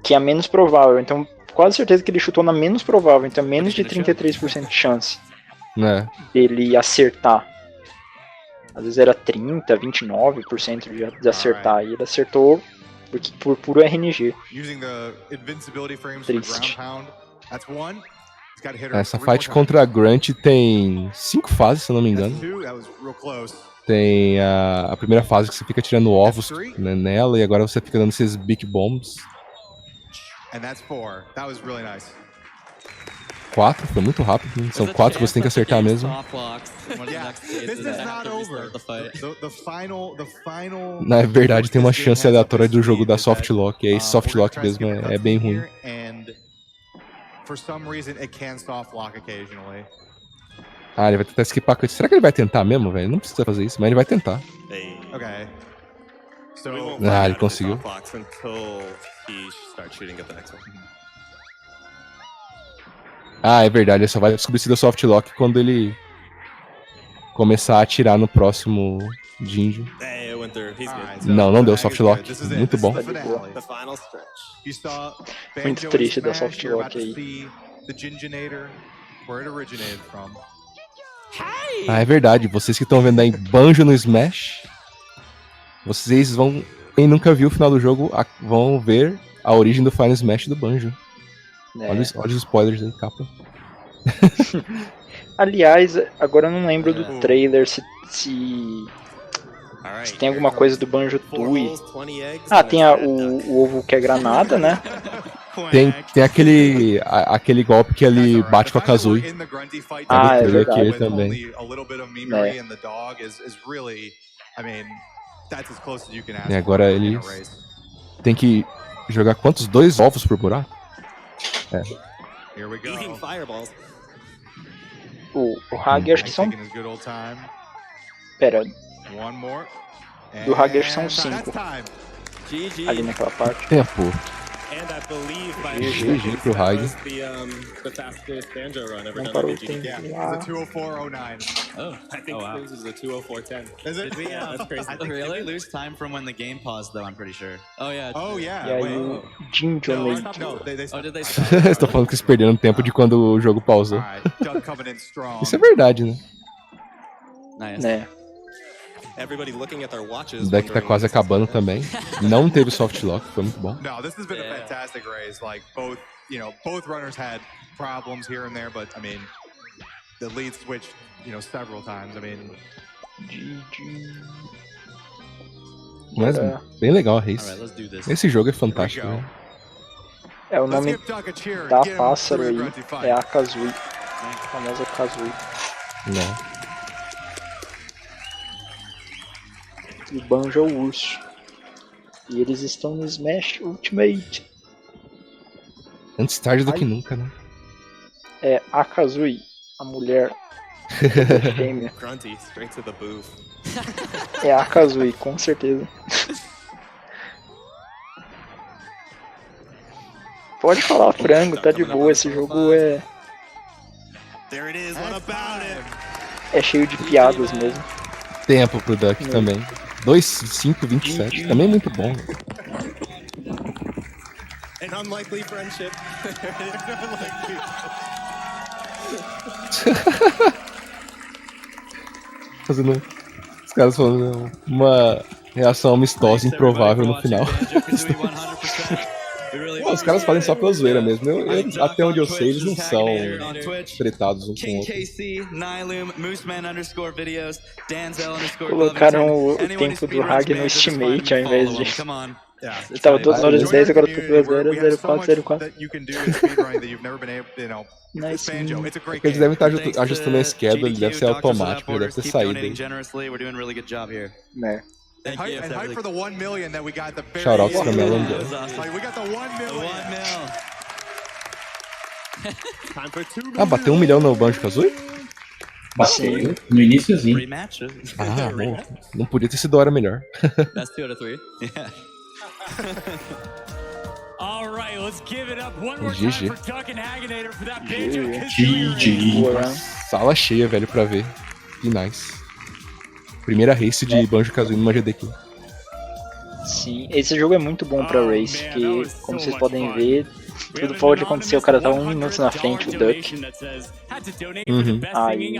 é a menos provável. Então, quase certeza que ele chutou na menos provável. Então, é menos de 33% de chance dele acertar. Às vezes era 30%, 29% de acertar. E ele acertou por puro RNG. Triste. Essa fight contra a Grunt tem 5 fases, se eu não me engano. Tem a primeira fase que você fica tirando ovos nela, e agora você fica dando esses big bombs. 4, foi muito rápido. São 4 que você tem que acertar mesmo. Na verdade, tem uma chance aleatória do jogo da softlock, e esse softlock mesmo é bem ruim. Ele vai tentar esquipar. Será que ele vai tentar mesmo, velho? Não precisa fazer isso, mas ele vai tentar. Ele conseguiu. É verdade, ele só vai descobrir se deu softlock quando ele começar a atirar no próximo Jinjo. Não deu softlock. Muito bom. Muito triste da softlock aí. É verdade, vocês que estão vendo aí Banjo no Smash, vocês vão, quem nunca viu o final do jogo, vão ver a origem do Final Smash do Banjo. Olha os spoilers aí, capa. Aliás, agora eu não lembro do trailer se tem alguma coisa do Banjo-Tooie. Tem o ovo que é granada, né? Tem aquele golpe que ele bate com a Kazooie. É verdade. Aqui também. E agora ele tem que jogar quantos? 2 ovos por buraco? O Hag acho que são... Pera. Do Hag acho que são 5. Ali naquela parte. Tempo. GG pro Hag. Não parou o tempo. Really lose time from when the game paused, though, I'm pretty sure. E aí o Jinjo Eles estão falando que eles perderam tempo de quando o jogo pausou. Isso é verdade, né? O deck tá quase acabando também. Não teve softlock, foi muito bom. This has been a fantastic race. Like both runners had problems here and there, but I mean, the lead switched, several times. I mean, mas bem legal a race. Esse jogo é fantástico, né? O nome da pássaro aí é a Kazooie, a famosa Kazooie. E o Banjo é o urso. E eles estão no Smash Ultimate. Antes tarde do que nunca, né? A Kazooie, a mulher fêmea. É a Kazooie, com certeza. Pode falar frango, tá de boa, esse jogo é... é cheio de piadas mesmo. Tempo pro Duck também. 2:5:27, também é muito bom. An unlikely friendship. Fazendo... Os caras falando uma reação amistosa improvável no final. Os caras fazem só pela zoeira mesmo. Até onde eu sei, eles não são tretados um com o outro. Colocaram o tempo do Hag no estimate ao invés de... Que tava 2 horas e 10, agora tô 2 horas, 04. Nice. Porque eles devem estar ajustando a schedule, ele deve ser automático, já deve ter saído aí. Né. Shoutouts pra Melon. Bateu 1 milhão no Banjo-Kazooie? Bateu no iniciozinho. Bom. Não podia ter sido hora melhor. GG. Sala cheia, velho, pra ver. Que nice. Primeira race de Banjo-Kazooie numa GDQ. Sim, esse jogo é muito bom pra race, que, como vocês podem ver, tudo pode acontecer, o cara tá 1 minuto na frente, o Duck. Aí,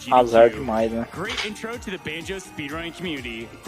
azar demais, né?